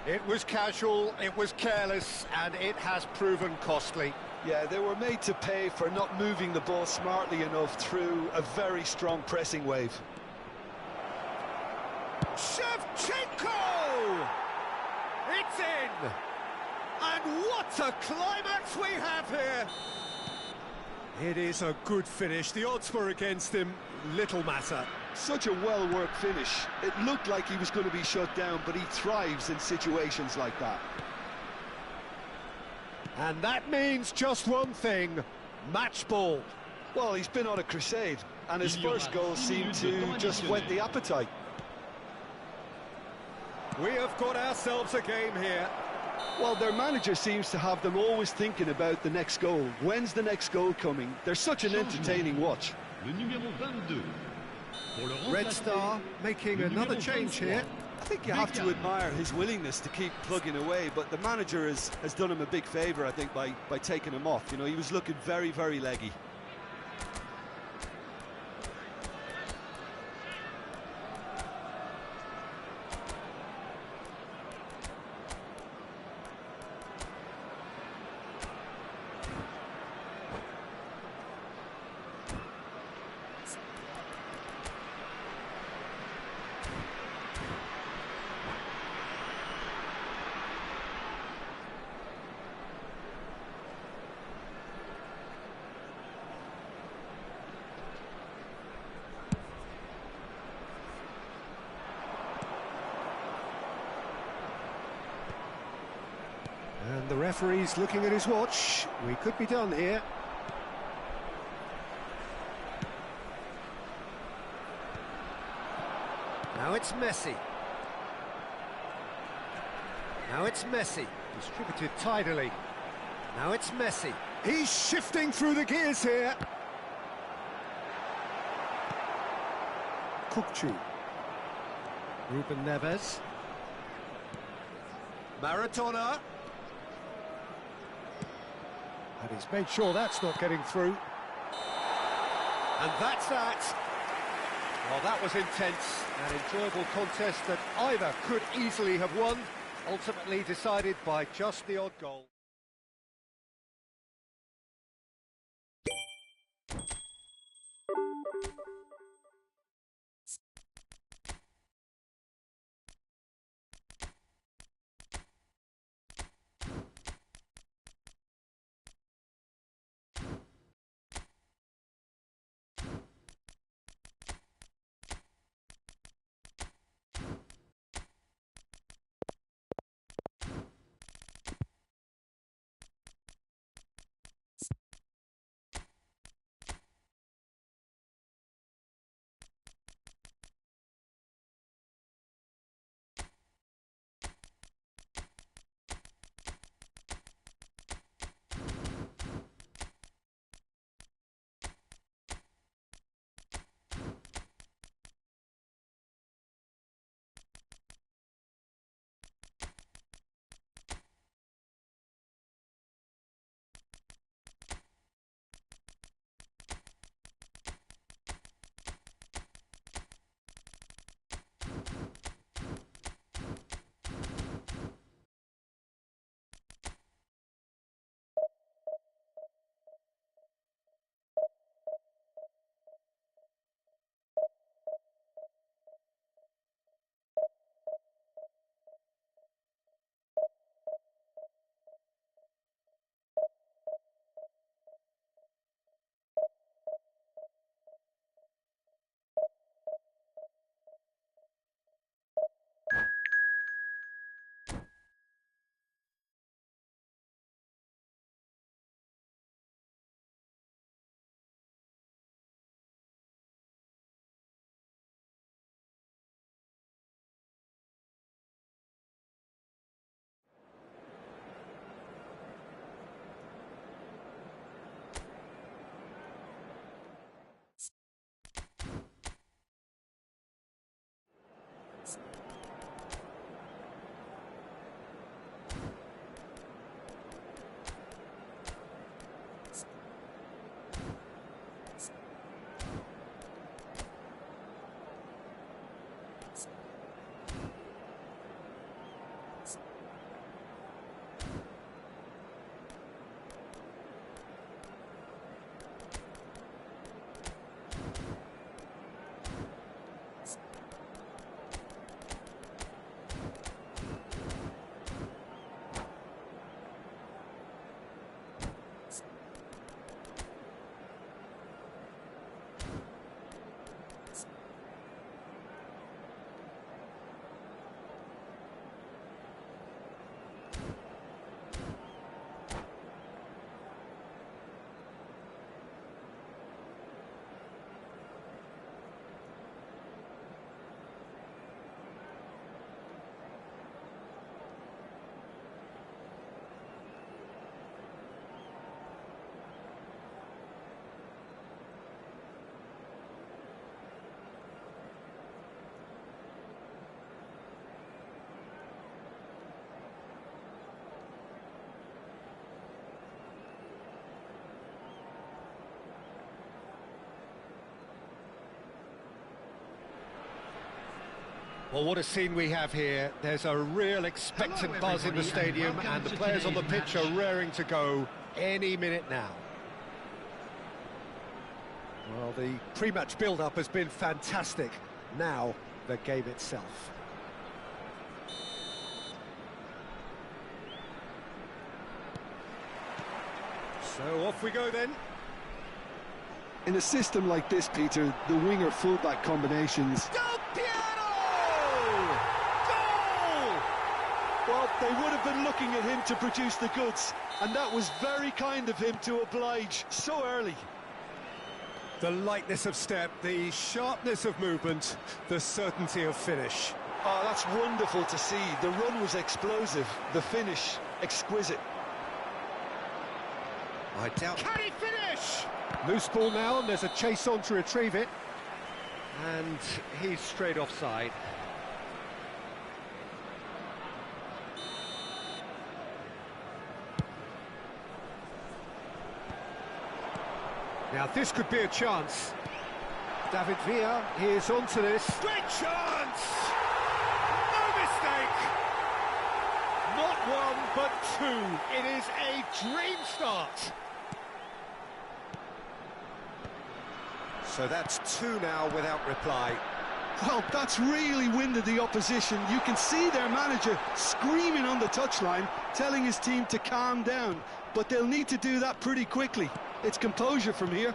It was casual, it was careless, and it has proven costly. Yeah, they were made to pay for not moving the ball smartly enough through a very strong pressing wave. Shevchenko! It's in! And what a climax we have here! It is a good finish. The odds were against him. Little matter. Such a well-worked finish. It looked like he was going to be shut down, but he thrives in situations like that. And that means just one thing, match ball. Well, he's been on a crusade, and his first goal seemed to just whet the appetite. We have got ourselves a game here. Well, their manager seems to have them always thinking about the next goal. When's the next goal coming? They're such an entertaining watch. Red Star making another change here. I think you have to admire his willingness to keep plugging away, but the manager has done him a big favour, I think, by taking him off. You know, he was looking very, very leggy. And the referee's looking at his watch. We could be done here. Now it's Messi. Now it's Messi. Distributed tidily. Now it's Messi. He's shifting through the gears here. Kukçu. Ruben Neves. Maradona. And he's made sure that's not getting through. And that's that. Well, that was intense, an enjoyable contest that either could easily have won, ultimately decided by just the odd goal. Well, what a scene we have here. There's a real expectant buzz in the stadium, and the players on the pitch are raring to go any minute now. Well, the pre-match build-up has been fantastic. Now, the game itself. So off we go then. In a system like this, Peter, the winger-fullback combinations... Del Piero! Goal! Well, they would have been looking at him to produce the goods, and that was very kind of him to oblige so early. The lightness of step, the sharpness of movement, the certainty of finish. Oh, that's wonderful to see. The run was explosive, the finish exquisite. I doubt... Can he finish? Loose ball now, and there's a chase on to retrieve it. And he's straight offside. Now this could be a chance. David Villa is onto this. Great chance! No mistake! Not one, but two. It is a dream start. So that's two now without reply. Well, that's really winded the opposition. You can see their manager screaming on the touchline, telling his team to calm down. But they'll need to do that pretty quickly. It's composure from here.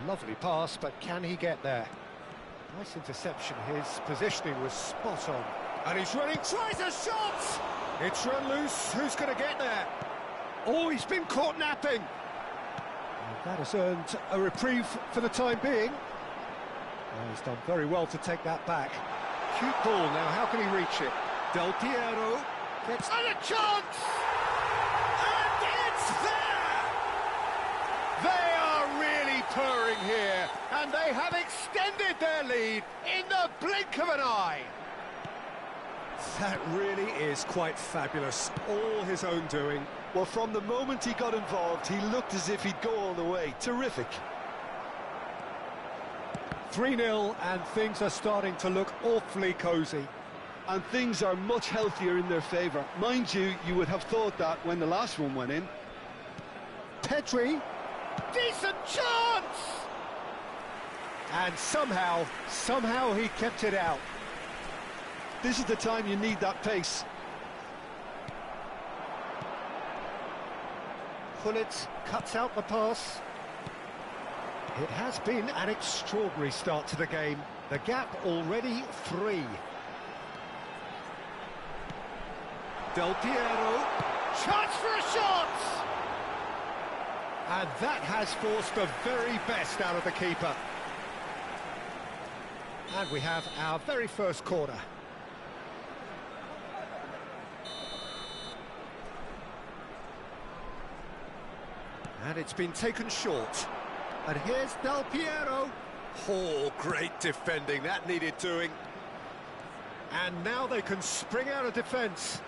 Lovely pass, but can he get there? Nice interception. His positioning was spot on. And he's running, tries a shot! It's run loose. Who's going to get there? Oh, he's been caught napping. And that has earned a reprieve for the time being. Well, he's done very well to take that back. Cute ball now. How can he reach it? Del Piero gets... And a chance! And it's there! They are really purring here, and they have extended their lead in the blink of an eye. That really is quite fabulous. All his own doing. Well, from the moment he got involved, he looked as if he'd go all the way. Terrific. 3-0, and things are starting to look awfully cosy. And things are much healthier in their favour. Mind you, you would have thought that when the last one went in. Pedri, decent chance! And somehow he kept it out. This is the time you need that pace. Gullit cuts out the pass. It has been an extraordinary start to the game. The gap already 3. Del Piero, chance for a shot! And that has forced the very best out of the keeper. And we have our very first corner. And it's been taken short. And here's Del Piero. Oh, great defending. That needed doing. And now they can spring out of defence.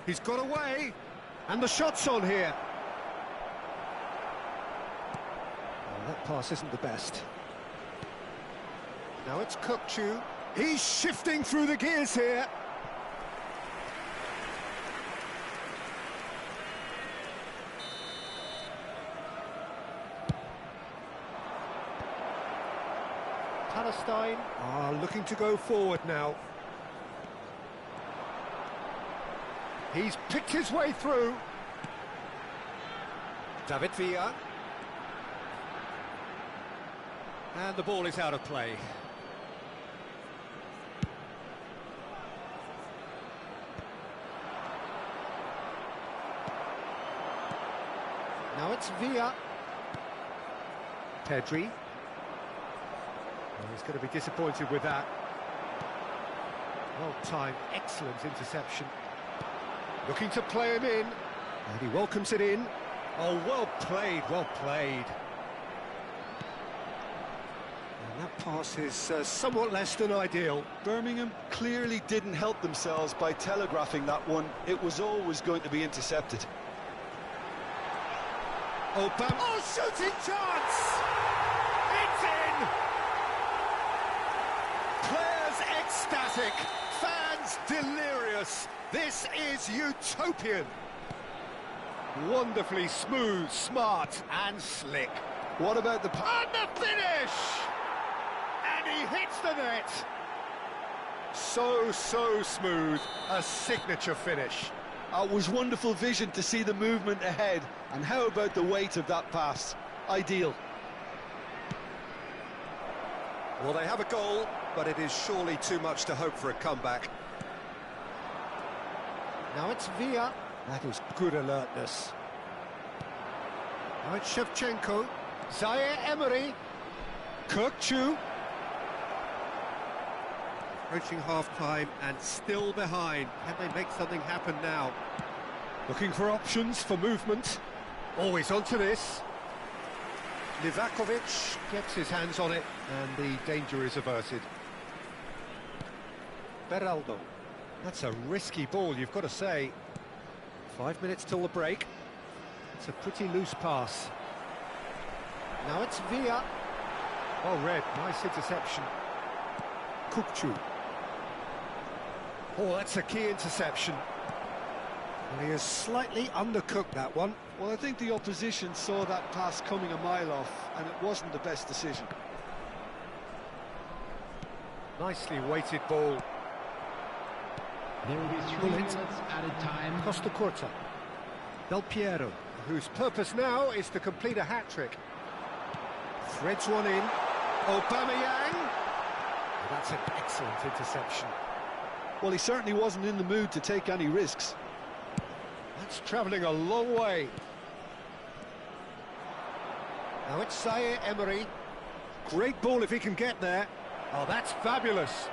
He's got away. And the shot's on here. Oh, that pass isn't the best. Now it's Kukçu. He's shifting through the gears here. Palestine are looking to go forward now. He's picked his way through. David Villa. And the ball is out of play. Now it's Villa. Pedri. Well, he's going to be disappointed with that. Well timed, excellent interception. Looking to play him in, and he welcomes it in. Oh, well played, well played. And that pass is somewhat less than ideal. Birmingham clearly didn't help themselves by telegraphing that one. It was always going to be intercepted. Oh, shooting chance! It's in! Fantastic! Fans delirious! This is utopian! Wonderfully smooth, smart and slick. What about the... And the finish! And he hits the net! So smooth, a signature finish. It was wonderful vision to see the movement ahead. And how about the weight of that pass? Ideal. Well, they have a goal, but it is surely too much to hope for a comeback. Now it's Villa. That is good alertness. Now it's Shevchenko. Zaire Emery. Kirkchu. Approaching half-time and still behind. Can they make something happen now? Looking for options for movement. Always onto this. Livakovic gets his hands on it and the danger is averted. Beraldo. That's a risky ball, you've got to say. 5 minutes till the break. It's a pretty loose pass. Now it's Villa. Oh, Red, nice interception. Kukcu. Oh, that's a key interception. Well, he has slightly undercooked that one. Well, I think the opposition saw that pass coming a mile off, and it wasn't the best decision. Nicely weighted ball. There will be 3 minutes added time. Costa Curta. Del Piero, whose purpose now is to complete a hat-trick. Threads one in. Aubameyang. That's an excellent interception. Well, he certainly wasn't in the mood to take any risks. That's travelling a long way. Now it's Zaire Emery. Great ball if he can get there. Oh, that's fabulous.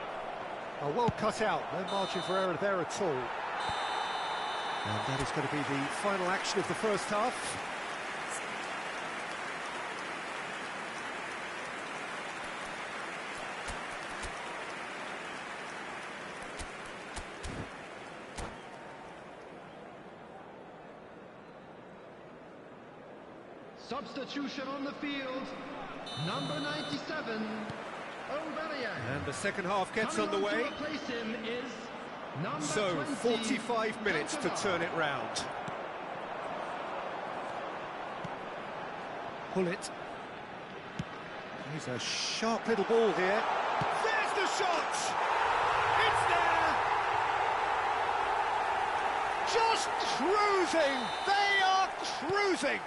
Oh, well cut out. No margin for error there at all. And that is going to be the final action of the first half. Substitution on the field, number 97, Aubameyang. And the second half gets underway. To replace him is number So, 20, 45 minutes to turn it round. Pull it. Here's a sharp little ball here. There's the shot! It's there! Just cruising! They are cruising!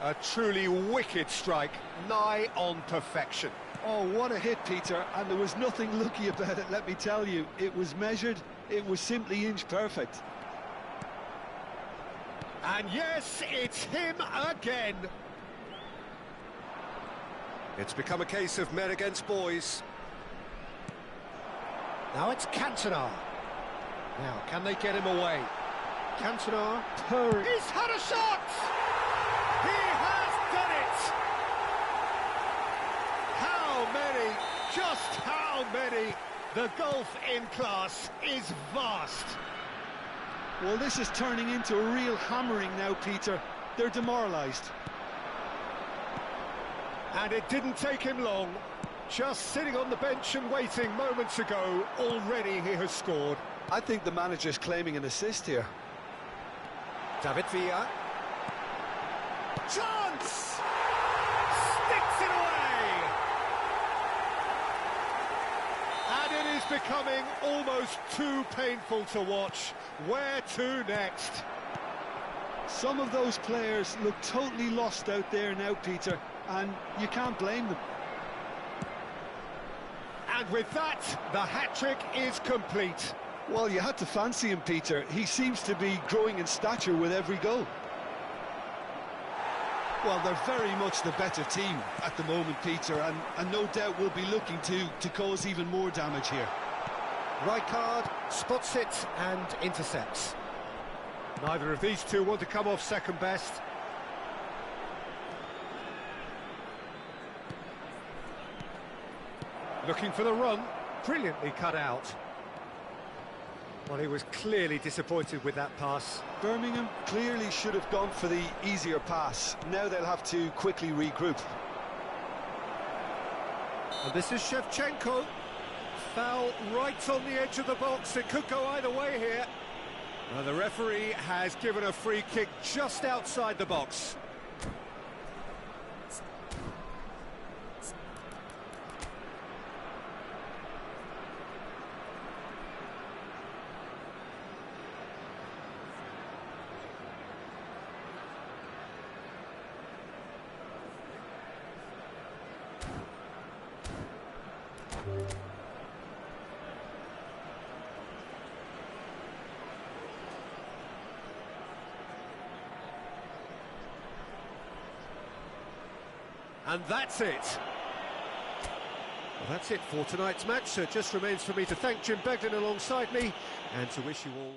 A truly wicked strike, nigh on perfection. Oh, what a hit, Peter, and there was nothing lucky about it, let me tell you. It was measured, it was simply inch perfect. And yes, it's him again. It's become a case of men against boys. Now it's Cantona. Now, can they get him away? Cantona, he's had a shot! He has done it! How many, just how many? The gulf in class is vast. Well, this is turning into a real hammering now, Peter. They're demoralised. And it didn't take him long. Just sitting on the bench and waiting moments ago, already he has scored. I think the manager's claiming an assist here. David Villa. Chance! Sticks it away! And it is becoming almost too painful to watch. Where to next? Some of those players look totally lost out there now, Peter, and you can't blame them. And with that, the hat-trick is complete. Well, you had to fancy him, Peter. He seems to be growing in stature with every goal. Well, they're very much the better team at the moment, Peter, and no doubt will be looking to cause even more damage here. Rijkaard spots it and intercepts. Neither of these two want to come off second best. Looking for the run, brilliantly cut out. Well, he was clearly disappointed with that pass. Birmingham clearly should have gone for the easier pass. Now they'll have to quickly regroup. And this is Shevchenko. Foul right on the edge of the box. It could go either way here. The referee has given a free kick just outside the box. And that's it. Well, that's it for tonight's match. So it just remains for me to thank Jim Beglin alongside me and to wish you all...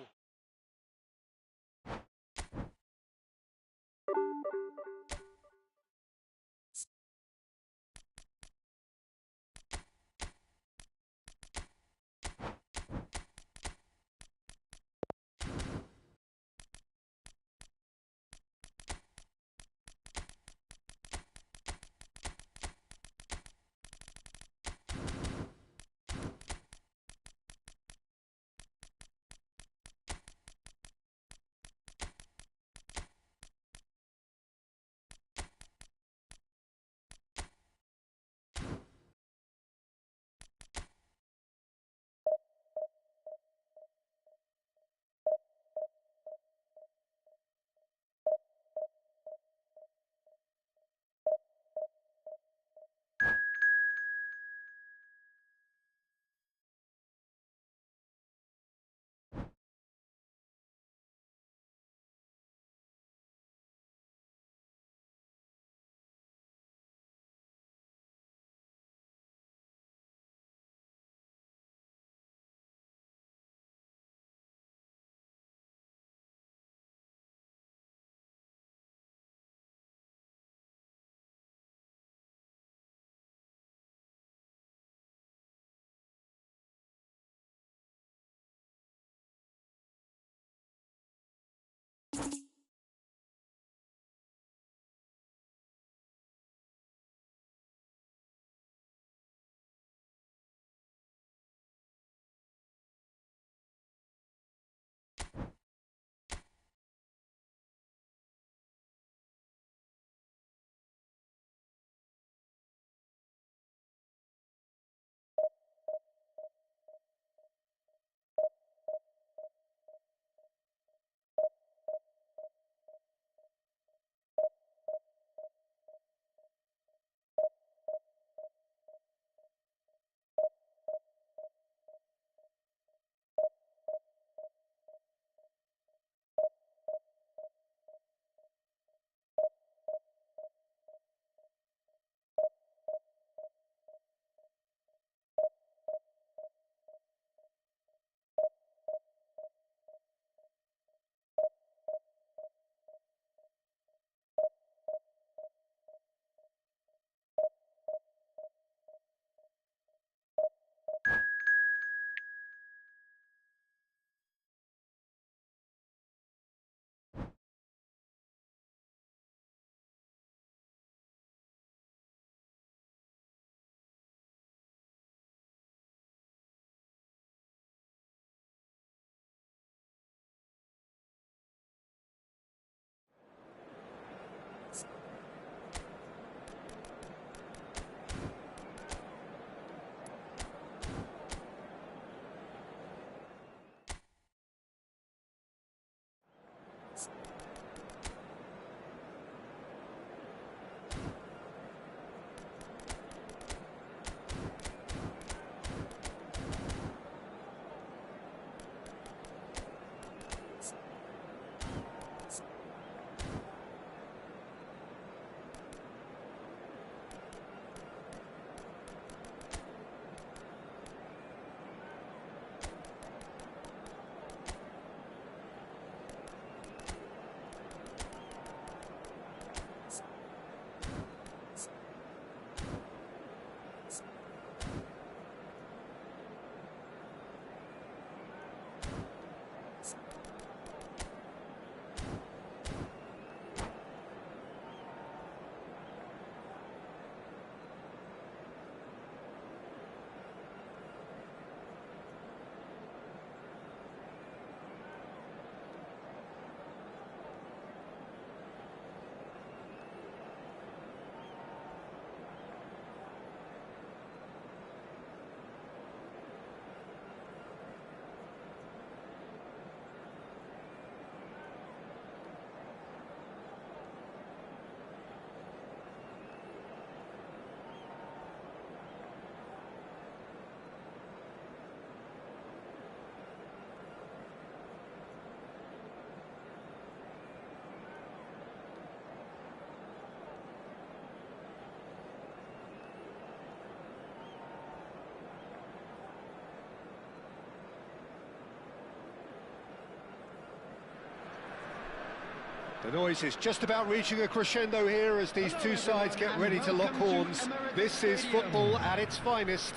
The noise is just about reaching a crescendo here as these two sides get ready to lock horns. This is football at its finest.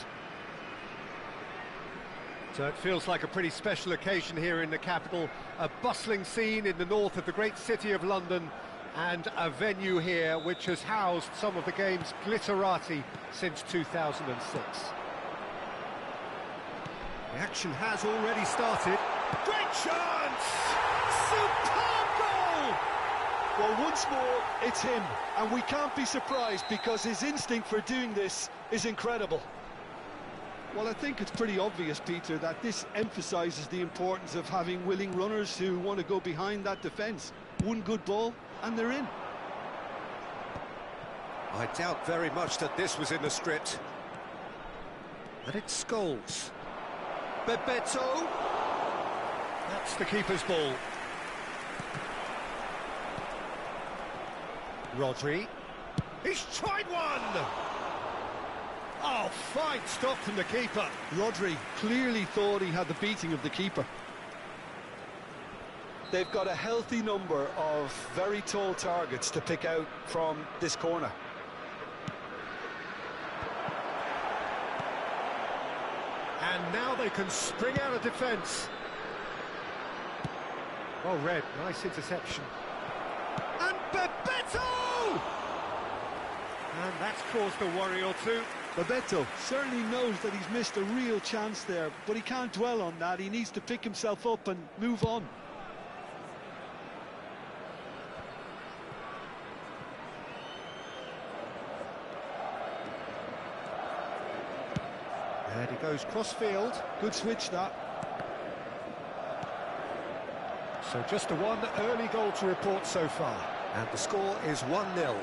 So it feels like a pretty special occasion here in the capital, a bustling scene in the north of the great city of London, and a venue here which has housed some of the game's glitterati since 2006. The action has already started. Great chance! Superb goal! Well, once more, it's him, and we can't be surprised because his instinct for doing this is incredible. Well, I think it's pretty obvious, Peter, that this emphasises the importance of having willing runners who want to go behind that defence. One good ball, and they're in. I doubt very much that this was in the script. And it's Scholes. Bebeto. That's the keeper's ball. Rodri. He's tried one! Oh, fine stop from the keeper. Rodri clearly thought he had the beating of the keeper. They've got a healthy number of very tall targets to pick out from this corner. And now they can spring out of defence. Well read, nice interception. And Bebeto! And that's caused a worry or two. Bebeto certainly knows that he's missed a real chance there, but he can't dwell on that. He needs to pick himself up and move on. And he goes cross-field. Good switch, that. So just the one early goal to report so far. And the score is 1-0.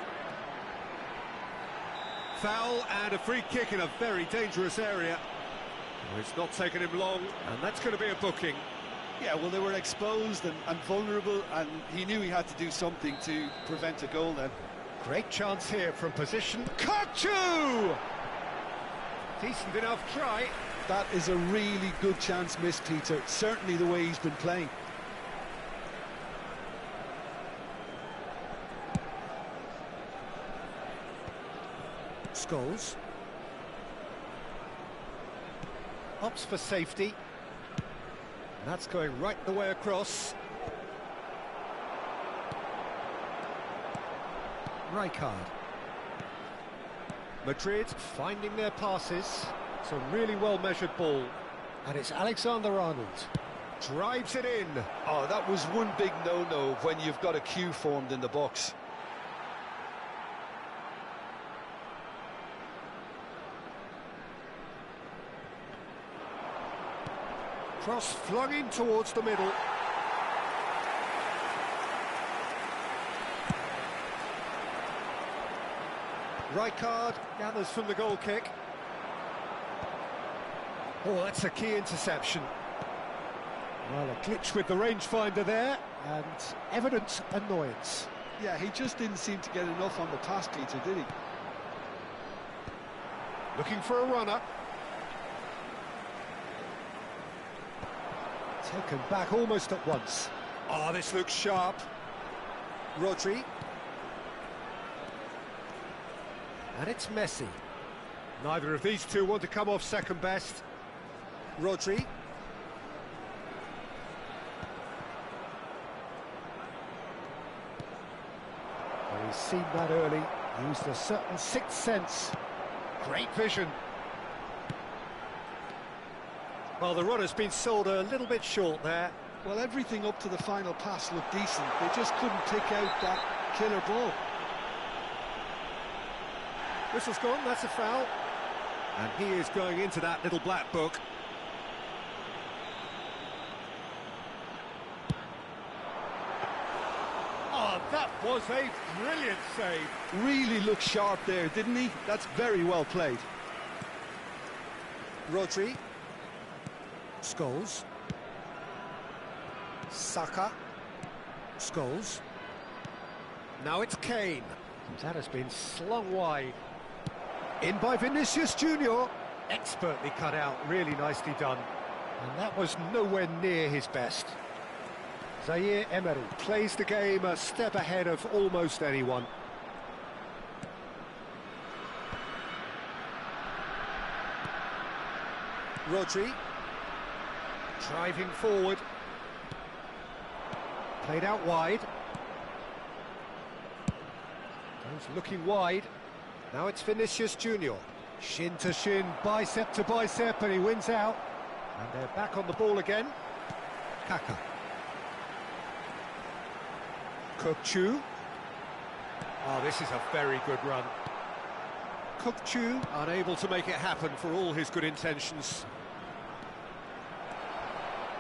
Foul and a free kick in a very dangerous area. Well, it's not taken him long, and that's going to be a booking. Yeah, well, they were exposed and vulnerable, and he knew he had to do something to prevent a goal then. Great chance here from position. Kachu! Decent enough try. That is a really good chance missed, Peter. Certainly the way he's been playing. Scholes. Opts for safety. And that's going right the way across. Rijkaard. Madrid finding their passes. It's a really well-measured ball. And it's Alexander-Arnold. Drives it in. Oh, that was one big no-no when you've got a queue formed in the box. Cross flung in towards the middle. Rijkaard gathers from the goal kick. Oh, that's a key interception. Well, a glitch with the rangefinder there, and evident annoyance. Yeah, he just didn't seem to get enough on the pass, Peter, did he? Looking for a runner. Taken back almost at once. Oh, this looks sharp. Rodri. And it's Messi. Neither of these two want to come off second best. Rodri. Well, he's seen that early. Used a certain sixth sense. Great vision. Well, the runner's been sold a little bit short there. Well, everything up to the final pass looked decent. They just couldn't pick out that killer ball. Whistle's gone, that's a foul. And he is going into that little black book. Oh, that was a brilliant save. Really looked sharp there, didn't he? That's very well played. Rodri. Scholes. Saka. Scholes. Now it's Kane. That has been slung wide. In by Vinicius Junior. Expertly cut out, really nicely done. And that was nowhere near his best. Zaire Emery plays the game a step ahead of almost anyone. Rodri, driving forward. Played out wide. Goes looking wide. Now it's Vinicius Junior. Shin to shin, bicep to bicep, and he wins out. And they're back on the ball again. Kaka. Kukçu. Oh, this is a very good run. Kukçu unable to make it happen for all his good intentions.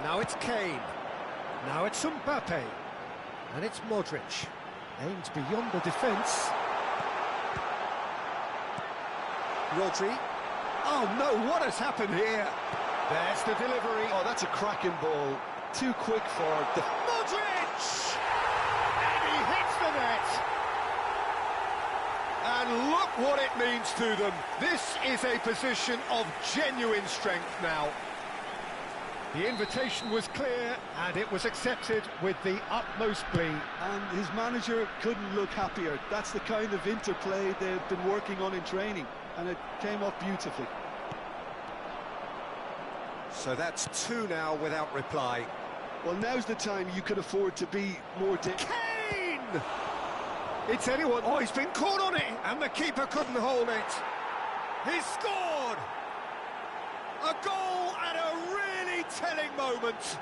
Now it's Kane. Now it's Mbappe. And it's Modric. Aimed beyond the defence. Rodri. Oh no, what has happened here? There's the delivery. Oh, that's a cracking ball. Too quick for the... Modric! And he hits the net. And look what it means to them. This is a position of genuine strength now. The invitation was clear, and it was accepted with the utmost glee. And his manager couldn't look happier. That's the kind of interplay they've been working on in training, and it came off beautifully. So that's two now without reply. Well, now's the time you could afford to be more... Kane! It's anyone. Oh, he's been caught on it, and the keeper couldn't hold it. He's scored! A goal at a really telling moment.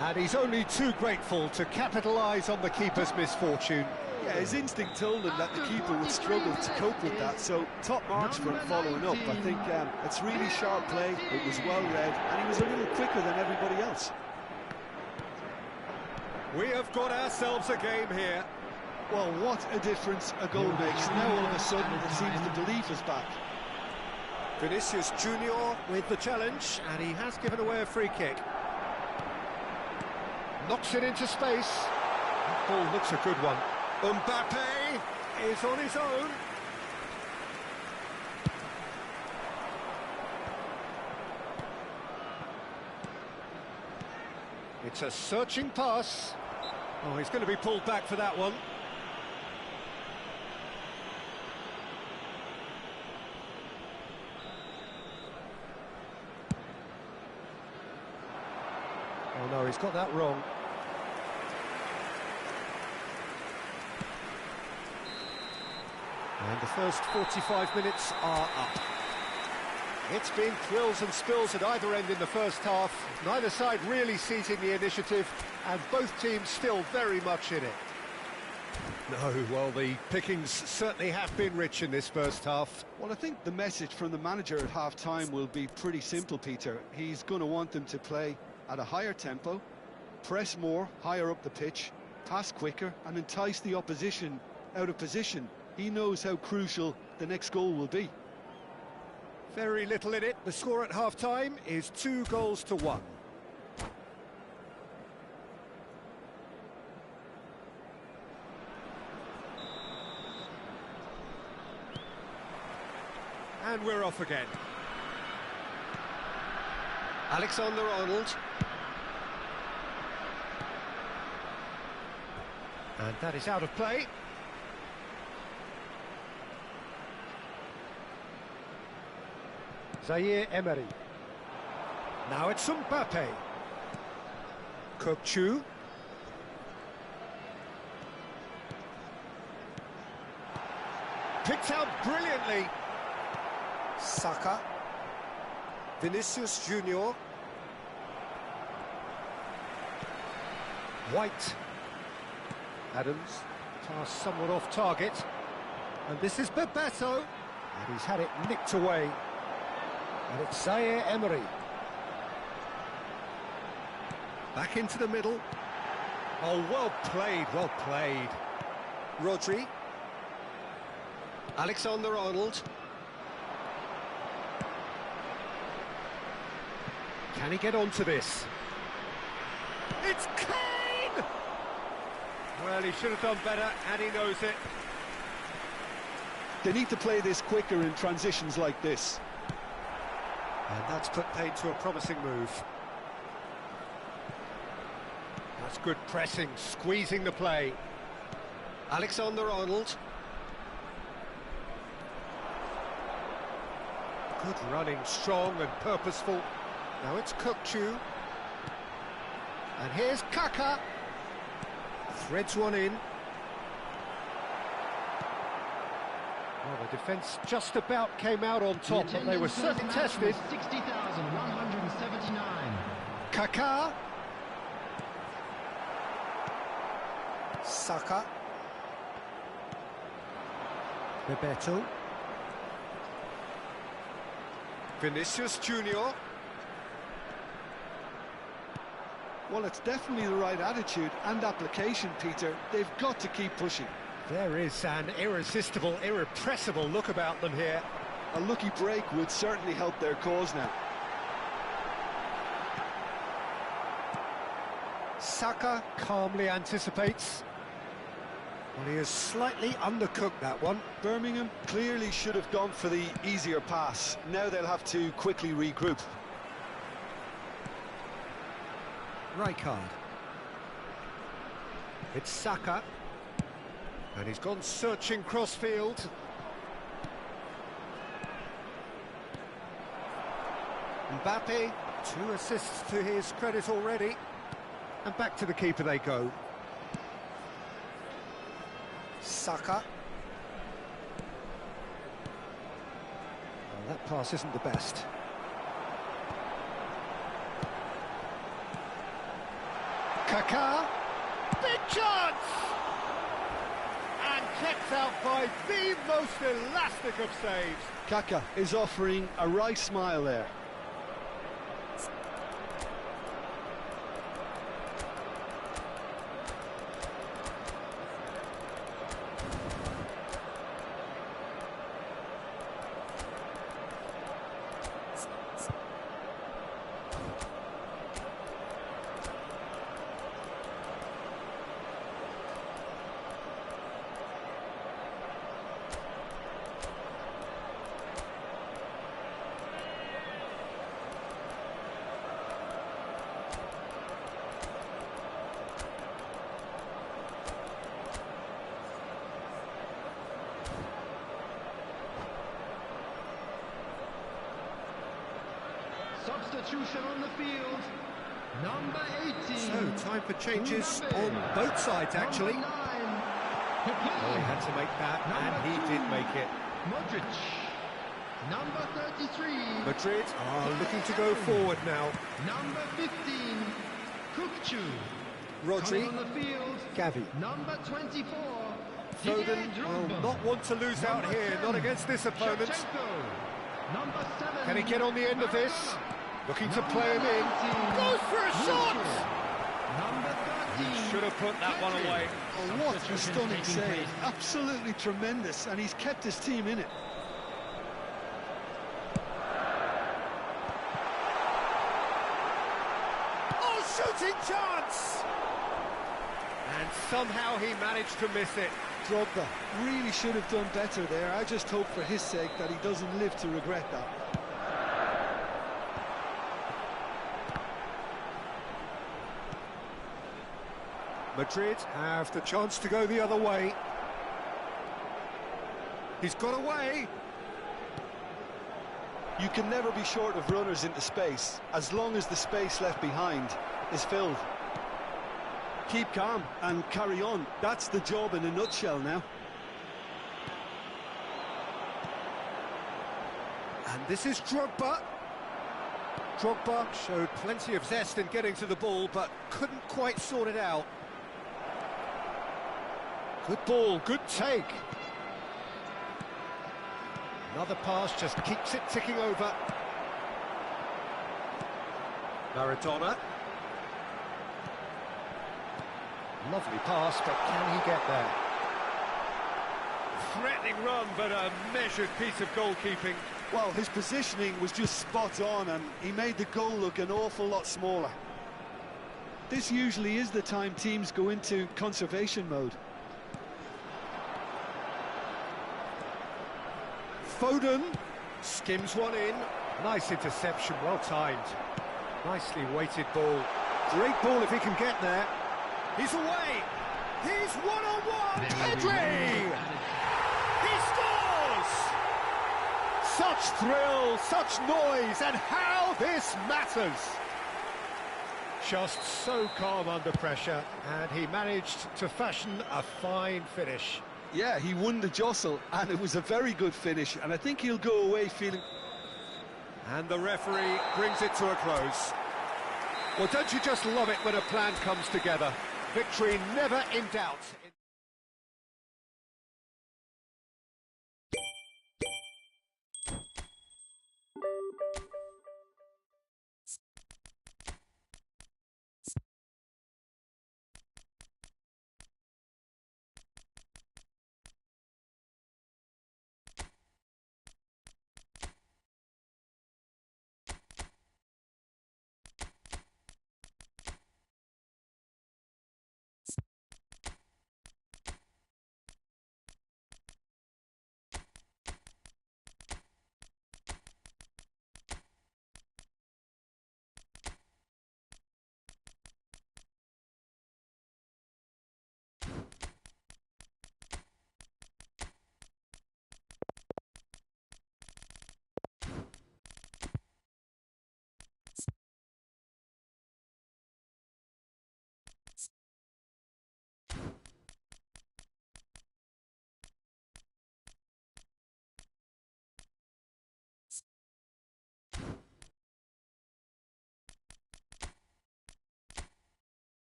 And he's only too grateful to capitalise on the keeper's misfortune. Yeah, his instinct told him that the keeper would struggle to cope with that, so top marks for him following up. I think it's really sharp play, it was well read, and he was a little quicker than everybody else. We have got ourselves a game here. Well, what a difference a goal makes. Now all of a sudden it seems the belief is back. Vinicius Junior with the challenge, and he has given away a free kick. Knocks it into space. That ball looks a good one. Mbappe is on his own. It's a searching pass. Oh, he's going to be pulled back for that one. Oh no, he's got that wrong. And the first 45 minutes are up. It's been thrills and spills at either end in the first half. Neither side really seizing the initiative, and both teams still very much in it. No, well, the pickings certainly have been rich in this first half. Well, I think the message from the manager at half-time will be pretty simple, Peter. He's going to want them to play at a higher tempo, press more, higher up the pitch, pass quicker, and entice the opposition out of position. He knows how crucial the next goal will be. Very little in it. The score at half-time is 2-1. And we're off again. Alexander-Arnold. And that is out of play. Zaire Emery. Now it's Mbappe. Kukçu. Picked out brilliantly. Saka. Vinicius Junior. White. Adams. Pass somewhat off target. And this is Bebeto. And he's had it nicked away. And it's Zaire Emery. Back into the middle. Oh, well played, well played. Rodri. Alexander-Arnold. Can he get onto this? It's Kane! Well, he should have done better, and he knows it. They need to play this quicker in transitions like this. And that's put paid to a promising move. good pressing, squeezing the play. Alexander-Arnold. Good running, strong and purposeful. Now it's Kukçu. And here's Kaka. Threads one in. Well, the defence just about came out on top, but they were certainly tested. 60,179. Kaka. Saka. Bebeto. Vinicius Junior. Well, it's definitely the right attitude and application, Peter. They've got to keep pushing. There is an irresistible, irrepressible look about them here. A lucky break would certainly help their cause now. Saka calmly anticipates. Well, he has slightly undercooked that one. Birmingham clearly should have gone for the easier pass. Now they'll have to quickly regroup. Rijkaard. It's Saka. And he's gone searching crossfield. Mbappe, 2 assists to his credit already. And back to the keeper they go. Saka. Well, that pass isn't the best. Kaka. Big chance! And kept out by the most elastic of saves. Kaka is offering a wry smile there. Substitution on the field. Number 18. So, time for changes on both sides, actually. Number 9. Oh, he had to make that, and he did make it. Modric. Number 33. Madrid are looking to go forward now. Number 15. Kukçu. Rodri. On the field. Gavi. Number 24. Foden will not want to lose out here, not against this opponent. Number 7. Can he get on the end of this? Looking to play him in. Goes for a shot! Number 13. Should have put that one away. Oh, what a stunning save. Absolutely tremendous, and he's kept his team in it. Oh, shooting chance! And somehow he managed to miss it. Drogba really should have done better there. I just hope for his sake that he doesn't live to regret that. Madrid have the chance to go the other way. He's got away. You can never be short of runners into space, as long as the space left behind is filled. Keep calm and carry on. That's the job in a nutshell now. And this is Drogba. Drogba showed plenty of zest in getting to the ball, but couldn't quite sort it out. Good ball, good take. Another pass just keeps it ticking over. Maradona. Lovely pass, but can he get there? Threatening run, but a measured piece of goalkeeping. Well, his positioning was just spot on, and he made the goal look an awful lot smaller. This usually is the time teams go into conservation mode. Foden skims one in. Nice interception, well timed. Nicely weighted ball. Great ball if he can get there. He's away. He's one-on-one. Pedri! He scores! Such thrill, such noise, and how this matters. Just so calm under pressure, and he managed to fashion a fine finish. Yeah, he won the jostle, and it was a very good finish, and I think he'll go away feeling... And the referee brings it to a close. Well, don't you just love it when a plan comes together? Victory never in doubt.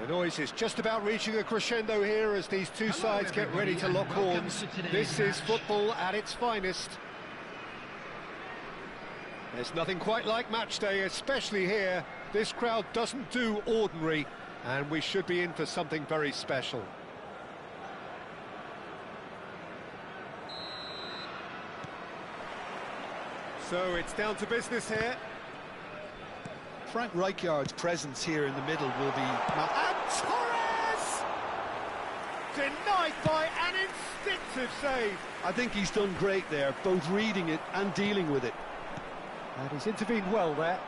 The noise is just about reaching a crescendo here as these two sides get ready to lock horns. This is football at its finest. There's nothing quite like match day, especially here. This crowd doesn't do ordinary, and we should be in for something very special. So it's down to business here. Frank Rijkaard's presence here in the middle will be... And Torres! Denied by an instinctive save. I think he's done great there, both reading it and dealing with it. And he's intervened well there.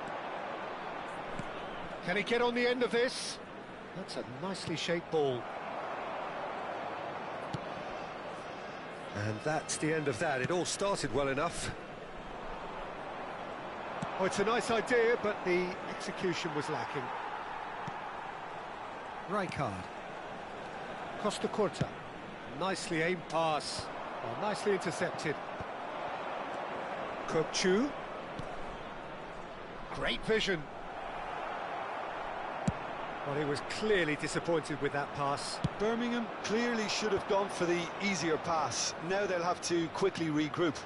Can he get on the end of this? That's a nicely shaped ball. And that's the end of that. It all started well enough. Oh, it's a nice idea, but the execution was lacking. Rijkaard. Costa Corta. Nicely aimed pass. Oh, nicely intercepted. Chu. Great vision. Well, he was clearly disappointed with that pass. Birmingham clearly should have gone for the easier pass. Now they'll have to quickly regroup.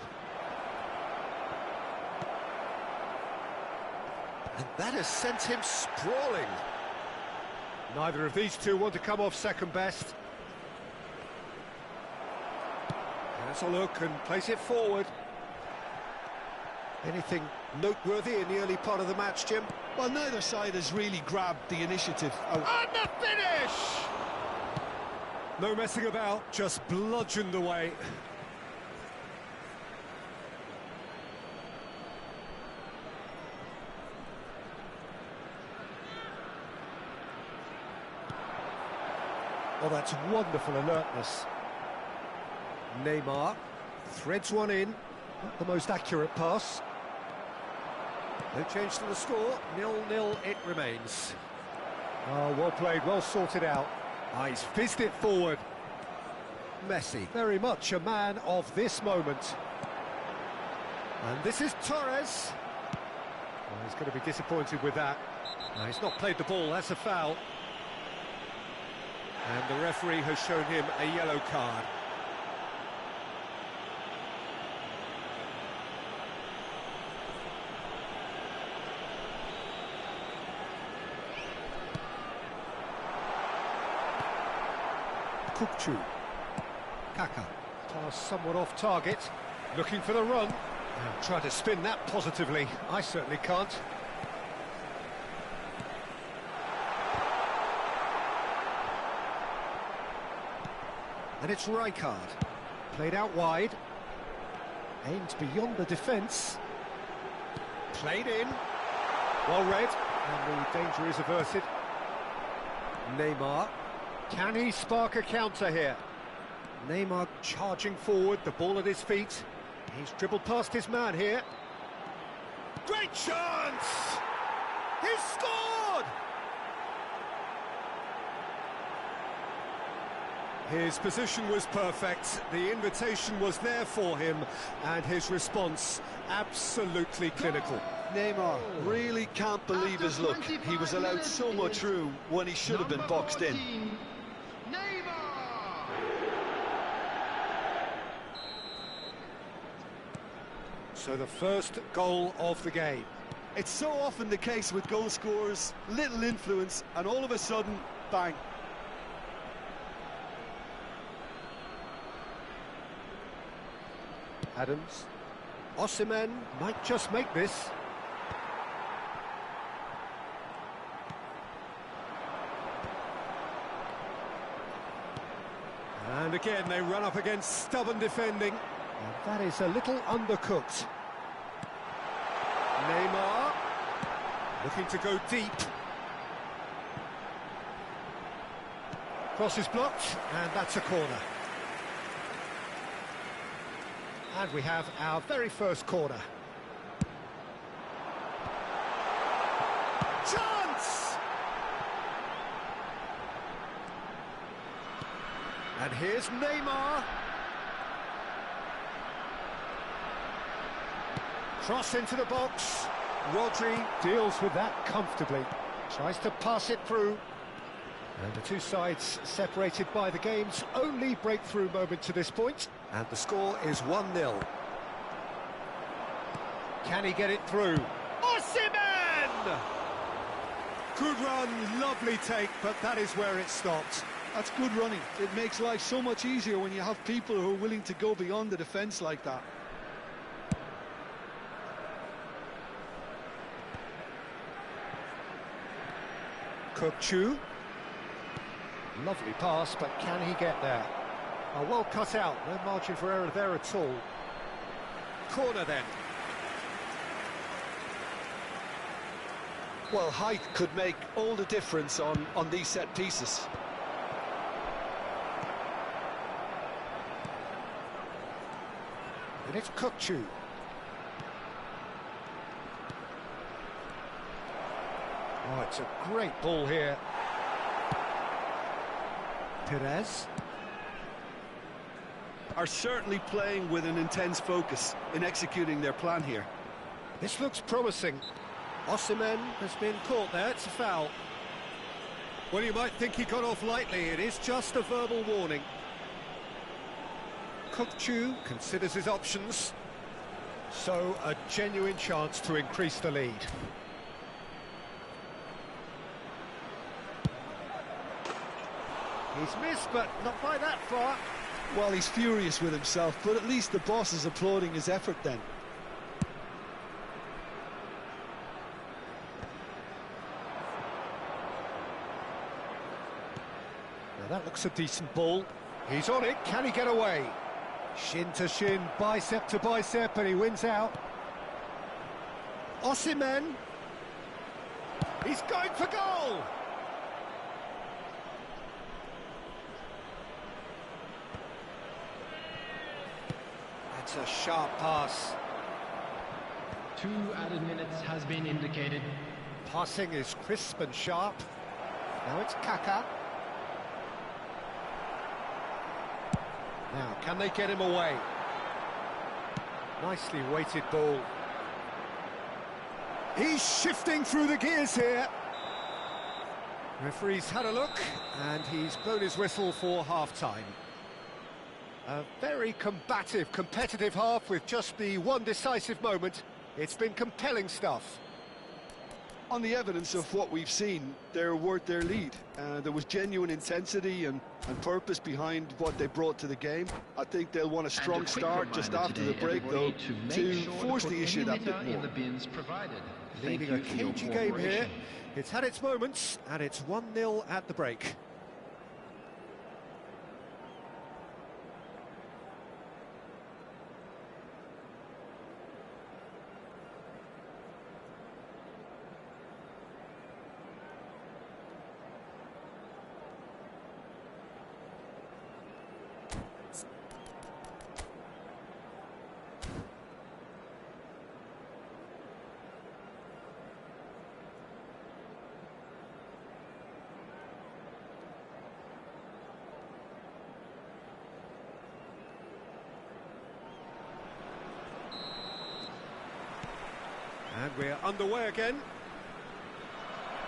And that has sent him sprawling. Neither of these two want to come off second best. Has a look and place it forward. Anything noteworthy in the early part of the match, Jim? Well, neither side has really grabbed the initiative. And the finish! No messing about, just bludgeoned away. Oh, that's wonderful alertness. Neymar threads one in. Not the most accurate pass. No change to the score. 0-0 it remains. Oh, well played, well sorted out. Ah, he's fizzed it forward. Messi, very much a man of this moment. And this is Torres. Oh, he's going to be disappointed with that. No, he's not played the ball, that's a foul. And the referee has shown him a yellow card. Chu. Kaka. Pass somewhat off target. Looking for the run. And try to spin that positively. I certainly can't. And it's Rijkaard. Played out wide. Aimed beyond the defence. Played in. Well read. And the danger is averted. Neymar. Can he spark a counter here? Neymar charging forward, the ball at his feet. He's dribbled past his man here. Great chance! He's scored! His position was perfect, the invitation was there for him, and his response absolutely clinical. Neymar really can't believe his luck. He was allowed so much room when he should have been boxed in. So the first goal of the game. It's so often the case with goal scorers, little influence, and all of a sudden, bang. Adams. Osimhen might just make this. And again, they run up against stubborn defending. And that is a little undercooked. Neymar looking to go deep. Cross is blocked, and that's a corner. And we have our very first corner. Chance! And here's Neymar. Cross into the box. Rodri deals with that comfortably. Tries to pass it through. And the two sides separated by the game's only breakthrough moment to this point. And the score is 1-0. Can he get it through? Osimhen! Good run, lovely take, but that is where it stopped. That's good running. It makes life so much easier when you have people who are willing to go beyond the defence like that. Chu. Lovely pass, but can he get there? Oh, well cut out, no margin for error there at all. Corner then. Well, height could make all the difference on these set pieces. And it's Chu. Oh, it's a great ball here. are certainly playing with an intense focus in executing their plan here. This looks promising. Osimhen has been caught there, it's a foul. Well, you might think he got off lightly, it is just a verbal warning. Kukçu considers his options. So, a genuine chance to increase the lead. He's missed, but not by that far. Well, he's furious with himself, but at least the boss is applauding his effort then. Now that looks a decent ball. He's on it, can he get away? Shin to shin, bicep to bicep, and he wins out. Osimhen. He's going for goal! That's a sharp pass. 2 added minutes has been indicated. Passing is crisp and sharp. Now it's Kaka. Now, can they get him away? Nicely weighted ball. He's shifting through the gears here. Referee's had a look, and he's blown his whistle for half-time. A very combative, competitive half with just the one decisive moment. It's been compelling stuff. On the evidence of what we've seen, they're worth their lead. There was genuine intensity and purpose behind what they brought to the game. I think they'll want a strong start just after the break, though, to force the issue that bit more. Leading a cagey game here. It's had its moments, and it's 1-0 at the break. And we're underway again.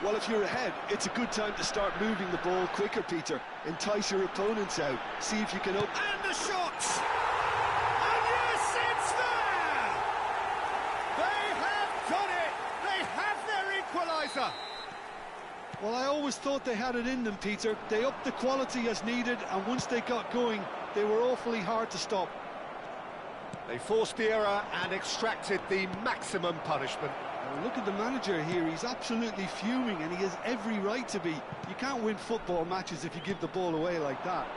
Well, if you're ahead, it's a good time to start moving the ball quicker, Peter. Entice your opponents out. See if you can open... And the shots! And yes, it's there! They have done it! They have their equaliser! Well, I always thought they had it in them, Peter. They upped the quality as needed, and once they got going, they were awfully hard to stop. They forced the error and extracted the maximum punishment. Now, look at the manager here. He's absolutely fuming, and he has every right to be. You can't win football matches if you give the ball away like that.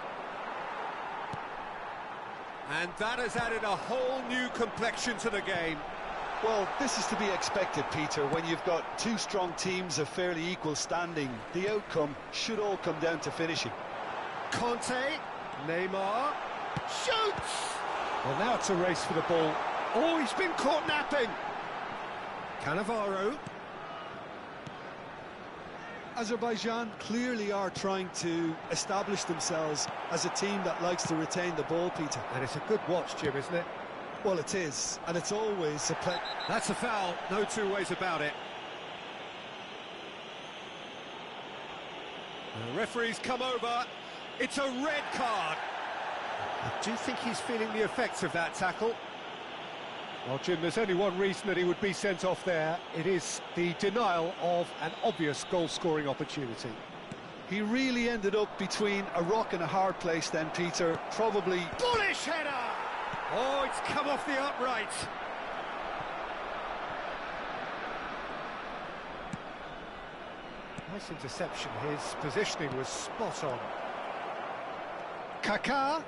And that has added a whole new complexion to the game. Well, this is to be expected, Peter. When you've got two strong teams of fairly equal standing, the outcome should all come down to finishing. Conte, Neymar, shoots! Well, now it's a race for the ball. Oh, he's been caught napping. Cannavaro. Azerbaijan clearly are trying to establish themselves as a team that likes to retain the ball, Peter. And it's a good watch, Jim, isn't it? Well, it is, and it's always a play. That's a foul, no two ways about it. The referee's come over. It's a red card. I do think he's feeling the effects of that tackle. Well, Jim, there's only one reason that he would be sent off there. It is the denial of an obvious goal-scoring opportunity. He really ended up between a rock and a hard place then, Peter. Probably... Bullish header! Oh, it's come off the upright. Nice interception. His positioning was spot on. Kaká.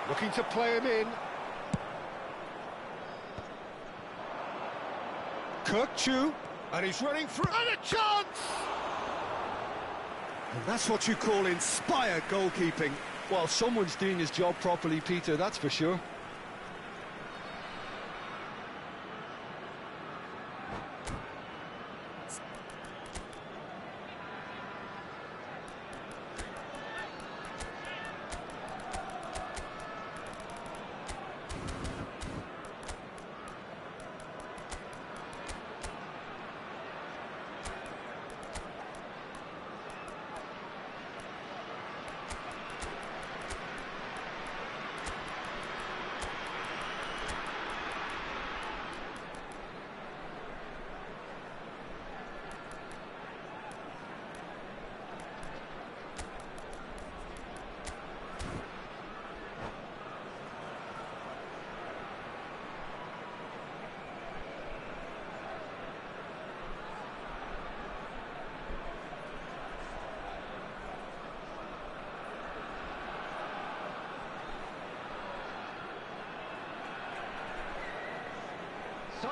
Looking to play him in. Kukçu, and he's running through, and a chance! And that's what you call inspired goalkeeping. Well, someone's doing his job properly, Peter, that's for sure.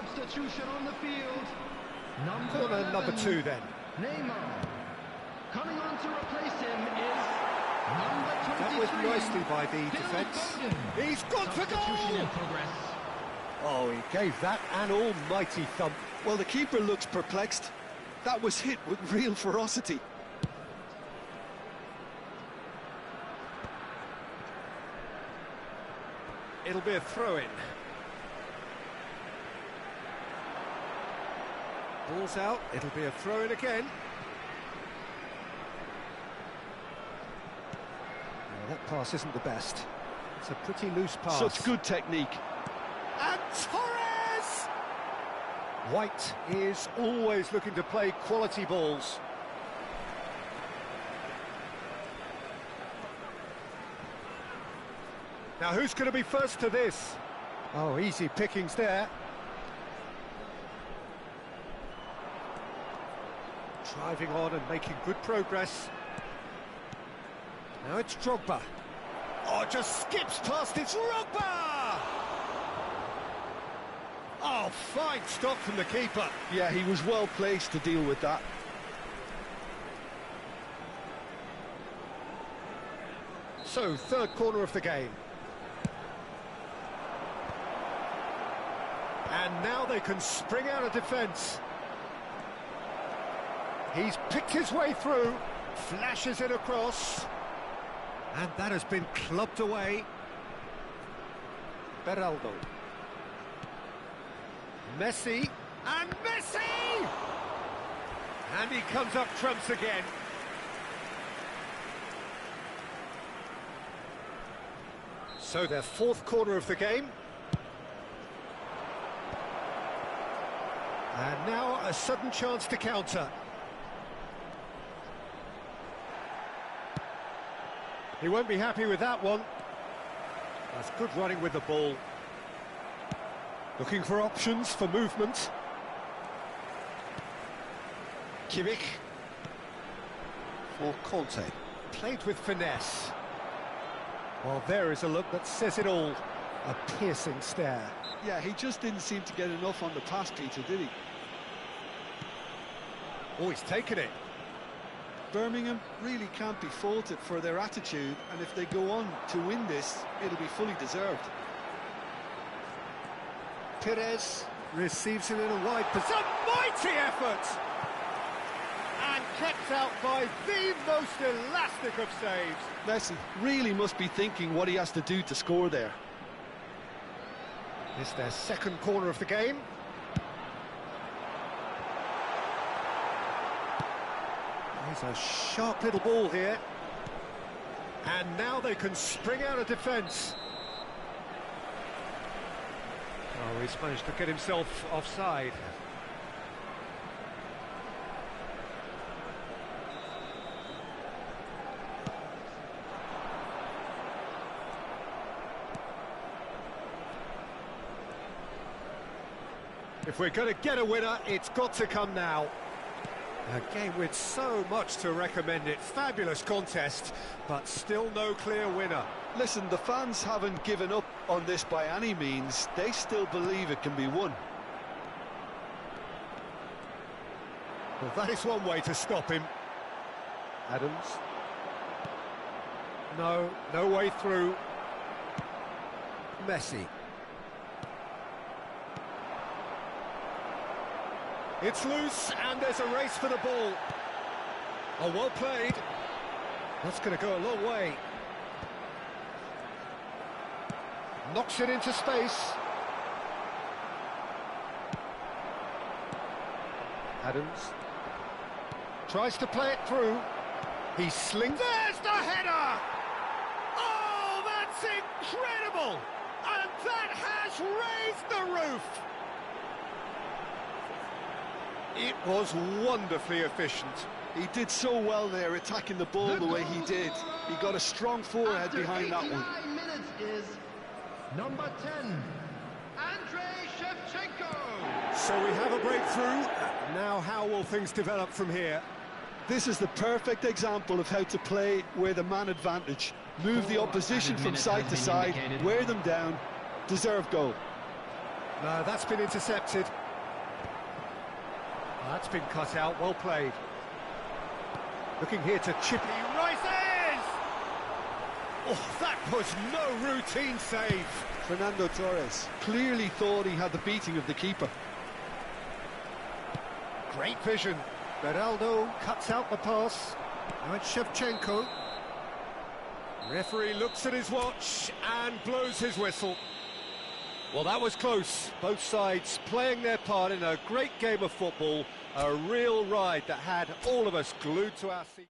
substitution on the field. Corner number 2 then. Neymar. Coming on to replace him is number 23. That was nicely by the defence. He's gone for Substitution goal! in progress. Oh, he gave that an almighty thump. Well, the keeper looks perplexed. That was hit with real ferocity. It'll be a throw-in. Ball's out, it'll be a throw-in again. No, that pass isn't the best. It's a pretty loose pass. Such good technique. And Torres! White is always looking to play quality balls. Now who's going to be first to this? Oh, easy pickings there. Driving on and making good progress. Now it's Drogba. Oh, just skips past, it's Drogba! Oh, fine stop from the keeper. Yeah, he was well placed to deal with that. So, third corner of the game. And now they can spring out of defence. He's picked his way through, flashes it across. And that has been clubbed away. Beraldo. Messi, and Messi! And he comes up trumps again. So their fourth corner of the game. And now a sudden chance to counter. He won't be happy with that one. That's good running with the ball. Looking for options for movement. Kimmich. For Conte. Played with finesse. Well, there is a look that says it all. A piercing stare. Yeah, he just didn't seem to get enough on the pass, Peter, did he? Oh, he's taken it. Birmingham really can't be faulted for their attitude, and if they go on to win this, it'll be fully deserved. Perez receives it in a wide position. Mighty effort! And kept out by the most elastic of saves. Messi really must be thinking what he has to do to score there. It's their second corner of the game. There's a sharp little ball here. And now they can spring out of defence. Oh, he's managed to get himself offside. If we're going to get a winner, it's got to come now. A game with so much to recommend it. Fabulous contest, but still no clear winner. Listen, the fans haven't given up on this by any means. They still believe it can be won. Well, that is one way to stop him. Adams. No way through. Messi. It's loose, and there's a race for the ball. Oh, well played. That's going to go a long way. Knocks it into space. Adams. Tries to play it through. He slings. There's the header! Oh, that's incredible! And that has raised the roof! It was wonderfully efficient. He did so well there, attacking the ball the way he did. He got a strong forehead behind that one. Minutes is number 10, Andrei Shevchenko. So we have a breakthrough. Now how will things develop from here? This is the perfect example of how to play with a man advantage. Move the opposition from side to side, wear them down, deserve goal. No, that's been intercepted. That's been cut out, well played. Looking here to chip, he rises! Oh, that was no routine save. Fernando Torres clearly thought he had the beating of the keeper. Great vision. Beraldo cuts out the pass. Now it's Shevchenko. Referee looks at his watch and blows his whistle. Well, that was close. Both sides playing their part in a great game of football. A real ride that had all of us glued to our seats.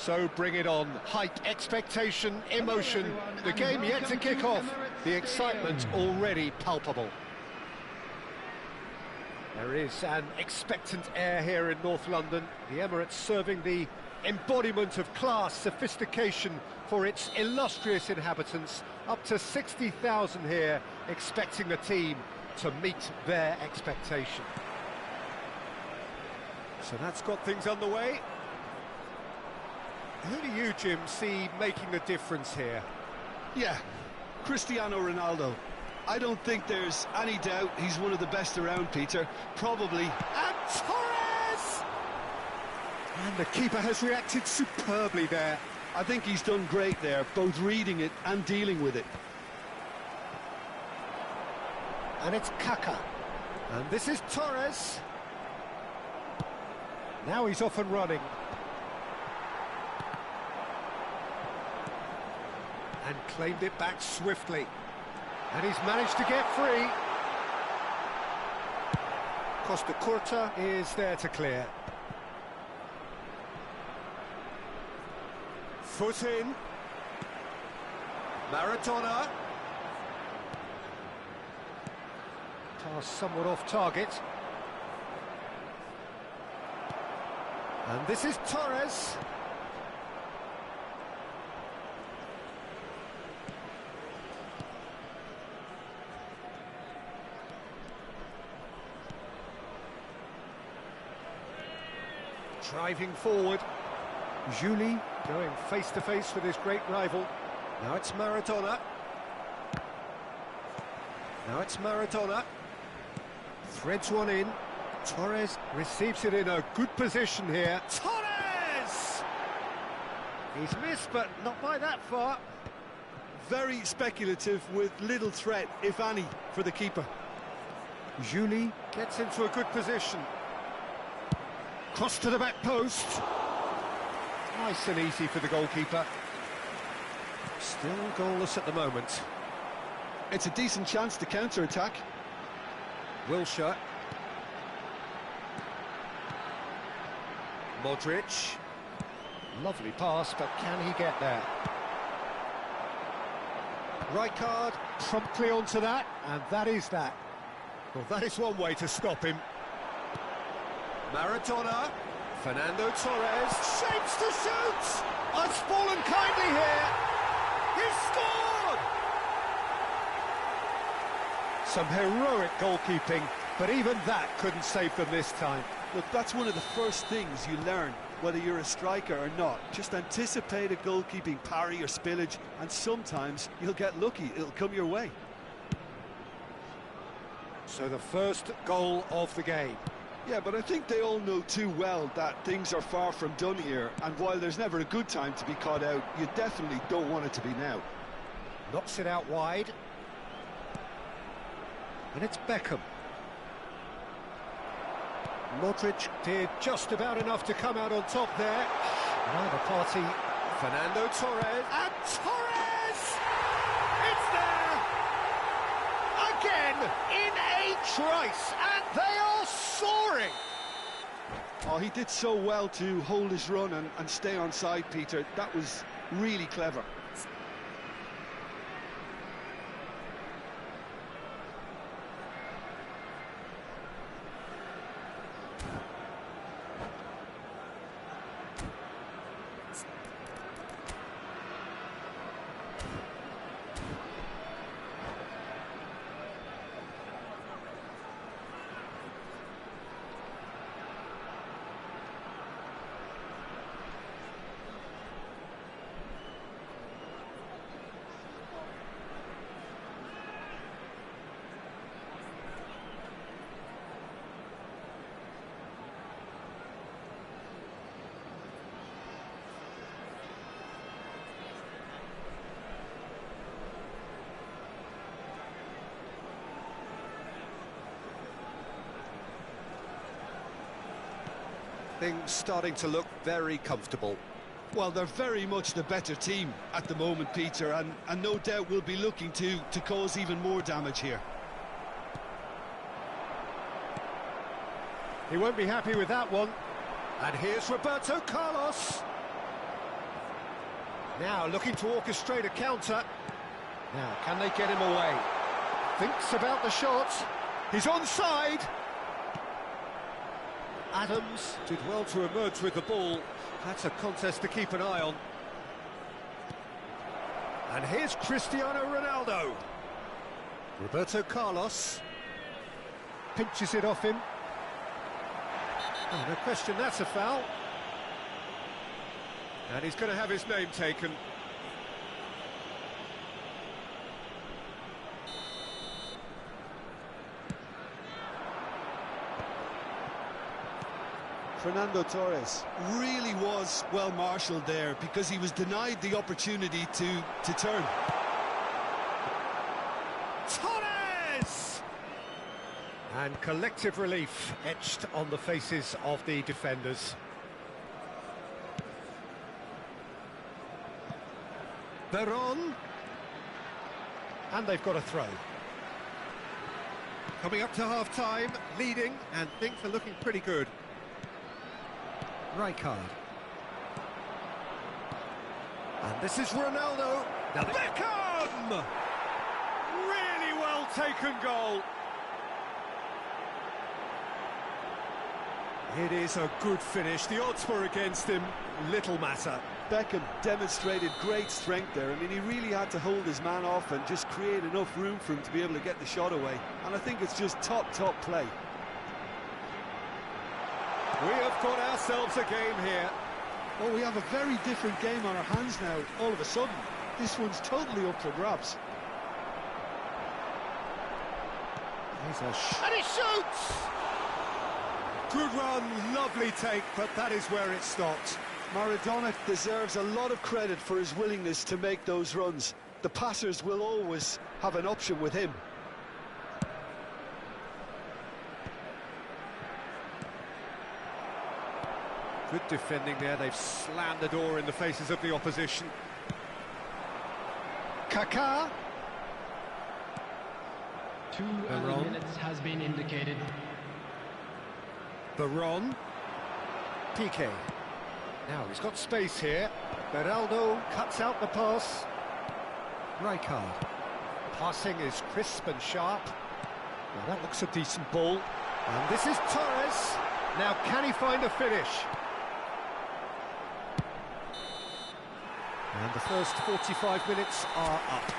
So bring it on. Hype, expectation, emotion. The game yet to kick off. The excitement already palpable. There is an expectant air here in North London. The Emirates serving the embodiment of class, sophistication for its illustrious inhabitants. Up to 60,000 here, expecting the team to meet their expectation. So that's got things underway. Who do you, Jim, see making the difference here? Yeah, Cristiano Ronaldo. I don't think there's any doubt he's one of the best around, Peter. Probably. And Torres! And the keeper has reacted superbly there. I think he's done great there, both reading it and dealing with it. And it's Kaka. And this is Torres. Now he's off and running. And claimed it back swiftly. And he's managed to get free. Costa Curta is there to clear. Foot in. Maradona. Pass somewhat off target. And this is Torres. Driving forward. Juli going face-to-face with his great rival. Now it's Maradona. Now it's Maradona. Threads one in. Torres receives it in a good position here. Torres! He's missed, but not by that far. Very speculative with little threat, if any, for the keeper. Juli gets into a good position. Cross to the back post. Nice and easy for the goalkeeper. Still goalless at the moment. It's a decent chance to counter-attack. Wilshere. Modric. Lovely pass, but can he get there? Right card, promptly onto that, and that is that. Well, that is one way to stop him. Maradona. Fernando Torres. Shapes to shoot! It's fallen kindly here. He's scored! Some heroic goalkeeping, but even that couldn't save them this time. Look, that's one of the first things you learn, whether you're a striker or not. Just anticipate a goalkeeping parry or spillage, and sometimes you'll get lucky. It'll come your way. So the first goal of the game. Yeah, but I think they all know too well that things are far from done here, and while there's never a good time to be caught out, you definitely don't want it to be now. Knocks it out wide. And it's Beckham. Modric did just about enough to come out on top there. Neither party. Fernando Torres. And Torres! It's there! Again, in a trice, and they are soaring! Oh, he did so well to hold his run and stay on side, Peter. That was really clever. Things starting to look very comfortable. Well, they're very much the better team at the moment, Peter, and no doubt will be looking to cause even more damage here. He won't be happy with that one. And here's Roberto Carlos. Now looking to orchestrate a counter. Now, can they get him away? Thinks about the shot. He's onside. Adams did well to emerge with the ball. That's a contest to keep an eye on. And here's Cristiano Ronaldo. Roberto Carlos pinches it off him. Oh, no question, that's a foul. And he's going to have his name taken. Fernando Torres really was well marshalled there because he was denied the opportunity to turn. Torres! And collective relief etched on the faces of the defenders. Veron. And they've got a throw. Coming up to half-time, leading, and things are looking pretty good. Rijkaard. And this is Ronaldo. Now Beckham! Really well taken goal. It is a good finish. The odds were against him. Little matter. Beckham demonstrated great strength there. I mean, he really had to hold his man off and just create enough room for him to be able to get the shot away. And I think it's just top play. We have got ourselves a game here. Well, we have a very different game on our hands now, all of a sudden. This one's totally up for grabs. And he shoots! Good run, lovely take, but that is where it stopped. Maradona deserves a lot of credit for his willingness to make those runs. The passers will always have an option with him. Good defending there. They've slammed the door in the faces of the opposition. Kaká. 2 early minutes has been indicated. Veron. Piqué. Now he's got space here. Beraldo cuts out the pass. Rijkaard. Passing is crisp and sharp. Well, that looks a decent ball. And this is Torres. Now can he find a finish? And the first 45 minutes are up.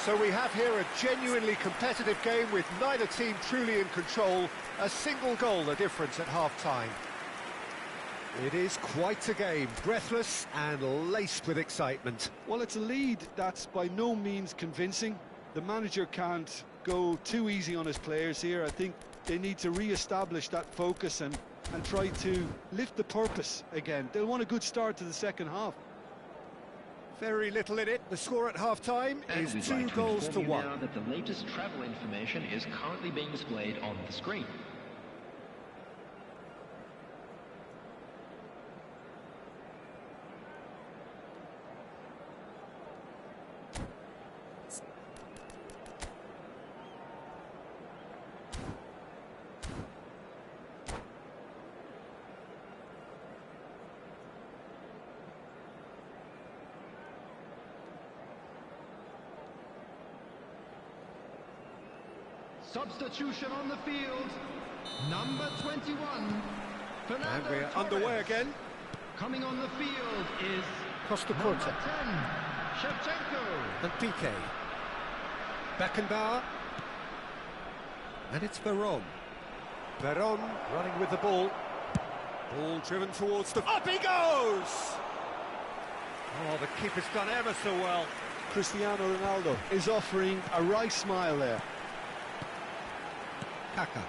So we have here a genuinely competitive game with neither team truly in control. A single goal the difference at half-time. It is quite a game, breathless and laced with excitement. Well, it's a lead that's by no means convincing. The manager can't go too easy on his players here. I think they need to re-establish that focus and try to lift the purpose again. They'll want a good start to the second half. Very little in it. The score at half-time is 2 goals to 1. Now that the latest travel information is currently being displayed on the screen. Substitution on the field, number 21, Fernando And we're Torres. underway again. Coming on the field is Costa number Curta 10, Shevchenko. and Piqué. Beckenbauer. And it's Veron. Veron running with the ball. Ball driven towards the... Up he goes! Oh, the keeper's done ever so well. Cristiano Ronaldo is offering a right smile there. Kaká.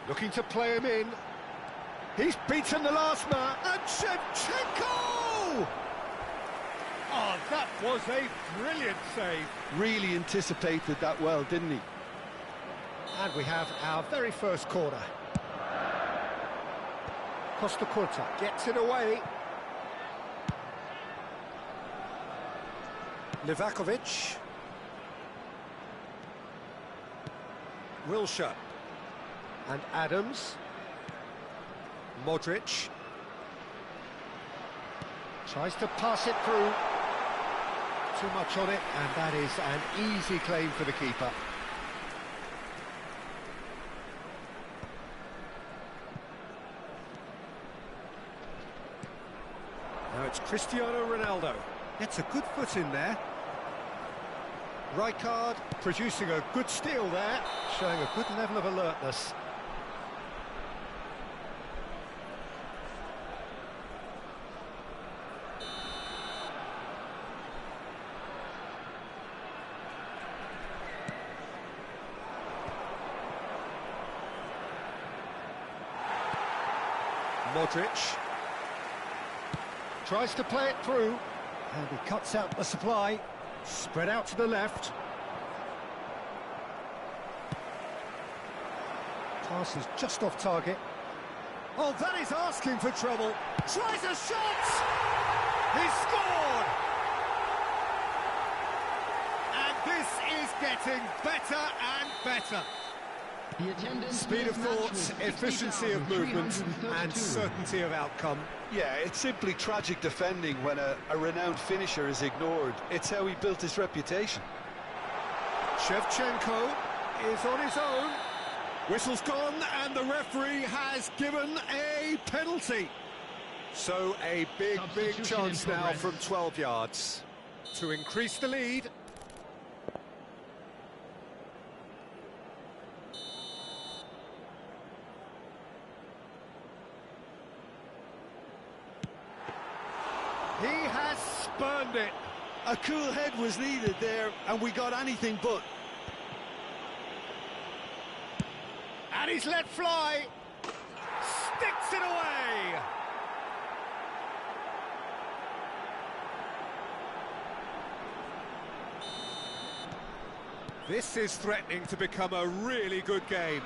Looking to play him in. He's beaten the last man. And Shevchenko! Oh, that was a brilliant save. Really anticipated that well, didn't he? And we have our very first corner. Costa Curta gets it away. Livakovic. Wilshere. And Adams. Modric. Tries to pass it through. Too much on it, and that is an easy claim for the keeper. It's Cristiano Ronaldo. Gets a good foot in there. Rijkaard producing a good steal there, showing a good level of alertness. Modric tries to play it through, and he cuts out the supply. Spread out to the left. Pass is just off target. Oh, that is asking for trouble. Tries a shot! He scored! And this is getting better and better. Speed of thought, efficiency of movement, and certainty of outcome. Yeah, it's simply tragic defending when a renowned finisher is ignored. It's how he built his reputation. Shevchenko is on his own. Whistle's gone, and the referee has given a penalty. So a big chance now from 12 yards to increase the lead. He has spurned it. A cool head was needed there, and we got anything but. And he's let fly. Sticks it away. This is threatening to become a really good game.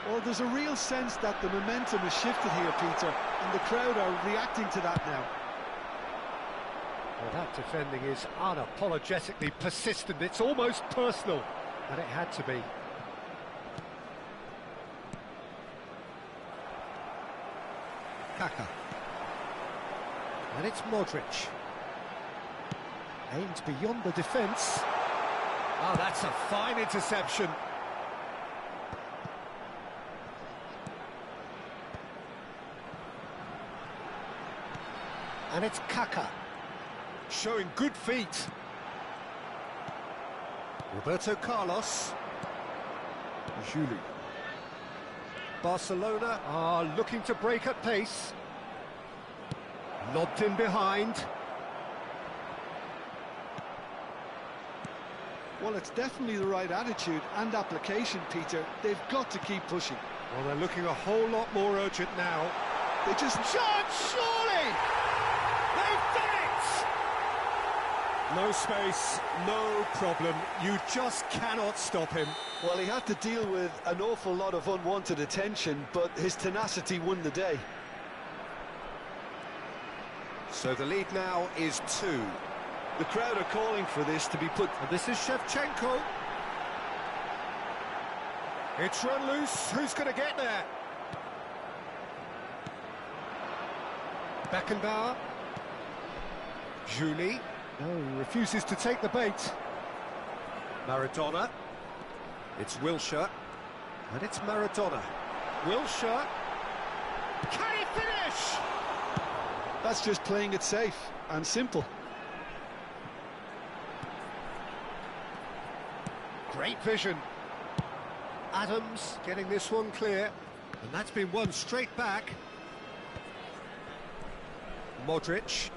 Well, there's a real sense that the momentum has shifted here, Peter, and the crowd are reacting to that now. Well, that defending is unapologetically persistent. It's almost personal, and it had to be. Kaka. And it's Modric. Aimed beyond the defence. Oh, that's a fine interception. And it's Kaka. Showing good feet. Roberto Carlos. Juli. Barcelona are looking to break at pace. Lobbed in behind. Well, it's definitely the right attitude and application, Peter. They've got to keep pushing. Well, they're looking a whole lot more urgent now. They just... Chance, surely! They've done it! No space, no problem. You just cannot stop him. Well, he had to deal with an awful lot of unwanted attention, but his tenacity won the day. So the lead now is 2. The crowd are calling for this to be put... And this is Shevchenko. It's run loose. Who's going to get there? Beckenbauer. Juli. No, he refuses to take the bait. Maradona. It's Wilshere. And it's Maradona. Wilshere. Can he finish? That's just playing it safe and simple. Great vision. Adams getting this one clear. And that's been won straight back. Modric.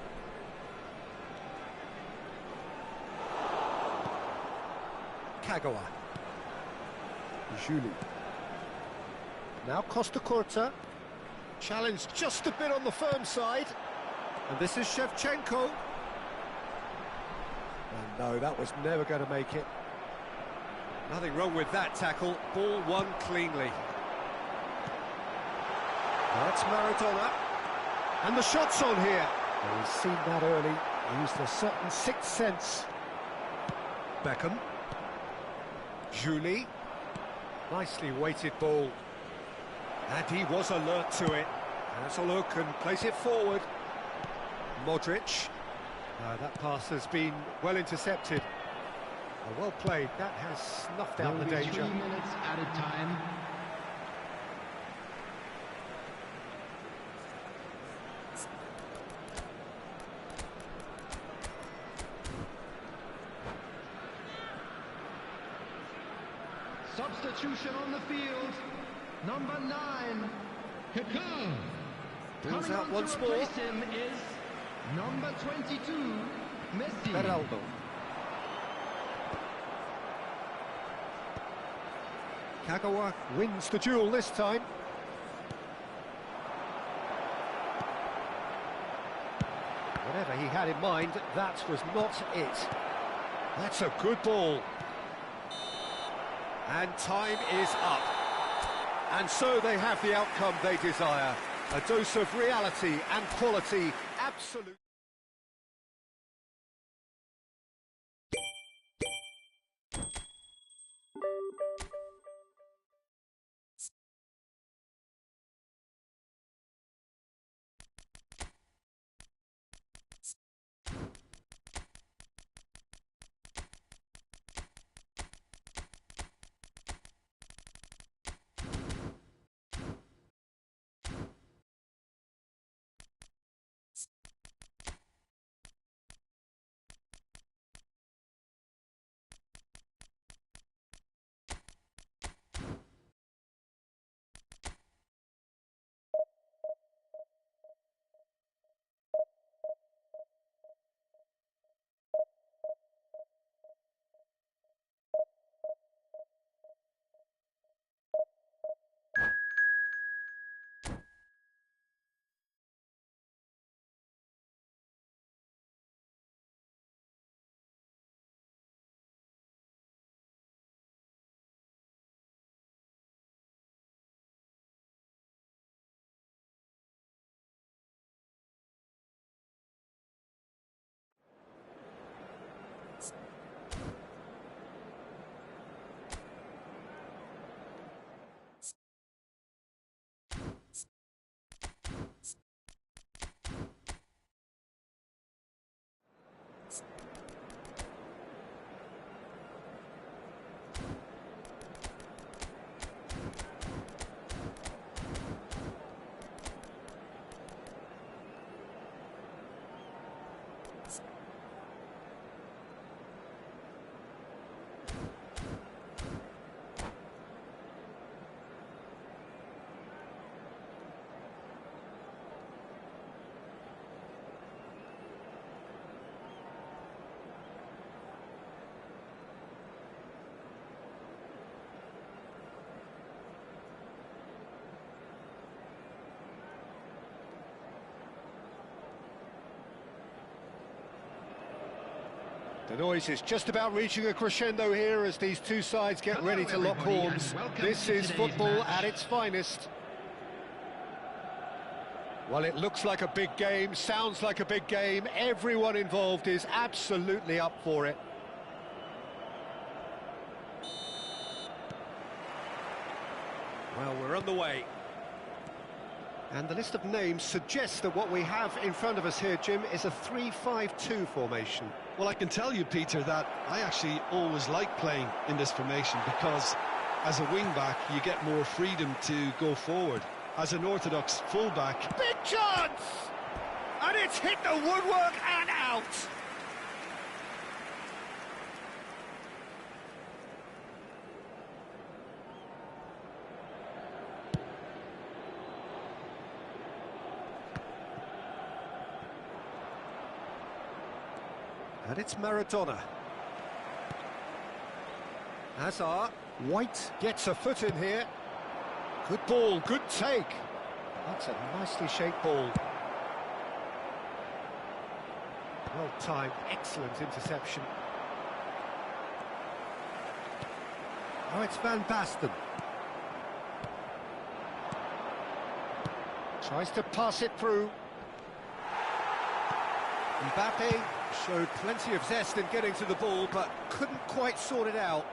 Kagawa. Juli. Now Costa Curta. Challenge just a bit on the firm side. And this is Shevchenko. And no, that was never going to make it. Nothing wrong with that tackle. Ball won cleanly. That's Maradona. And the shot's on here. Well, he's seen that early. Used a certain sixth sense. Beckham. Juli. Nicely weighted ball. And he was alert to it. Has a look and plays it forward. Modric. That pass has been well intercepted. Well played. That has snuffed out the danger. 3 minutes at a time. Substitution on the field. Number 9. Kaká. Brings Coming out on once to more. replace him is number 22, Messi. Beraldo. Kagawa wins the duel this time. Whatever he had in mind, that was not it. That's a good ball. And time is up. And so they have the outcome they desire. A dose of reality and quality, absolute. The noise is just about reaching a crescendo here as these two sides get ready to lock horns. This is football at its finest. Well, it looks like a big game, sounds like a big game. Everyone involved is absolutely up for it. Well, we're on the way. And the list of names suggests that what we have in front of us here, Jim, is a 3-5-2 formation. Well, I can tell you, Peter, that I actually always like playing in this formation because as a wing-back, you get more freedom to go forward. As an orthodox full-back... Big chance! And it's hit the woodwork and out! And it's Maradona. Hazard. White gets a foot in here. Good ball, good take. That's a nicely shaped ball. Well timed, excellent interception. Oh, it's Van Basten. Tries to pass it through. Mbappe showed plenty of zest in getting to the ball, but couldn't quite sort it out.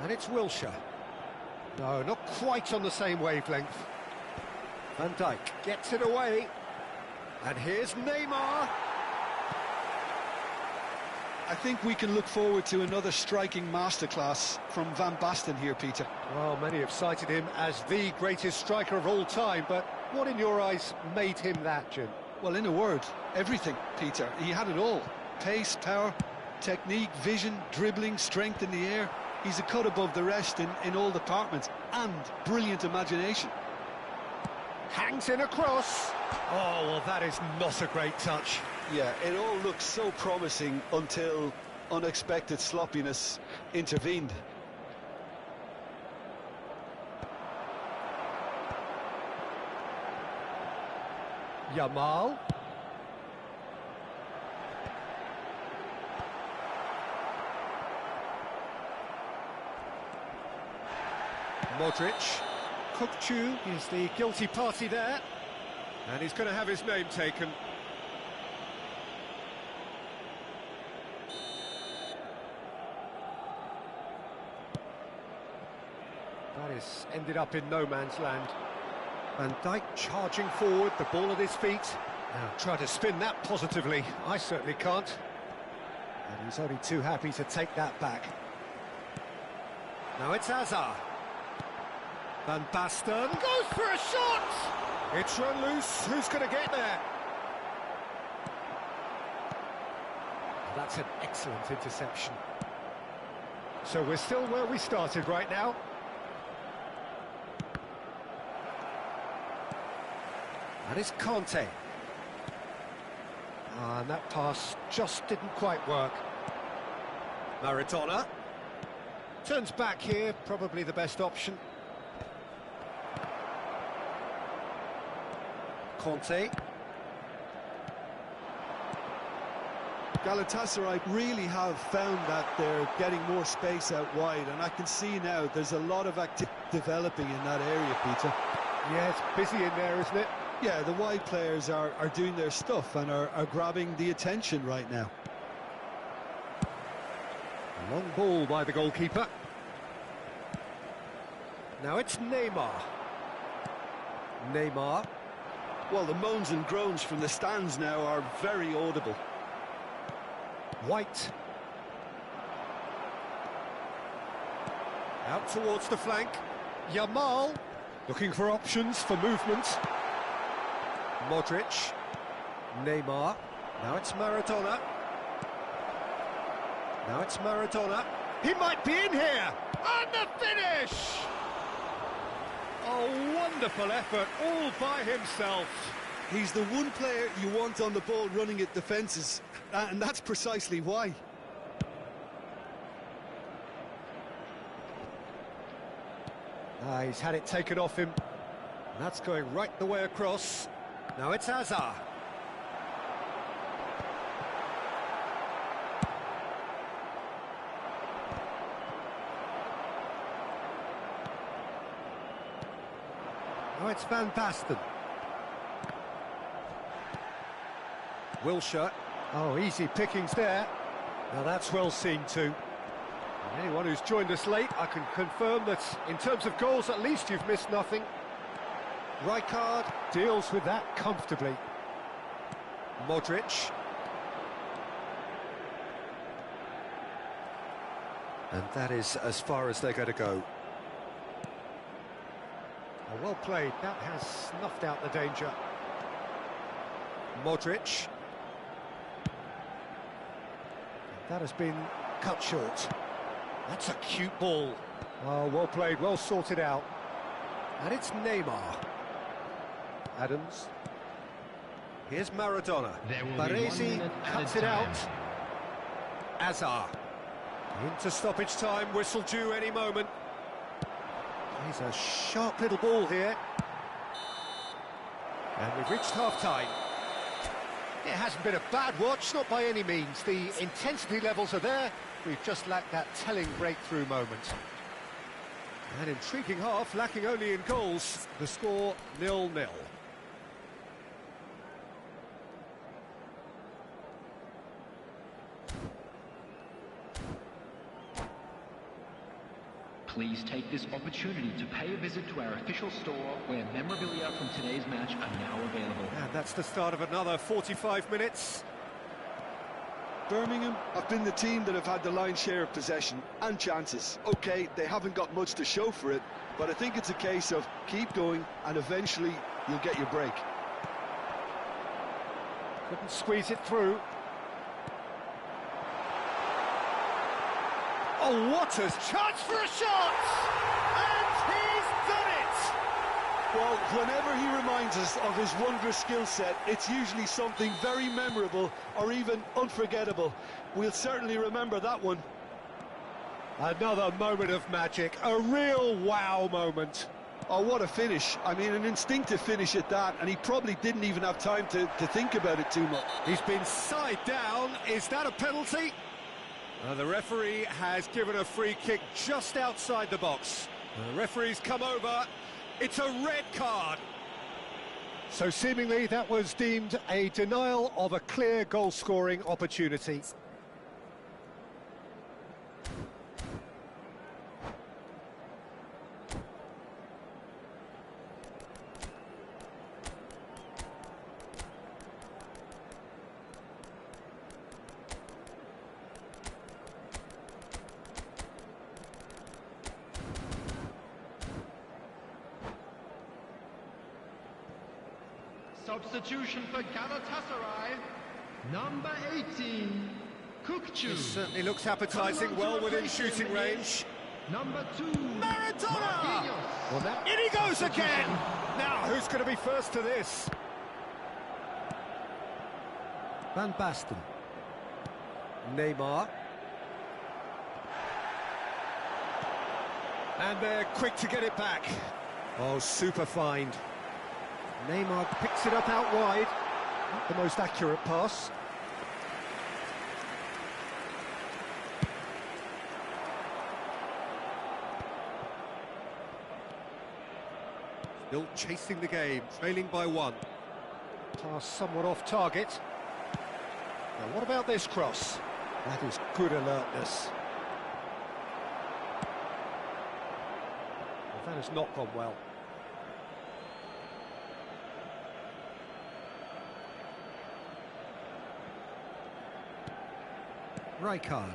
And it's Wilshere. No, not quite on the same wavelength. Van Dijk gets it away. And here's Neymar. I think we can look forward to another striking masterclass from Van Basten here, Peter. Well, many have cited him as the greatest striker of all time, but what in your eyes made him that, Jim? Well, in a word, everything, Peter. He had it all. pace, power, technique, vision, dribbling, strength in the air. He's a cut above the rest in all departments, and brilliant imagination. Hangs in a cross. Oh, well, that is not a great touch. Yeah, it all looked so promising until unexpected sloppiness intervened. Yamal. Modric. Kukçu is the guilty party there, and he's going to have his name taken. That is ended up in no man's land. Van Dijk charging forward, the ball at his feet. Now try to spin that positively. I certainly can't. And he's only too happy to take that back. Now it's Hazard. Van Basten goes for a shot! It's run loose, who's going to get there? That's an excellent interception. So we're still where we started right now. That is Conte. And that pass just didn't quite work. Maradona. Turns back here, probably the best option. Conte. Galatasaray really have found that they're getting more space out wide, and I can see now there's a lot of activity developing in that area, Peter. Yeah, it's busy in there, isn't it? Yeah, the wide players are doing their stuff and are grabbing the attention right now. A long ball by the goalkeeper. Now it's Neymar. Neymar. Well, the moans and groans from the stands now are very audible. White. Out towards the flank. Yamal. Looking for options for movement. Modric. Neymar. Now it's Maradona. Now it's Maradona. He might be in here! And the finish! A wonderful effort, all by himself. He's the one player you want on the ball running at defences, and that's precisely why. He's had it taken off him. And that's going right the way across. Now it's Hazard. Now it's Van Basten. Wilshere. Oh, easy pickings there. Now that's well seen too. And anyone who's joined us late, I can confirm that in terms of goals, at least you've missed nothing. Rijkaard deals with that comfortably. Modric. And that is as far as they're going to go. Oh, well played. That has snuffed out the danger. Modric. That has been cut short. That's a cute ball. Oh, well played, well sorted out. And it's Neymar. Adams. Here's Maradona. Baresi cuts it out. Hazard. Into stoppage time, whistle due any moment. He's a sharp little ball here. And we've reached half-time. It hasn't been a bad watch, not by any means. The intensity levels are there. We've just lacked that telling breakthrough moment. An intriguing half, lacking only in goals. The score 0-0. Please take this opportunity to pay a visit to our official store where memorabilia from today's match are now available. And that's the start of another 45 minutes. Birmingham have been the team that have had the lion's share of possession and chances. OK, they haven't got much to show for it, but I think it's a case of keep going and eventually you'll get your break. Couldn't squeeze it through. Oh, what a chance for a shot! And he's done it! Well, whenever he reminds us of his wondrous skill set, it's usually something very memorable or even unforgettable. We'll certainly remember that one. Another moment of magic, a real wow moment. Oh, what a finish. I mean, an instinctive finish at that, and he probably didn't even have time to think about it too much. He's been side down. Is that a penalty? The referee has given a free kick just outside the box. The referee's come over. It's a red card. So seemingly that was deemed a denial of a clear goal-scoring opportunity. Substitution for Galatasaray, number 18, Kukçu. It certainly looks appetising, well within shooting range. Number 2, Maradona! Well, in he goes again! Now, who's going to be first to this? Van Basten. Neymar. And they're quick to get it back. Oh, super find. Neymar picks it up out wide. Not the most accurate pass. Still chasing the game, trailing by 1. Pass somewhat off target. Now what about this cross? That is good alertness. Well, that has not gone well. Rijkaard.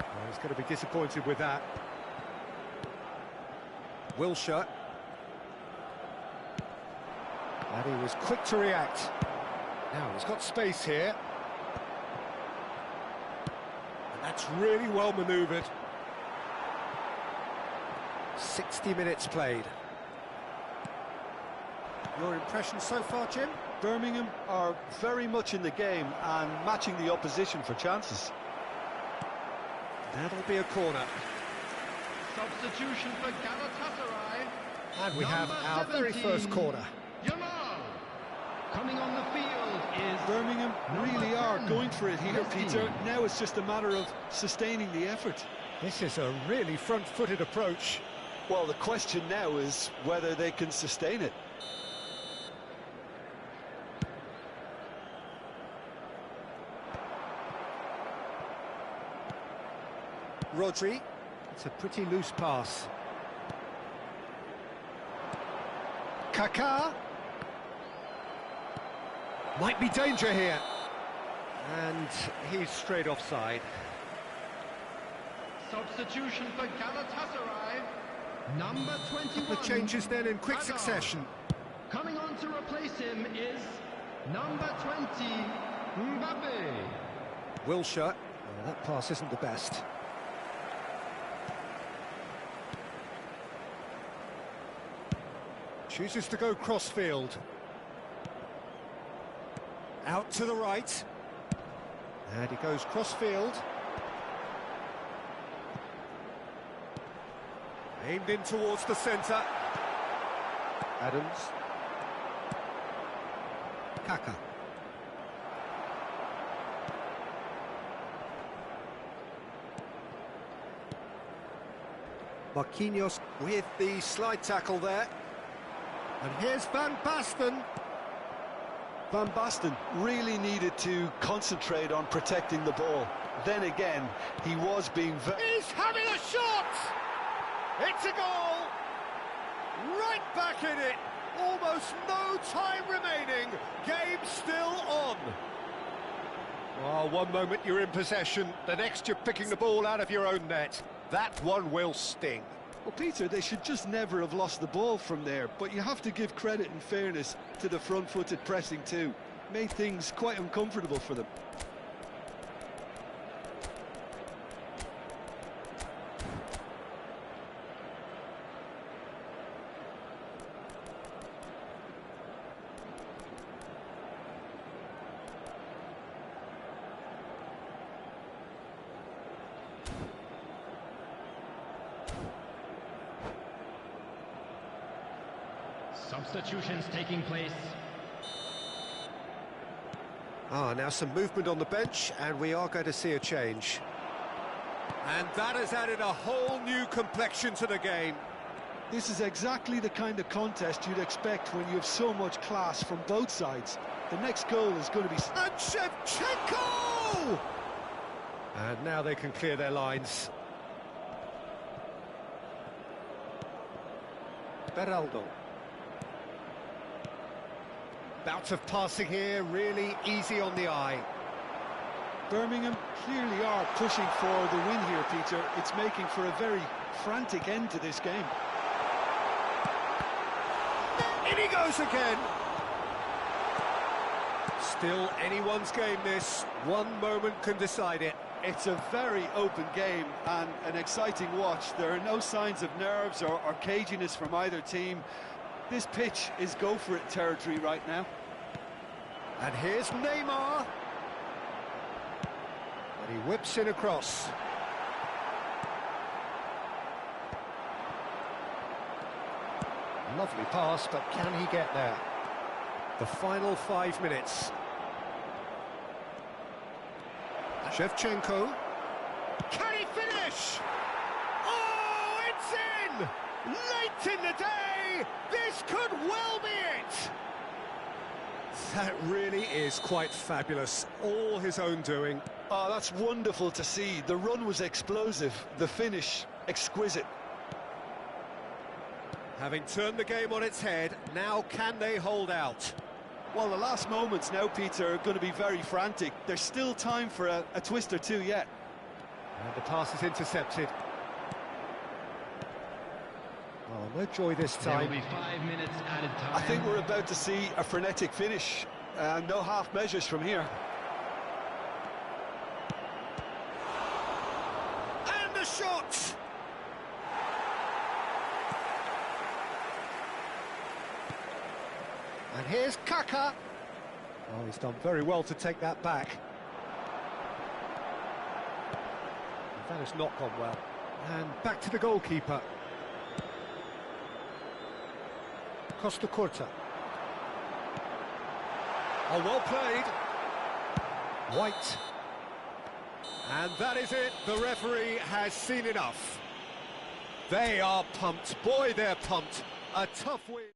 Oh, he's going to be disappointed with that. Wilshere. And he was quick to react. Now he's got space here. And that's really well manoeuvred. 60 minutes played. Your impression so far, Jim? Birmingham are very much in the game and matching the opposition for chances. That'll be a corner. Substitution for Galatasaray. And we have our very first corner. Yamal. Coming on the field is Birmingham really are going for it here, Messi. Peter. Now it's just a matter of sustaining the effort. This is a really front-footed approach. Well, the question now is whether they can sustain it. Rodri. It's a pretty loose pass. Kaká. Might be danger here. And he's straight offside. substitution for Galatasaray, number 21. The changes then in quick Hazard. succession. Coming on to replace him is number 20, Mbappe. Wilshere. Oh, that pass isn't the best. Chooses to go cross-field. Out to the right. And he goes cross-field. Aimed in towards the centre. Adams. Kaká. Marquinhos with the slide tackle there. And here's Van Basten. Van Basten really needed to concentrate on protecting the ball. Then again, he was being very... He's having a shot! It's a goal! Right back in it! Almost no time remaining. Game still on. Oh, one moment you're in possession, the next you're picking the ball out of your own net. That one will sting. Well, Peter, they should just never have lost the ball from there, but you have to give credit and fairness to the front-footed pressing too. Made things quite uncomfortable for them. Substitutions taking place. Now some movement on the bench, and we are going to see a change. And that has added a whole new complexion to the game. This is exactly the kind of contest you'd expect when you have so much class from both sides. The next goal is going to be... And Shevchenko! And now they can clear their lines. Beraldo. Bout of passing here, really easy on the eye. Birmingham clearly are pushing for the win here, Peter. It's making for a very frantic end to this game. In he goes again. Still anyone's game, this. One moment can decide it. It's a very open game and an exciting watch. There are no signs of nerves or caginess from either team. This pitch is go-for-it territory right now. And here's Neymar. And he whips in across. Lovely pass, but can he get there? The final 5 minutes. Shevchenko. Can he finish? Oh, it's in! Late in the day! This could well be it! That really is quite fabulous. All his own doing. Oh, that's wonderful to see. The run was explosive, the finish exquisite. Having turned the game on its head, now can they hold out? Well, the last moments now, Peter, are going to be very frantic. There's still time for a twist or two yet. And the pass is intercepted. Oh, no joy this time. There will be 5 minutes added time. I think we're about to see a frenetic finish. No half measures from here. And the shot! And here's Kaka. Oh, he's done very well to take that back. That has not gone well. And back to the goalkeeper. Costa Curta. Oh, well played. White. And that is it. The referee has seen enough. They are pumped. Boy, they're pumped. A tough win.